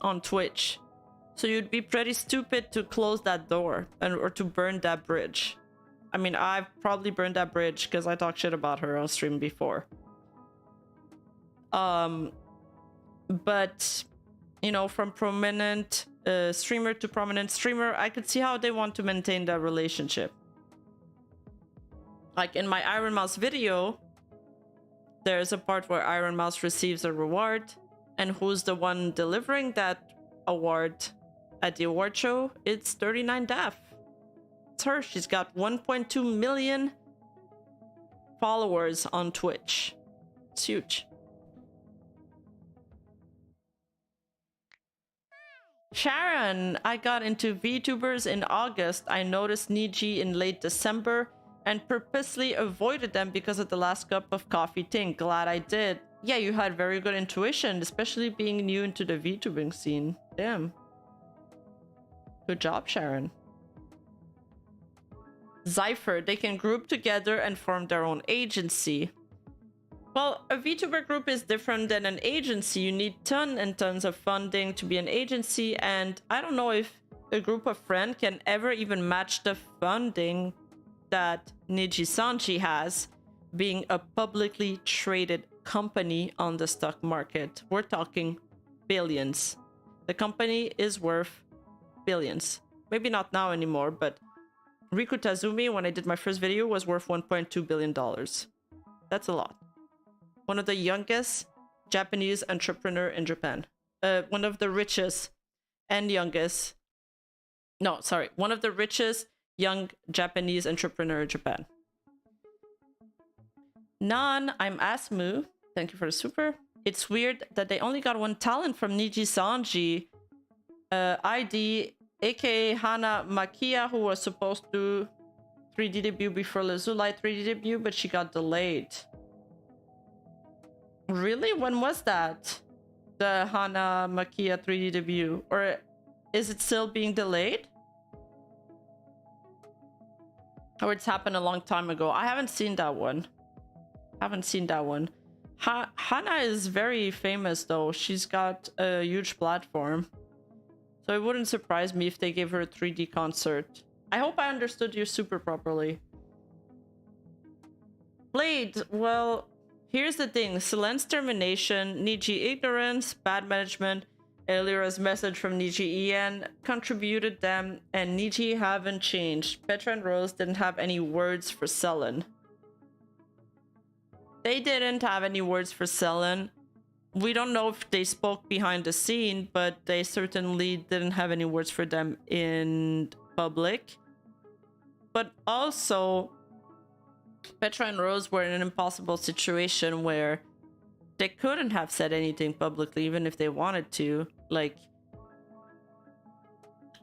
on Twitch. So you'd be pretty stupid to close that door or to burn that bridge. I mean, I've probably burned that bridge because I talked shit about her on stream before. But, you know, from prominent streamer to prominent streamer, I could see how they want to maintain that relationship. Like in my Iron Mouse video, there's a part where Iron Mouse receives a reward, and who's the one delivering that award at the award show? It's 39 Daff. It's her. She's got 1.2 million followers on Twitch. It's huge. Sharon, I got into Vtubers in August. I noticed Niji in late December and purposely avoided them because of the last cup of coffee thing. Glad I did. Yeah, you had very good intuition, especially being new into the VTubing scene. Damn. Good job, Sharon. Zypher, they can group together and form their own agency. Well, a VTuber group is different than an agency. You need tons and tons of funding to be an agency, and I don't know if a group of friends can ever even match the funding that Nijisanji has, being a publicly traded company on the stock market. We're talking billions. The company is worth billions. Maybe not now anymore, but Riku Tazumi, when I did my first video, was worth $1.2 billion. That's a lot. One of the youngest Japanese entrepreneur in Japan. One of the richest and youngest. No, sorry. One of the richest young Japanese entrepreneur in Japan. Nan, I'm Asmu. Thank you for the super. It's weird that they only got one talent from Nijisanji. ID, aka Hana Makia, who was supposed to 3D debut before Lazulite 3D debut, but she got delayed. Really? When was that? The Hana Makia 3D debut? Or is it still being delayed? Or it's happened a long time ago? I haven't seen that one. Hana is very famous though. She's got a huge platform. So it wouldn't surprise me if they gave her a 3D concert. I hope I understood your super properly. Blade, well, here's the thing. Selen's termination, Niji ignorance, bad management, Elira's message from Niji En contributed them, and Niji haven't changed. Petra and Rose didn't have any words for Selen. They didn't have any words for Selen. We don't know if they spoke behind the scene, but they certainly didn't have any words for them in public. But also, Petra and Rose were in an impossible situation where they couldn't have said anything publicly, even if they wanted to. Like,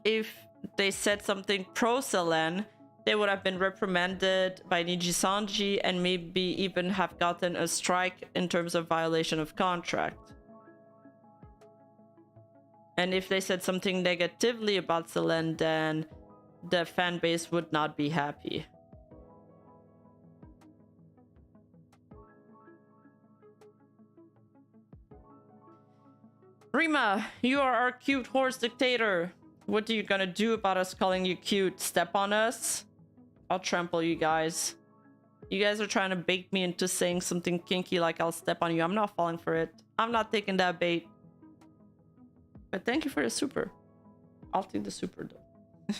if they said something pro-Selen, they would have been reprimanded by Nijisanji and maybe even have gotten a strike in terms of violation of contract. And if they said something negatively about Selen, then the fan base would not be happy. Rima, you are our cute horse dictator. What are you gonna do about us calling you cute? Step on us? I'll trample you guys. You guys are trying to bait me into saying something kinky like I'll step on you. I'm not falling for it. I'm not taking that bait. But thank you for the super. I'll take the super though.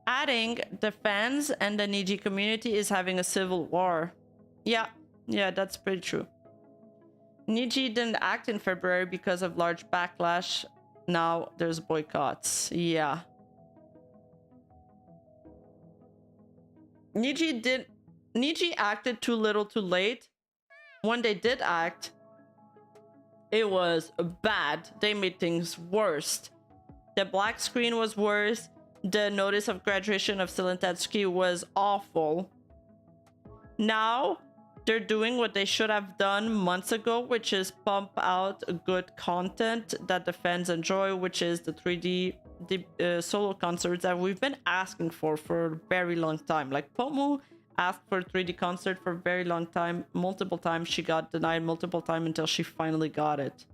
Adding, the fans and the Niji community is having a civil war. Yeah, that's pretty true. Niji didn't act in February because of large backlash. Now there's boycotts. Yeah. Niji acted too little too late. When they did act, it was bad. They made things worse. The black screen was worse. The notice of graduation of Selentatsuki was awful. Now they're doing what they should have done months ago, which is pump out good content that the fans enjoy, which is the 3D solo concerts that we've been asking for a very long time. Like Pomu asked for a 3D concert for a very long time, multiple times. She got denied multiple times until she finally got it.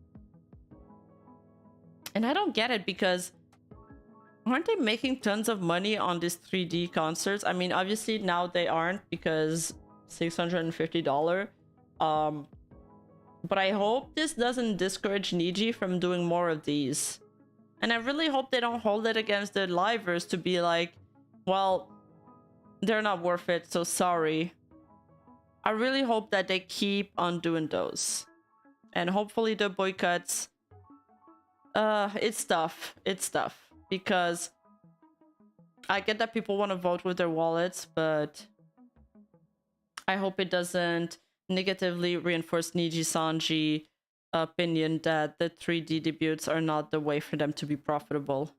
And I don't get it, because aren't they making tons of money on these 3D concerts? I mean, obviously now they aren't, because $650. But I hope this doesn't discourage Niji from doing more of these. And I really hope they don't hold it against the livers to be like, well, they're not worth it, so sorry. I really hope that they keep on doing those. And hopefully the boycotts, it's tough. It's tough. Because I get that people want to vote with their wallets, but I hope it doesn't negatively reinforce Nijisanji's opinion that the 3D debuts are not the way for them to be profitable.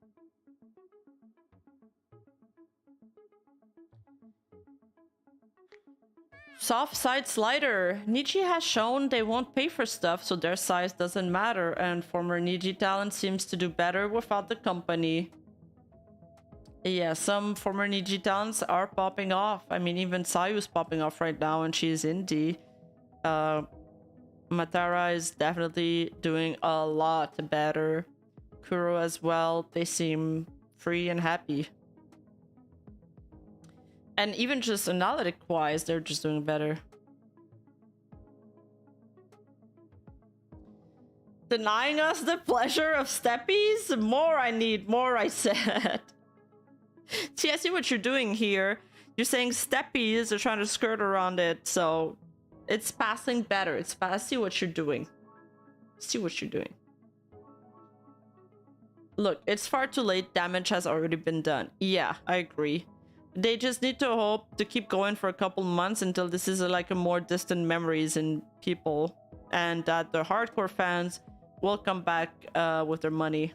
Soft side slider. Niji has shown they won't pay for stuff, so their size doesn't matter, and former Niji talent seems to do better without the company. Yeah, some former Niji talents are popping off. I mean, even Sayu's popping off right now, and she's indie. Matara is definitely doing a lot better. Kuro as well. They seem free and happy. And even just analytic-wise, they're just doing better. Denying us the pleasure of steppies? More I need, more I said. See, I see what you're doing here. You're saying steppies are trying to skirt around it, so it's passing better. I see what you're doing. See what you're doing. Look, it's far too late. Damage has already been done. Yeah, I agree. They just need to hope to keep going for a couple months until this is like a more distant memories in people, and that the hardcore fans will come back with their money.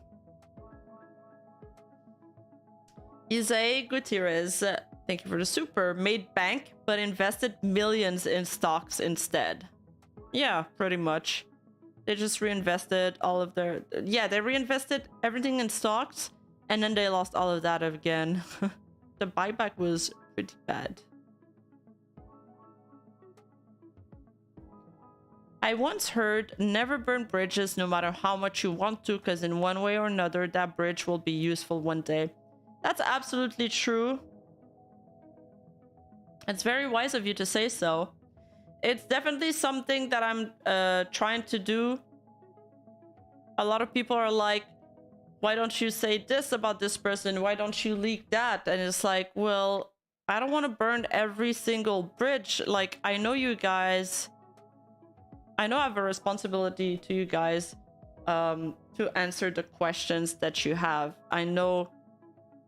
Isai Gutierrez, thank you for the super. Made bank, but invested millions in stocks instead. Yeah, pretty much. They just reinvested all of their... Yeah, they reinvested everything in stocks, and then they lost all of that again. the buyback was pretty bad. I once heard, never burn bridges no matter how much you want to, because in one way or another, that bridge will be useful one day. That's absolutely true. It's very wise of you to say so. It's definitely something that I'm trying to do. A lot of people are like, why don't you say this about this person? Why don't you leak that? And it's like, well, I don't want to burn every single bridge. Like, I know you guys... I know I have a responsibility to you guys to answer the questions that you have. I know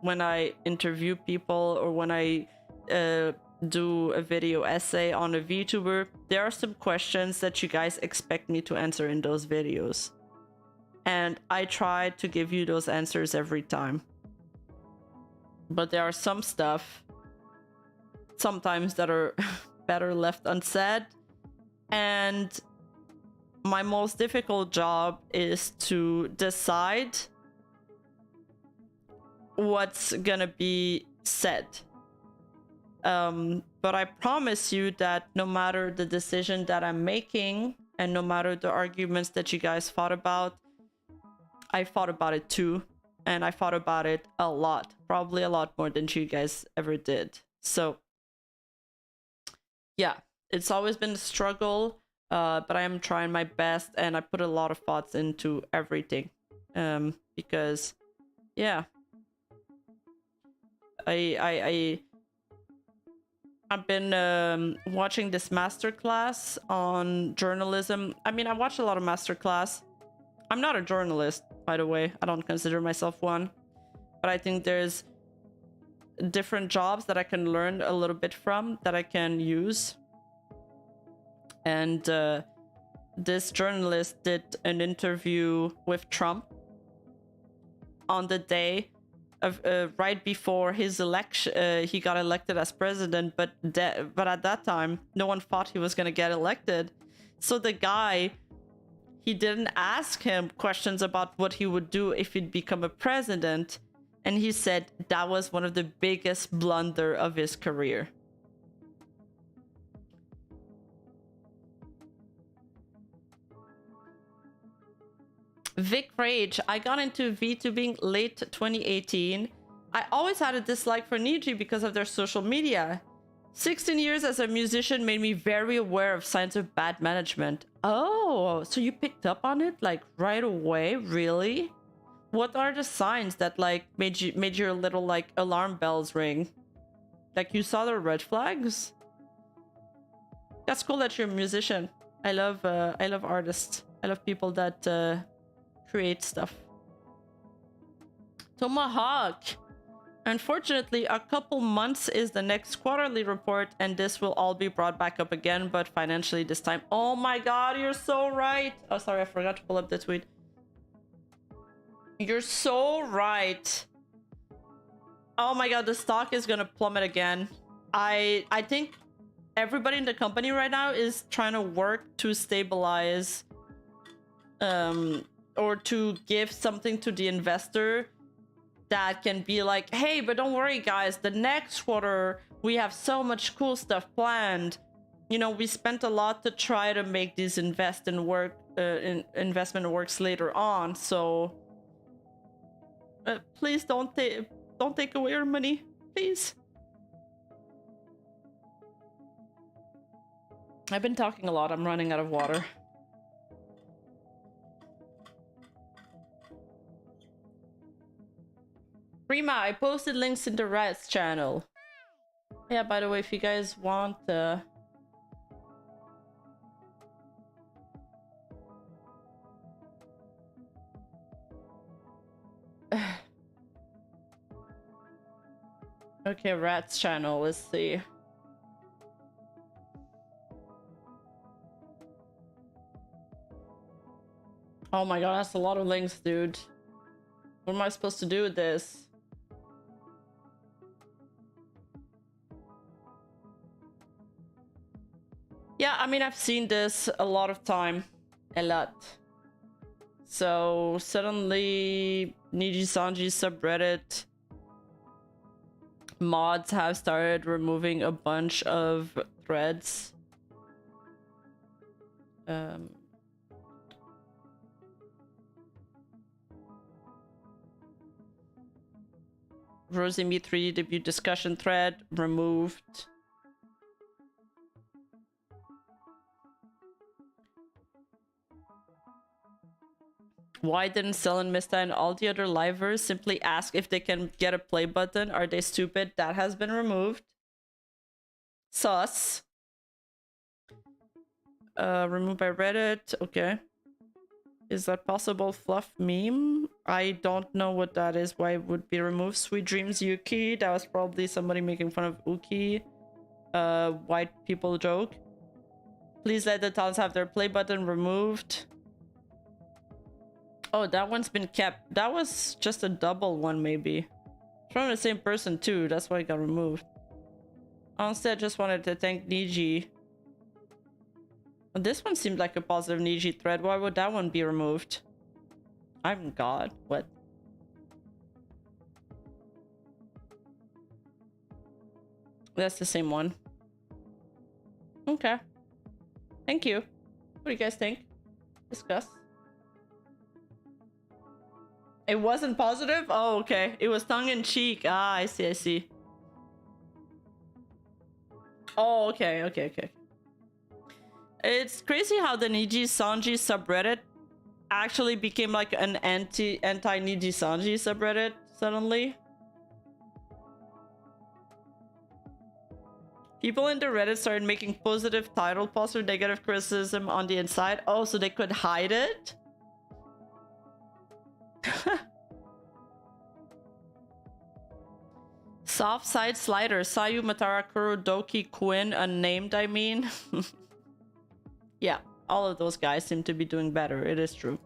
when I interview people or when I do a video essay on a VTuber, there are some questions that you guys expect me to answer in those videos. And I try to give you those answers every time. But there are some stuff sometimes that are better left unsaid. And my most difficult job is to decide what's gonna be said. But I promise you that no matter the decision that I'm making and no matter the arguments that you guys fought about, I fought about it too. And I thought about it a lot, probably a lot more than you guys ever did. So yeah, it's always been a struggle. But I am trying my best and I put a lot of thoughts into everything. Because yeah. I've been watching this masterclass on journalism. I mean, I watch a lot of masterclass. I'm not a journalist, by the way. I don't consider myself one. But I think there's different jobs that I can learn a little bit from, that I can use. And this journalist did an interview with Trump on the day of right before his election. He got elected as president, but at that time, no one thought he was gonna get elected. So the guy, he didn't ask him questions about what he would do if he'd become a president, and he said that was one of the biggest blunder of his career. Vic Rage, I got into VTubing late 2018. I always had a dislike for Niji because of their social media. 16 years as a musician made me very aware of signs of bad management. Oh, so you picked up on it like right away? Really? What are the signs that like made your little like alarm bells ring? Like you saw the red flags? That's cool that you're a musician. I love artists. I love people that create stuff. Tomahawk. Unfortunately, a couple months is the next quarterly report, and this will all be brought back up again, but financially this time. Oh my god, you're so right. Oh, sorry, I forgot to pull up the tweet. You're so right. Oh my god, the stock is gonna plummet again. I think everybody in the company right now is trying to work to stabilize or to give something to the investor that can be like, hey, but don't worry guys, the next quarter we have so much cool stuff planned. You know, we spent a lot to try to make these investment works later on, so please don't take away our money, please. I've been talking a lot, I'm running out of water. Rima, I posted links in the Rats channel. Yeah, by the way, if you guys want okay, Rats channel, let's see. Oh my god, that's a lot of links, dude. What am I supposed to do with this? Yeah, I mean, I've seen this a lot of time. A lot. So, suddenly, Nijisanji subreddit mods have started removing a bunch of threads. Rosie Me 3 debut discussion thread removed. Why didn't Selen, Mista, and all the other livers simply ask if they can get a play button? Are they stupid? That has been removed. Sus. Removed by Reddit. Okay. Is that possible? Fluff meme? I don't know what that is. Why it would be removed? Sweet Dreams Yuki. That was probably somebody making fun of Uki. White people joke. Please let the towns have their play button removed. Oh, that one's been kept. That was just a double one, maybe. From the same person, too. That's why it got removed. Honestly, I just wanted to thank Niji. This one seemed like a positive Niji thread. Why would that one be removed? I'm God. What? That's the same one. Okay. Thank you. What do you guys think? Discuss. It wasn't positive? Oh, okay. It was tongue-in-cheek. Ah, I see, I see. Oh, okay, okay, okay. It's crazy how the Nijisanji subreddit actually became like an anti-Nijisanji subreddit suddenly. People in the Reddit started making positive title posts or negative criticism on the inside. Oh, so they could hide it? Soft side slider. Sayu Matarakuru Doki Quinn unnamed, I mean. Yeah, all of those guys seem to be doing better. It is true.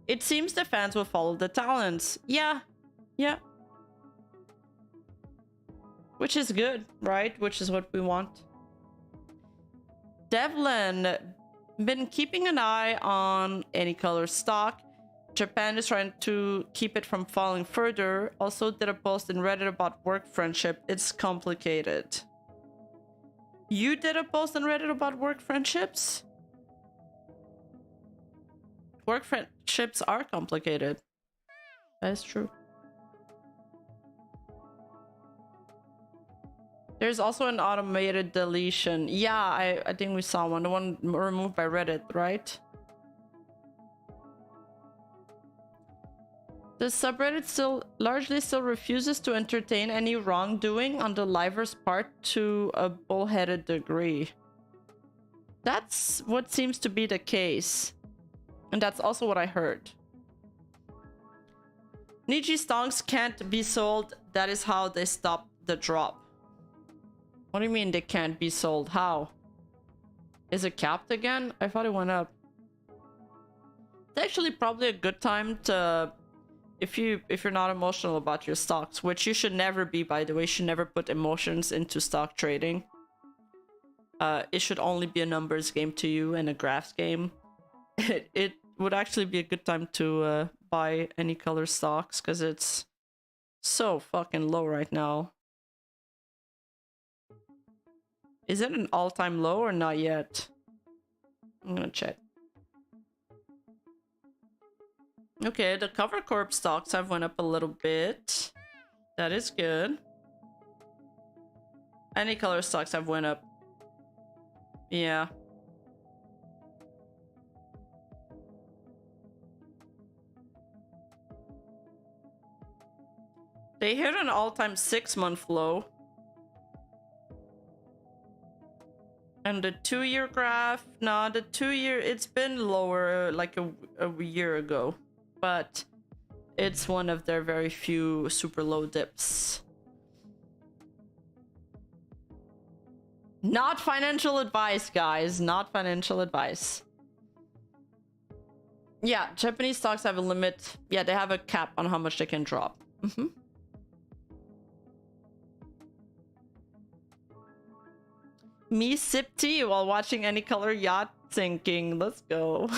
It seems the fans will follow the talents. Yeah. Yeah. Which is good, right? Which is what we want. Devlin. Been keeping an eye on any color stock. Japan is trying to keep it from falling further. Also did a post in Reddit about work friendship. It's complicated. You did a post on Reddit about work friendships? Work friendships are complicated. That is true. There's also an automated deletion. Yeah, I think we saw one. The one removed by Reddit, right? The subreddit largely refuses to entertain any wrongdoing on the liver's part to a bullheaded degree. That's what seems to be the case. And that's also what I heard. Niji stonks can't be sold. That is how they stop the drop. What do you mean they can't be sold? How? Is it capped again? I thought it went up. It's actually probably a good time to... If you're not emotional about your stocks, which you should never be, by the way, you should never put emotions into stock trading. It should only be a numbers game to you and a graphs game. It would actually be a good time to buy any color stocks because it's so fucking low right now. Is it an all-time low or not yet? I'm gonna check. Okay, the cover Corp stocks have went up a little bit. That is good. Any color stocks have went up. Yeah. They hit an all-time 6-month low. And the 2-year graph, nah, the 2-year, it's been lower like a year ago. But it's one of their very few super low dips. Not financial advice, guys. Not financial advice. Yeah, Japanese stocks have a limit. Yeah, they have a cap on how much they can drop. Me sip tea while watching any color yacht sinking. Let's go.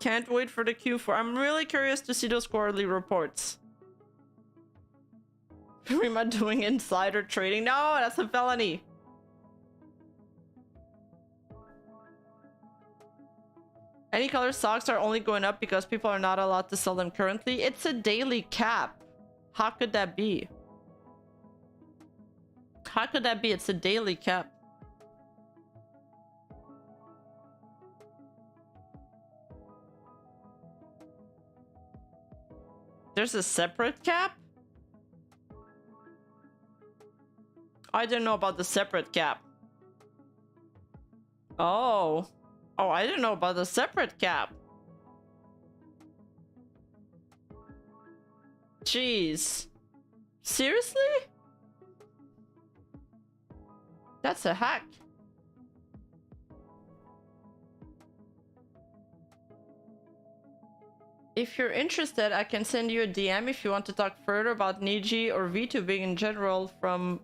can't wait for the Q4. I'm really curious to see those quarterly reports. Rima doing insider trading? No, that's a felony. Any color socks are only going up because people are not allowed to sell them currently. It's a daily cap. How could that be? How could that be? It's a daily cap. There's a separate cap? I didn't know about the separate cap. Oh. Oh, I didn't know about the separate cap. Jeez. Seriously? That's a hack. If you're interested, I can send you a DM if you want to talk further about Niji or VTubing in general from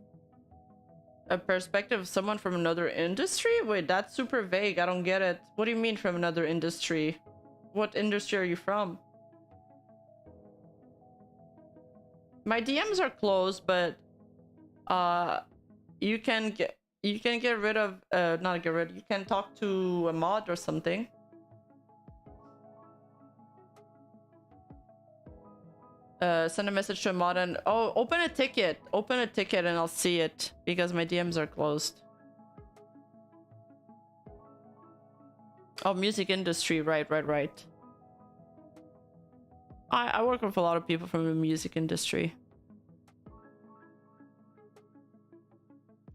a perspective of someone from another industry? Wait, that's super vague. I don't get it. What do you mean from another industry? What industry are you from? My DMs are closed, but you can get rid of not get rid. You can talk to a mod or something. Send a message to a mod and open a ticket and I'll see it because my DMs are closed. Oh, music industry, right. I work with a lot of people from the music industry.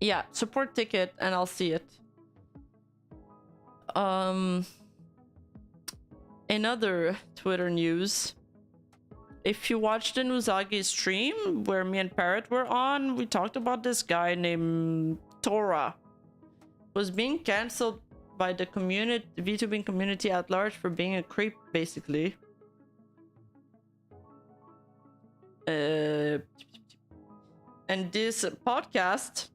Yeah, support ticket and I'll see it. In other Twitter news, if you watched the Nuzagi stream where me and Parrot were on, we talked about this guy named Tora. Was being cancelled by the community, VTubing community at large, for being a creep, basically. And this podcast,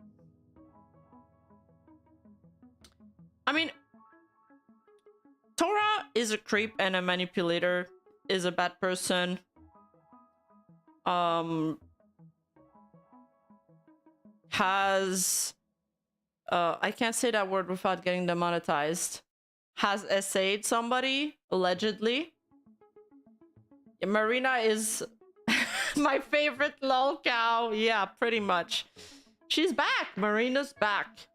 I mean, Tora is a creep and a manipulator, is a bad person. Has I can't say that word without getting demonetized. Has essayed somebody, allegedly. Marina is my favorite lolcow. Yeah, pretty much. She's back. Marina's back.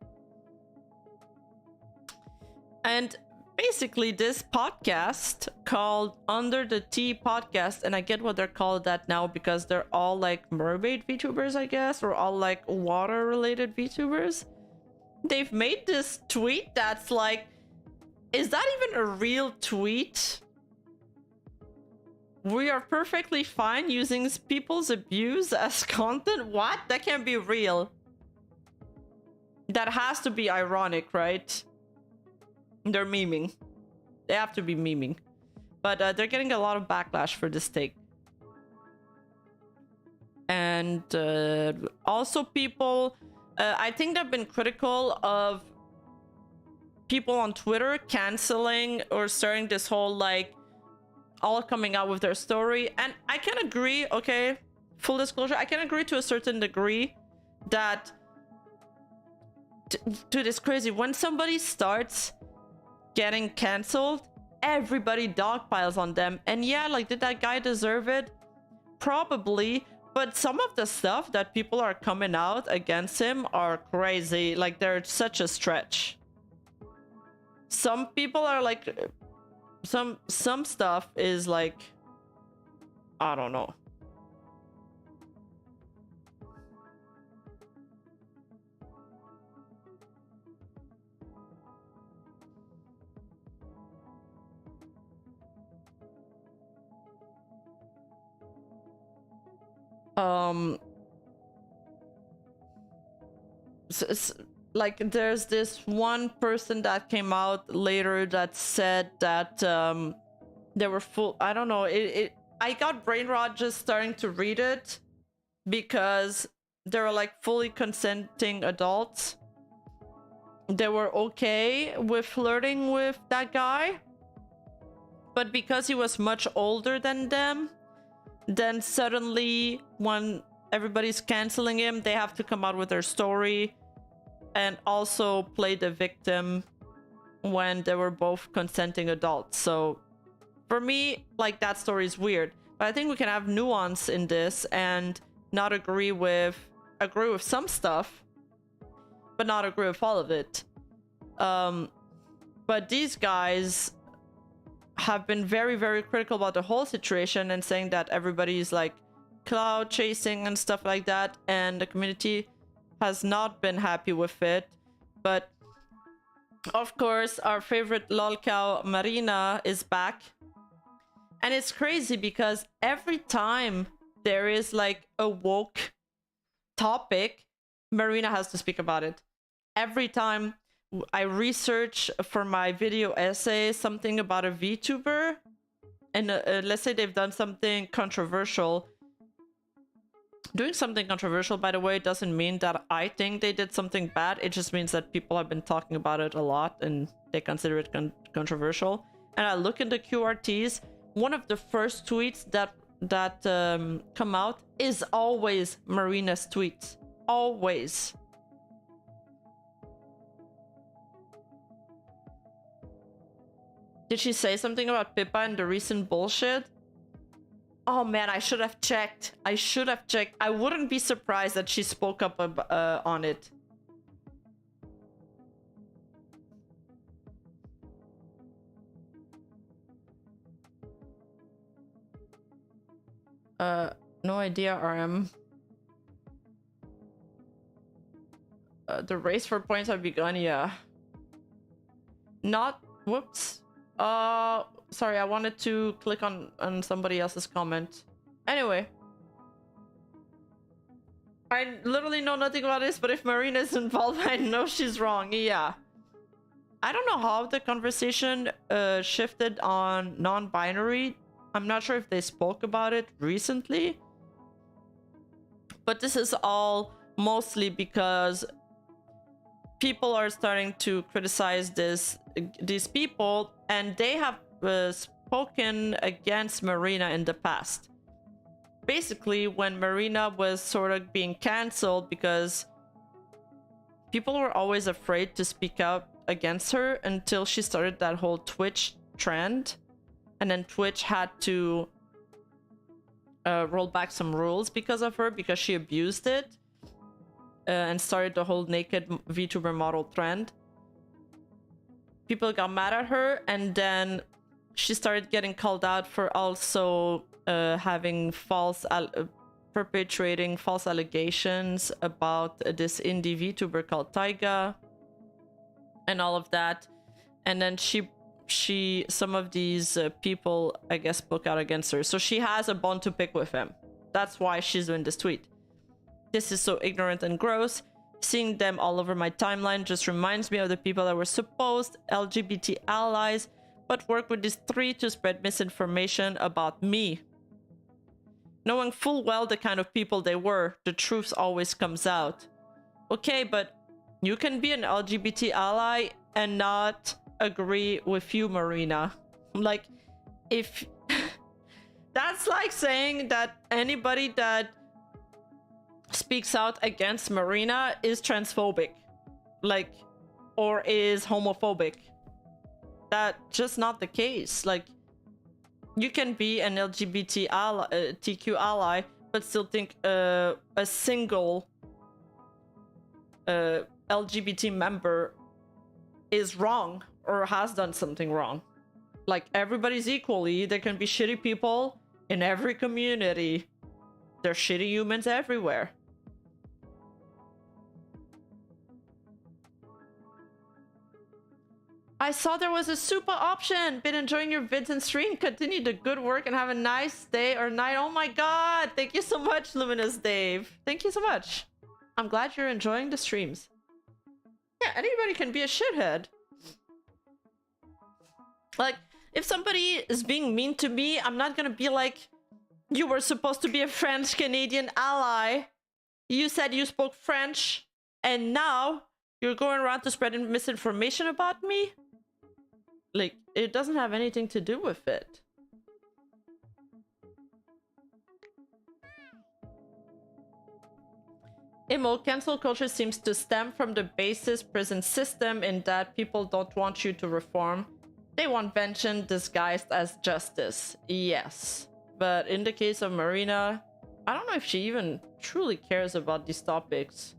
And basically this podcast called Under the Tea Podcast, and I get what they're called that now because they're all like mermaid VTubers, I guess, or all like water related VTubers. They've made this tweet that's like, is that even a real tweet? We are perfectly fine using people's abuse as content? What? That can't be real. That has to be ironic, right? They're memeing. They have to be memeing. But they're getting a lot of backlash for this take. And also people... I think they've been critical of people on Twitter canceling or starting this whole, like, all coming out with their story. And I can agree, okay, full disclosure, I can agree to a certain degree that... Dude, it's crazy. When somebody starts getting cancelled, everybody dogpiles on them. And yeah, like, did that guy deserve it? Probably. But some of the stuff that people are coming out against him are crazy. Like, they're such a stretch. Some people are like... Some stuff is like... I don't know. Like, there's this one person that came out later that said that they were full. I don't know. I got brain rot just starting to read it because they were like fully consenting adults. They were okay with flirting with that guy, But because he was much older than them, then suddenly when everybody's canceling him, they have to come out with their story and also play the victim when they were both consenting adults. So for me, like, that story is weird. But I think we can have nuance in this and not agree with some stuff, but not agree with all of it. But these guys have been very, very critical about the whole situation and saying that everybody's like cloud chasing and stuff like that, and the community has not been happy with it. But of course, our favorite lolcow Marina is back. And it's crazy because every time there is like a woke topic, Marina has to speak about it. Every time I research for my video essay something about a VTuber, and let's say they've done something controversial. Doing something controversial, by the way, doesn't mean that I think they did something bad. It just means that people have been talking about it a lot and they consider it controversial. And I look in the QRTs. One of the first tweets that come out is always Marina's tweets. Always. Did she say something about Pippa and the recent bullshit? Oh man, I should have checked. I should have checked. I wouldn't be surprised that she spoke up on it. No idea, RM. The race for points have begun, yeah. Not, whoops. Sorry, I wanted to click on somebody else's comment. Anyway. I literally know nothing about this, but if Marina is involved, I know she's wrong, yeah. I don't know how the conversation shifted on non-binary. I'm not sure if they spoke about it recently. But this is all mostly because people are starting to criticize these people, and they have spoken against Marina in the past. Basically, when Marina was sort of being cancelled because people were always afraid to speak out against her until she started that whole Twitch trend. And then Twitch had to roll back some rules because of her, because she abused it and started the whole naked VTuber model trend. People got mad at her, and then she started getting called out for also having perpetrating false allegations about this indie VTuber called Taiga and all of that. And then some of these people, I guess, spoke out against her. So she has a bone to pick with him. That's why she's doing this tweet. This is so ignorant and gross. Seeing them all over my timeline just reminds me of the people that were supposed LGBT allies, but work with these three to spread misinformation about me. Knowing full well the kind of people they were, the truth always comes out. Okay, but you can be an LGBT ally and not agree with you, Marina. Like, if that's like saying that anybody that speaks out against Marina is transphobic, like, or is homophobic. That's just not the case. Like, you can be an LGBT ally, TQ ally, but still think a single LGBT member is wrong or has done something wrong. Like, everybody's equally. There can be shitty people in every community. There's shitty humans everywhere. I saw there was a super option. Been enjoying your vids and stream. Continue the good work and have a nice day or night. Oh my god. Thank you so much, Luminous Dave. Thank you so much. I'm glad you're enjoying the streams. Yeah, anybody can be a shithead. Like, if somebody is being mean to me, I'm not gonna be like, you were supposed to be a French-Canadian ally. You said you spoke French, and now you're going around to spreading misinformation about me? Like, it doesn't have anything to do with it. Imo, cancel culture seems to stem from the basis prison system in that people don't want you to reform. They want vengeance disguised as justice. Yes. But in the case of Marina, I don't know if she even truly cares about these topics.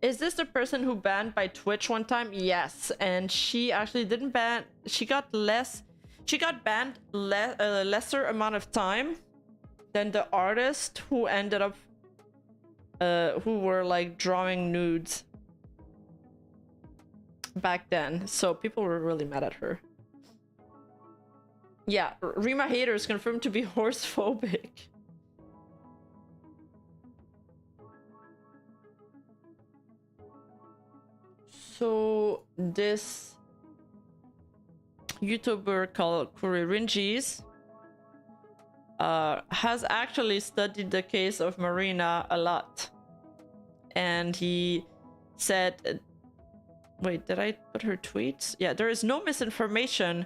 Is this the person who banned by Twitch one time? Yes. And she actually didn't ban. She got banned a lesser amount of time than the artist who ended up who were like drawing nudes back then. So people were really mad at her. Yeah, Rima haters confirmed to be horse phobic. So this YouTuber called Kuririnjis has actually studied the case of Marina a lot. And he said, wait, did I put her tweets? Yeah, there is no misinformation.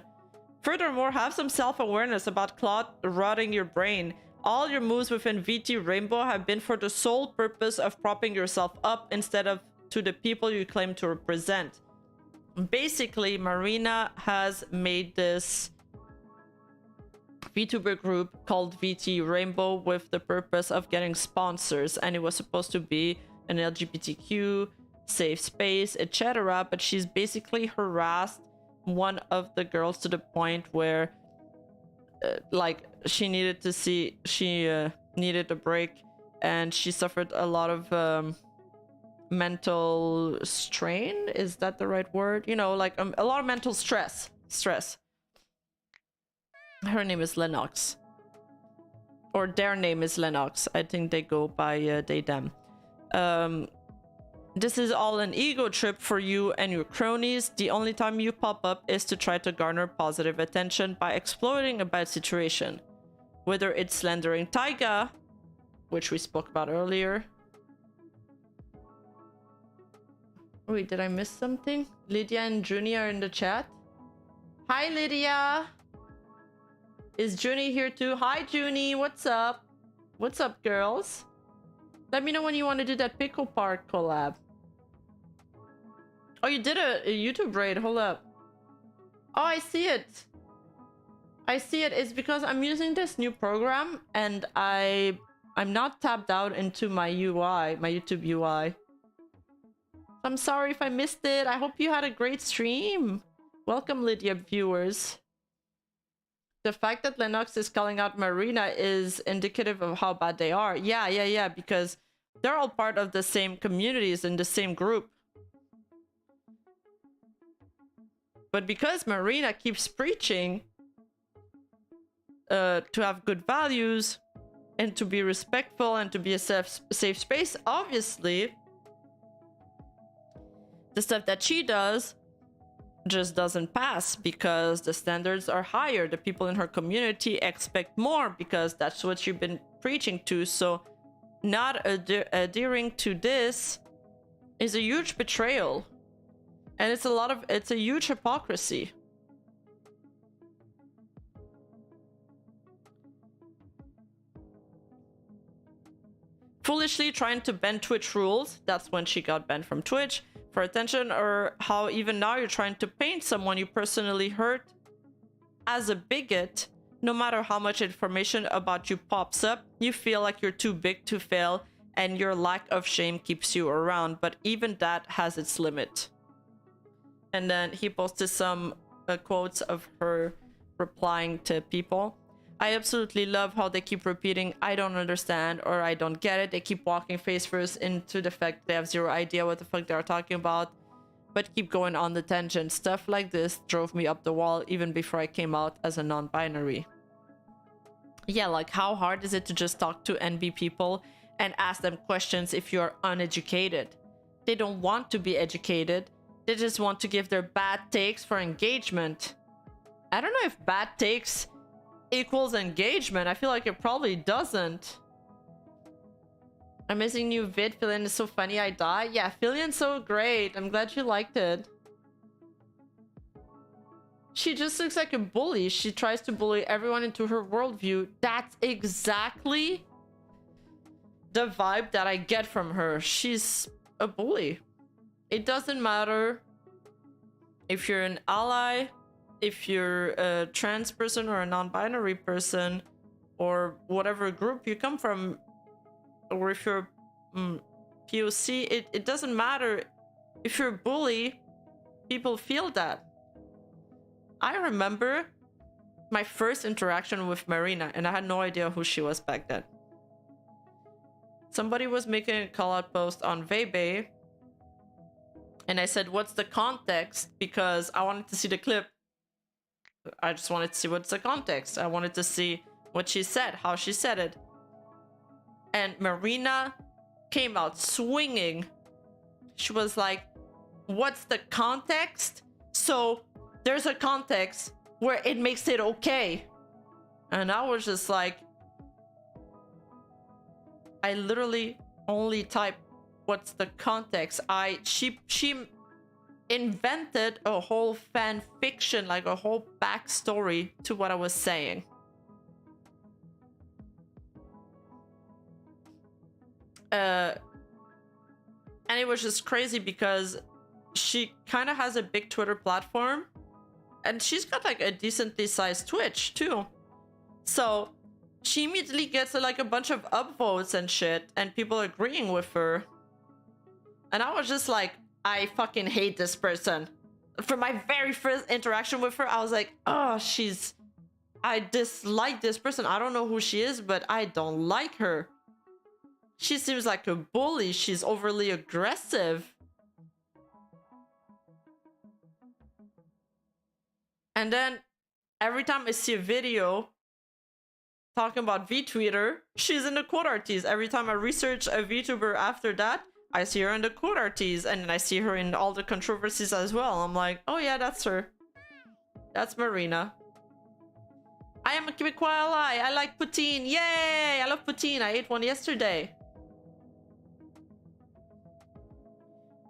Furthermore, have some self-awareness about clot rotting your brain. All your moves within VT Rainbow have been for the sole purpose of propping yourself up instead of to the people you claim to represent. Basically, Marina has made this VTuber group called VT Rainbow with the purpose of getting sponsors, and it was supposed to be an LGBTQ safe space, etc. But she's basically harassed one of the girls to the point where like she needed a break, and she suffered a lot of mental strain. Is that the right word? You know, like a lot of mental stress. Her name is Lennox, or their name is Lennox. I think they go by they them. This is all an ego trip for you and your cronies. The only time you pop up is to try to garner positive attention by exploiting a bad situation, whether it's slandering Taiga, which we spoke about earlier. Wait, did I miss something? Lydia and Junie are in the chat. Hi, Lydia. Is Junie here too? Hi, Junie. What's up? What's up, girls? Let me know when you want to do that Pickle Park collab. Oh, you did a YouTube raid. Hold up. Oh, I see it. I see it. It's because I'm using this new program and I'm not tapped out into my UI, my YouTube UI. I'm sorry if I missed it. I hope you had a great stream. Welcome, Lydia viewers. The fact that Lennox is calling out Marina is indicative of how bad they are. Yeah, because they're all part of the same communities in the same group. But because Marina keeps preaching to have good values and to be respectful and to be a safe space, obviously the stuff that she does just doesn't pass because the standards are higher. The people in her community expect more because that's what you've been preaching to. So not adhering to this is a huge betrayal, and it's a huge hypocrisy. Foolishly trying to bend Twitch rules, that's when she got banned from Twitch for attention, or how even now you're trying to paint someone you personally hurt as a bigot. No matter how much information about you pops up, you feel like you're too big to fail and your lack of shame keeps you around, but even that has its limit. And then he posted some quotes of her replying to people. I absolutely love how they keep repeating, I don't understand, or I don't get it. They keep walking face first into the fact they have zero idea what the fuck they are talking about, but keep going on the tangent. Stuff like this drove me up the wall even before I came out as a non-binary. Yeah, like how hard is it to just talk to NB people and ask them questions if you're uneducated? They don't want to be educated. They just want to give their bad takes for engagement. I don't know if bad takes equals engagement. I feel like it probably doesn't. Amazing new vid. Fillion is so funny I die. Yeah, Fillion's so great. I'm glad you liked it. She just looks like a bully. She tries to bully everyone into her worldview. That's exactly the vibe that I get from her. She's a bully. It doesn't matter if you're an ally, if you're a trans person or a non-binary person, or whatever group you come from, or if you're POC, it doesn't matter. If you're a bully, people feel that. I remember my first interaction with Marina, and I had no idea who she was back then. Somebody was making a call-out post on Vebe, and I said, what's the context? Because I wanted to see the clip. I just wanted to see what's the context. I wanted to see what she said, how she said it. And Marina came out swinging. She was like, what's the context? So there's a context where it makes it okay. And I was just like, I literally only typed, what's the context? She invented a whole fan fiction, like a whole backstory to what I was saying. And it was just crazy because she kind of has a big Twitter platform, and she's got like a decently sized Twitch too. So she immediately gets like a bunch of upvotes and shit, and people agreeing with her. And I was just like, I fucking hate this person. From my very first interaction with her, I was like, oh, I dislike this person. I don't know who she is, but I don't like her. She seems like a bully. She's overly aggressive. And then every time I see a video talking about VTweeter, she's in the quote artists. Every time I research a VTuber after that, I see her in the quote artists, and then I see her in all the controversies as well. I'm like, oh yeah, that's her. That's Marina. I am a Quebecois ally. I like poutine. Yay! I love poutine. I ate one yesterday.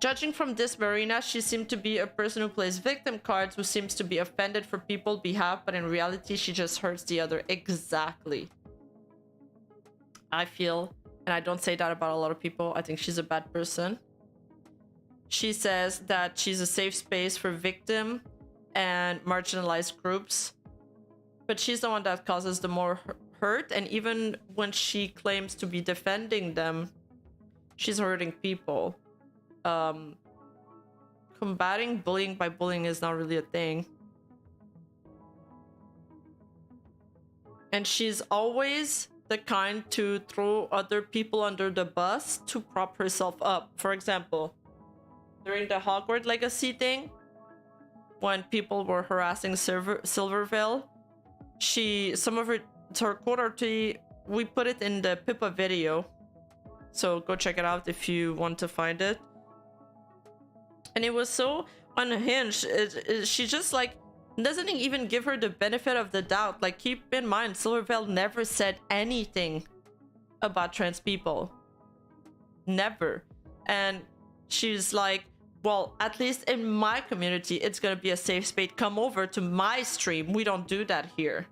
Judging from this, Marina, she seemed to be a person who plays victim cards, who seems to be offended for people's behalf, but in reality, she just hurts the other. Exactly. I feel, and I don't say that about a lot of people, I think she's a bad person. She says that she's a safe space for victim and marginalized groups, but she's the one that causes the more hurt, and even when she claims to be defending them, she's hurting people. Combating bullying by bullying is not really a thing. And she's always the kind to throw other people under the bus to prop herself up. For example, during the Hogwarts Legacy thing, when people were harassing Silverville, some of her quote artist, we put it in the Pippa video, so go check it out if you want to find it. And it was so unhinged. She just like doesn't even give her the benefit of the doubt. Like, keep in mind, Silverville never said anything about trans people. Never. And she's like, well, at least in my community, it's gonna be a safe space. Come over to my stream. We don't do that here.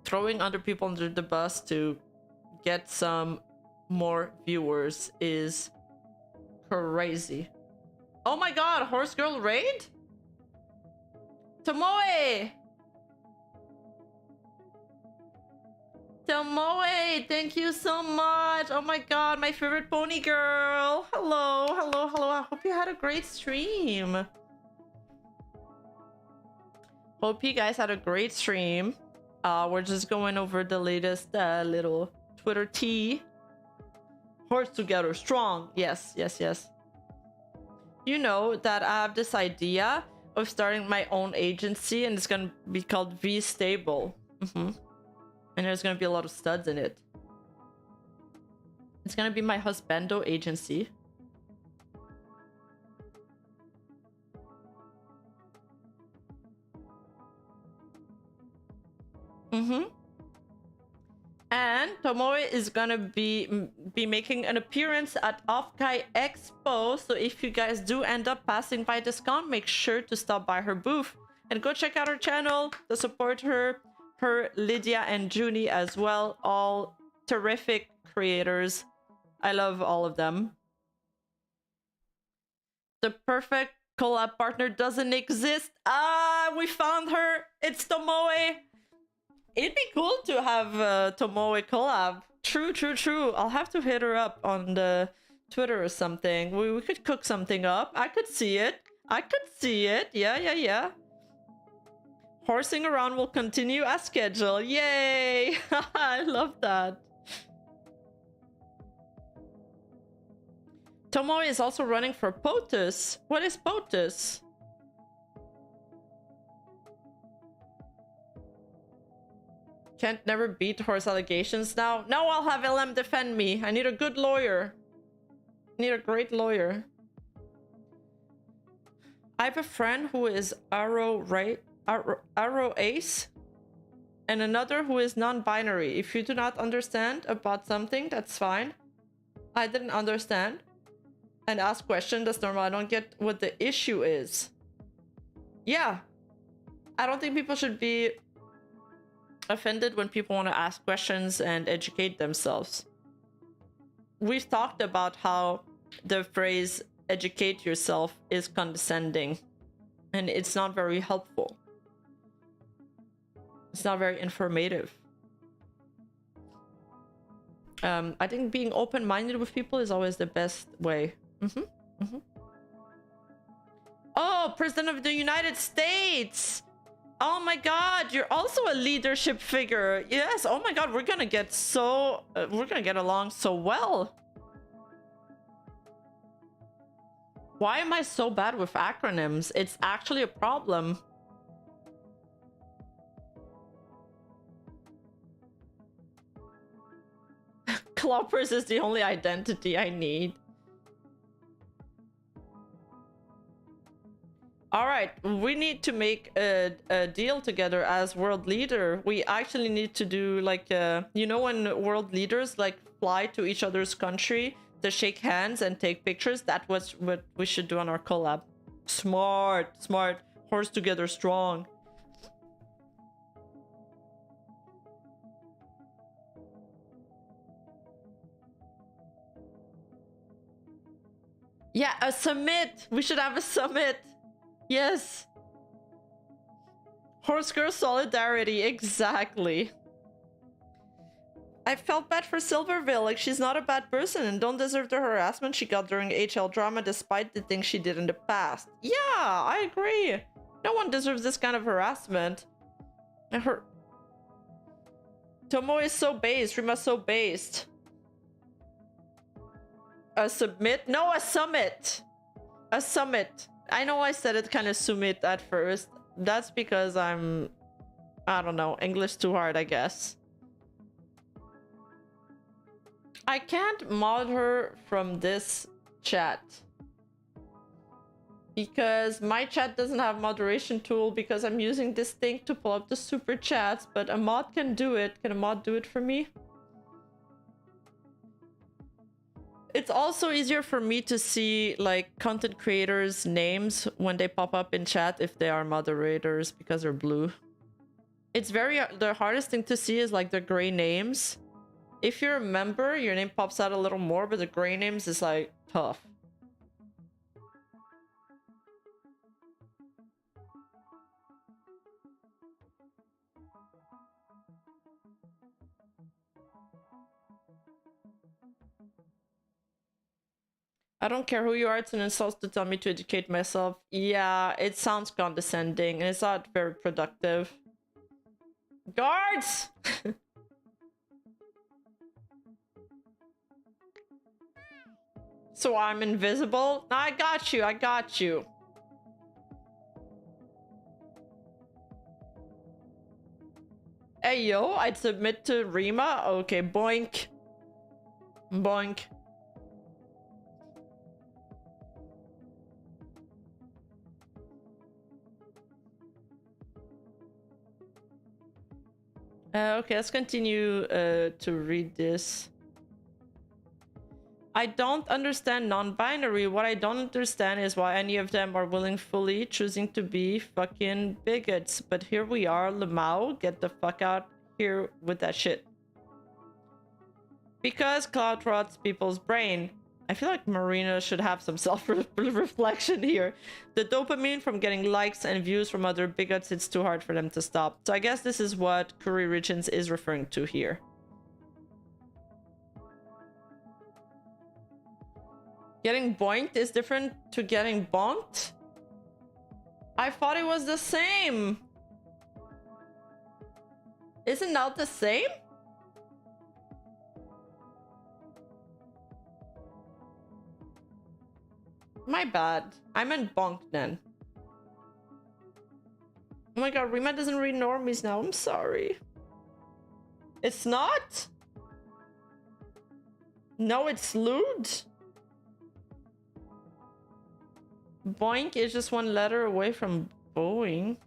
Throwing other people under the bus to get some more viewers is crazy. Oh my god, Horse Girl raid? Tomoe! Tomoe, thank you so much. Oh my god, my favorite pony girl. Hello, hello, hello. I hope you had a great stream. Hope you guys had a great stream. We're just going over the latest little Twitter tea. Horse together, strong. Yes, yes, yes. You know that I have this idea of starting my own agency, and it's gonna be called V Stable. And there's gonna be a lot of studs in it. It's gonna be my husbando agency. And Tomoe is gonna be be making an appearance at Offkai Expo. So if you guys do end up passing by this con, make sure to stop by her booth and go check out her channel to support her. Her, Lydia, and Junie as well. All terrific creators. I love all of them. The perfect collab partner doesn't exist. Ah, we found her. It's Tomoe. It'd be cool to have Tomoe collab. True, true, true. I'll have to hit her up on the Twitter or something. We could cook something up. I could see it. I could see it. Yeah, yeah, yeah. Horsing around will continue as scheduled. Yay! I love that. Tomoe is also running for POTUS. What is POTUS? Can't never beat horse allegations now. Now I'll have LM defend me. I need a good lawyer. I need a great lawyer. I have a friend who is Arrow Ace and another who is non-binary. If you do not understand about something, that's fine. I didn't understand and ask questions. That's normal. I don't get what the issue is. Yeah, I don't think people should be offended when people want to ask questions and educate themselves. We've talked about how the phrase educate yourself is condescending and it's not very helpful. It's not very informative. I think being open-minded with people is always the best way. Oh, President of the United States! Oh my god, you're also a leadership figure. Yes, oh my god, we're gonna get along so well. Why am I so bad with acronyms? It's actually a problem. Cloppers is the only identity I need. All right, we need to make a deal together as world leader. We actually need to do like, you know, when world leaders like fly to each other's country to shake hands and take pictures. That was what we should do on our collab. Smart, smart. Horse together strong. Yeah, a summit. We should have a summit. Yes. Horse girl solidarity, exactly. I felt bad for Silverville, like she's not a bad person and don't deserve the harassment she got during HL drama despite the things she did in the past. Yeah, I agree. No one deserves this kind of harassment. Her Tomo is so based, Rima's so based. A submit? No, a summit. A summit. I know I said it kind of summit at first. That's because I don't know, English too hard, I guess. I can't mod her from this chat because my chat doesn't have moderation tool because I'm using this thing to pull up the super chats, but a mod can do it. Can a mod do it for me? It's also easier for me to see like content creators' names when they pop up in chat if they are moderators because they're blue. It's the hardest thing to see is like the gray names. If you're a member, your name pops out a little more, but the gray names is like tough. I don't care who you are, it's an insult to tell me to educate myself. Yeah, it sounds condescending and it's not very productive. Guards! So I'm invisible? No, I got you, I got you. Hey yo, I'd submit to Rima? Okay, boink. Boink. Okay, let's continue to read this. I don't understand non-binary. What I don't understand is why any of them are willingly choosing to be fucking bigots. But here we are, Lamau, get the fuck out here with that shit. Because cloud rots people's brain. I feel like Marina should have some self-reflection here. The dopamine from getting likes and views from other bigots, it's too hard for them to stop. So I guess this is what Curry Richens is referring to here. Getting boinked is different to getting bonked? I thought it was the same. Isn't that the same? My bad. I meant bonked then. Oh my god, Rima doesn't read normies now. I'm sorry. It's not? No, it's lewd. Boink is just one letter away from Boeing.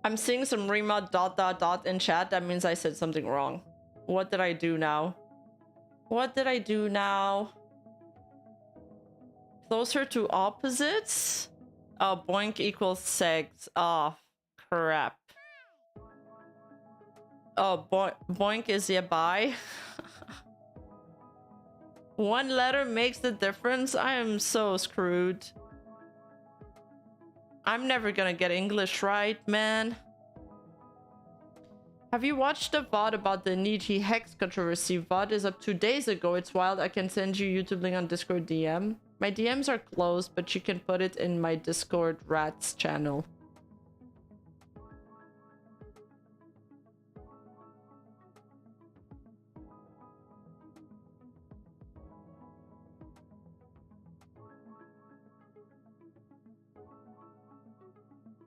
I'm seeing some Rima ... in chat. That means I said something wrong. What did I do now? What did I do now? Closer to opposites? Oh, boink equals sex. Oh, crap. Oh, boink is yeah, bye. One letter makes the difference? I am so screwed. I'm never gonna get English right, man. Have you watched the VOD about the Niji Hex controversy? VOD is up 2 days ago. It's wild. I can send you YouTube link on Discord DM. My DMs are closed, but you can put it in my Discord Rats channel.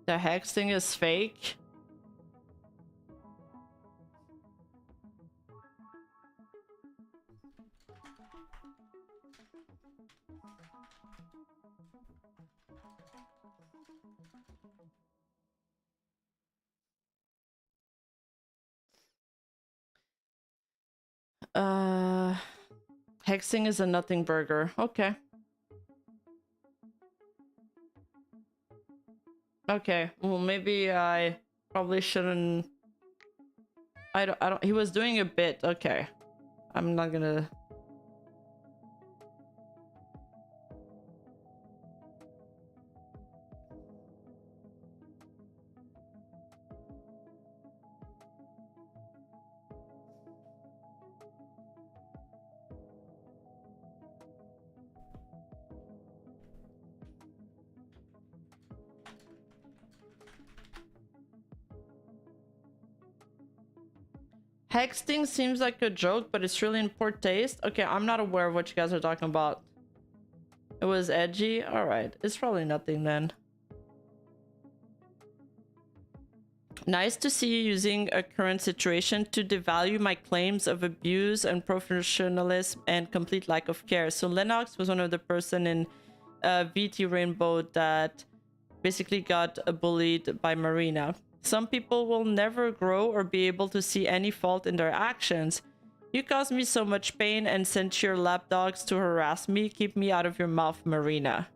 The Hex thing is fake. Hexing is a nothing burger. Okay. Okay. Well, maybe I probably shouldn't. I don't. He was doing a bit. Okay. I'm not gonna. Hexting seems like a joke, but it's really in poor taste. Okay, I'm not aware of what you guys are talking about. It was edgy? Alright, it's probably nothing then. Nice to see you using a current situation to devalue my claims of abuse and professionalism and complete lack of care. So Lennox was one of the person in VT Rainbow that basically got bullied by Marina. Some people will never grow or be able to see any fault in their actions. You caused me so much pain and sent your lapdogs to harass me. Keep me out of your mouth, Marina.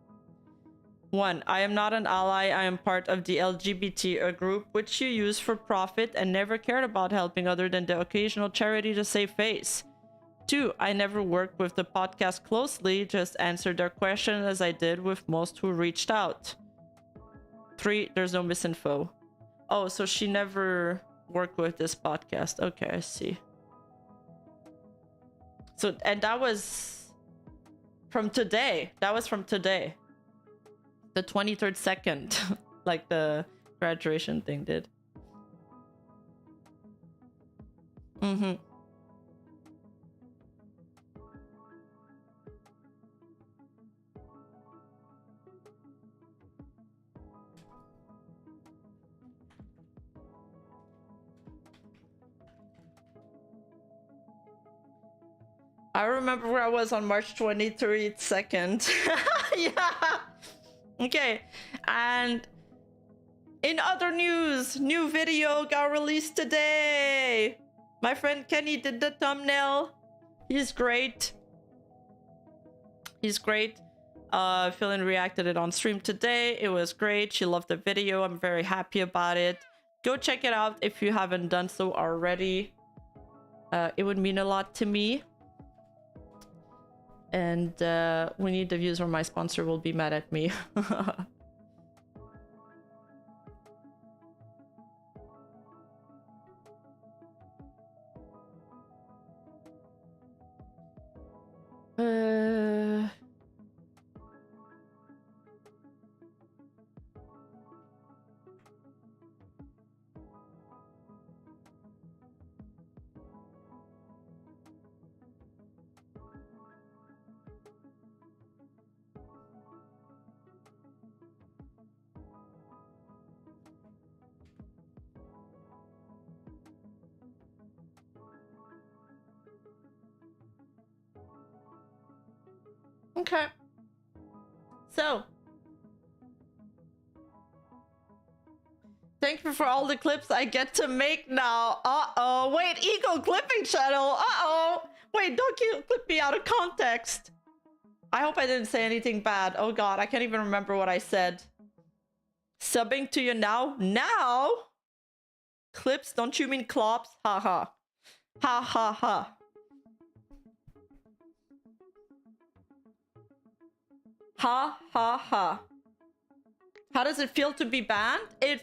1. I am not an ally. I am part of the LGBT group, which you use for profit and never cared about helping other than the occasional charity to save face. 2. I never worked with the podcast closely, just answered their question as I did with most who reached out. 3. There's no misinfo. Oh, so she never worked with this podcast. Okay, I see. So, and that was from today. That was from today. The 23rd second, like the graduation thing did. Mm-hmm. I remember where I was on March 23rd, 2nd. Yeah. Okay. And in other news, new video got released today. My friend Kenny did the thumbnail. He's great. He's great. Philin reacted it on stream today. It was great. She loved the video. I'm very happy about it. Go check it out if you haven't done so already. It would mean a lot to me. And we need the views or my sponsor will be mad at me. Okay. So. Thank you for all the clips I get to make now. Uh-oh. Wait, Eagle clipping channel. Uh-oh. Wait, don't clip me out of context. I hope I didn't say anything bad. Oh god, I can't even remember what I said. Subbing to you now? Now? Clips? Don't you mean clops? Ha ha. Ha ha ha. Ha ha ha. How does it feel to be banned? I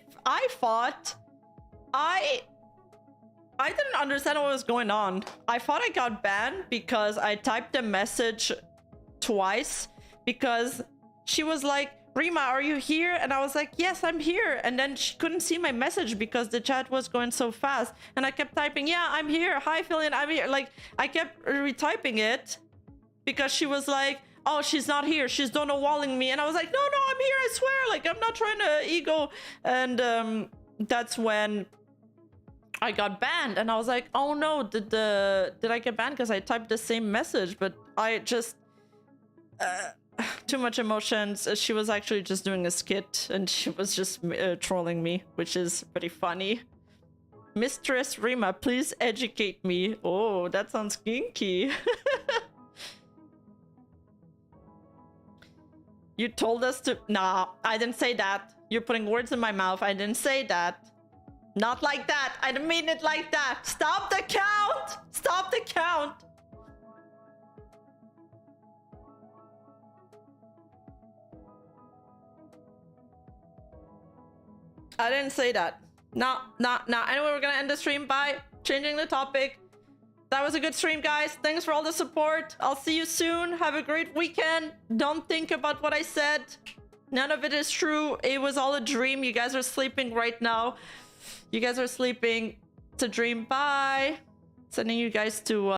didn't understand what was going on. I thought I got banned because I typed a message twice because she was like, Rima, are you here? And I was like, yes, I'm here. And then she couldn't see my message because the chat was going so fast. And I kept typing, yeah, I'm here. Hi, Philin, I'm here. Like, I kept retyping it because she was like, oh, she's not here. She's walling me. And I was like, no, I'm here. I swear. Like, I'm not trying to ego. And that's when I got banned. And I was like, oh no, did I get banned because I typed the same message? But I just too much emotions. She was actually just doing a skit and she was just trolling me, which is pretty funny. Mistress Rima, please educate me. Oh, that sounds kinky. You told us to... Nah, I didn't say that. You're putting words in my mouth. I didn't say that. Not like that. I didn't mean it like that. Stop the count! Stop the count! I didn't say that. No. Anyway, we're gonna end the stream by changing the topic. That was a good stream, guys. Thanks for all the support. I'll see you soon. Have a great weekend. Don't think about what I said. None of it is true. It was all a dream. You guys are sleeping right now. You guys are sleeping. It's a dream. Bye. Sending you guys to...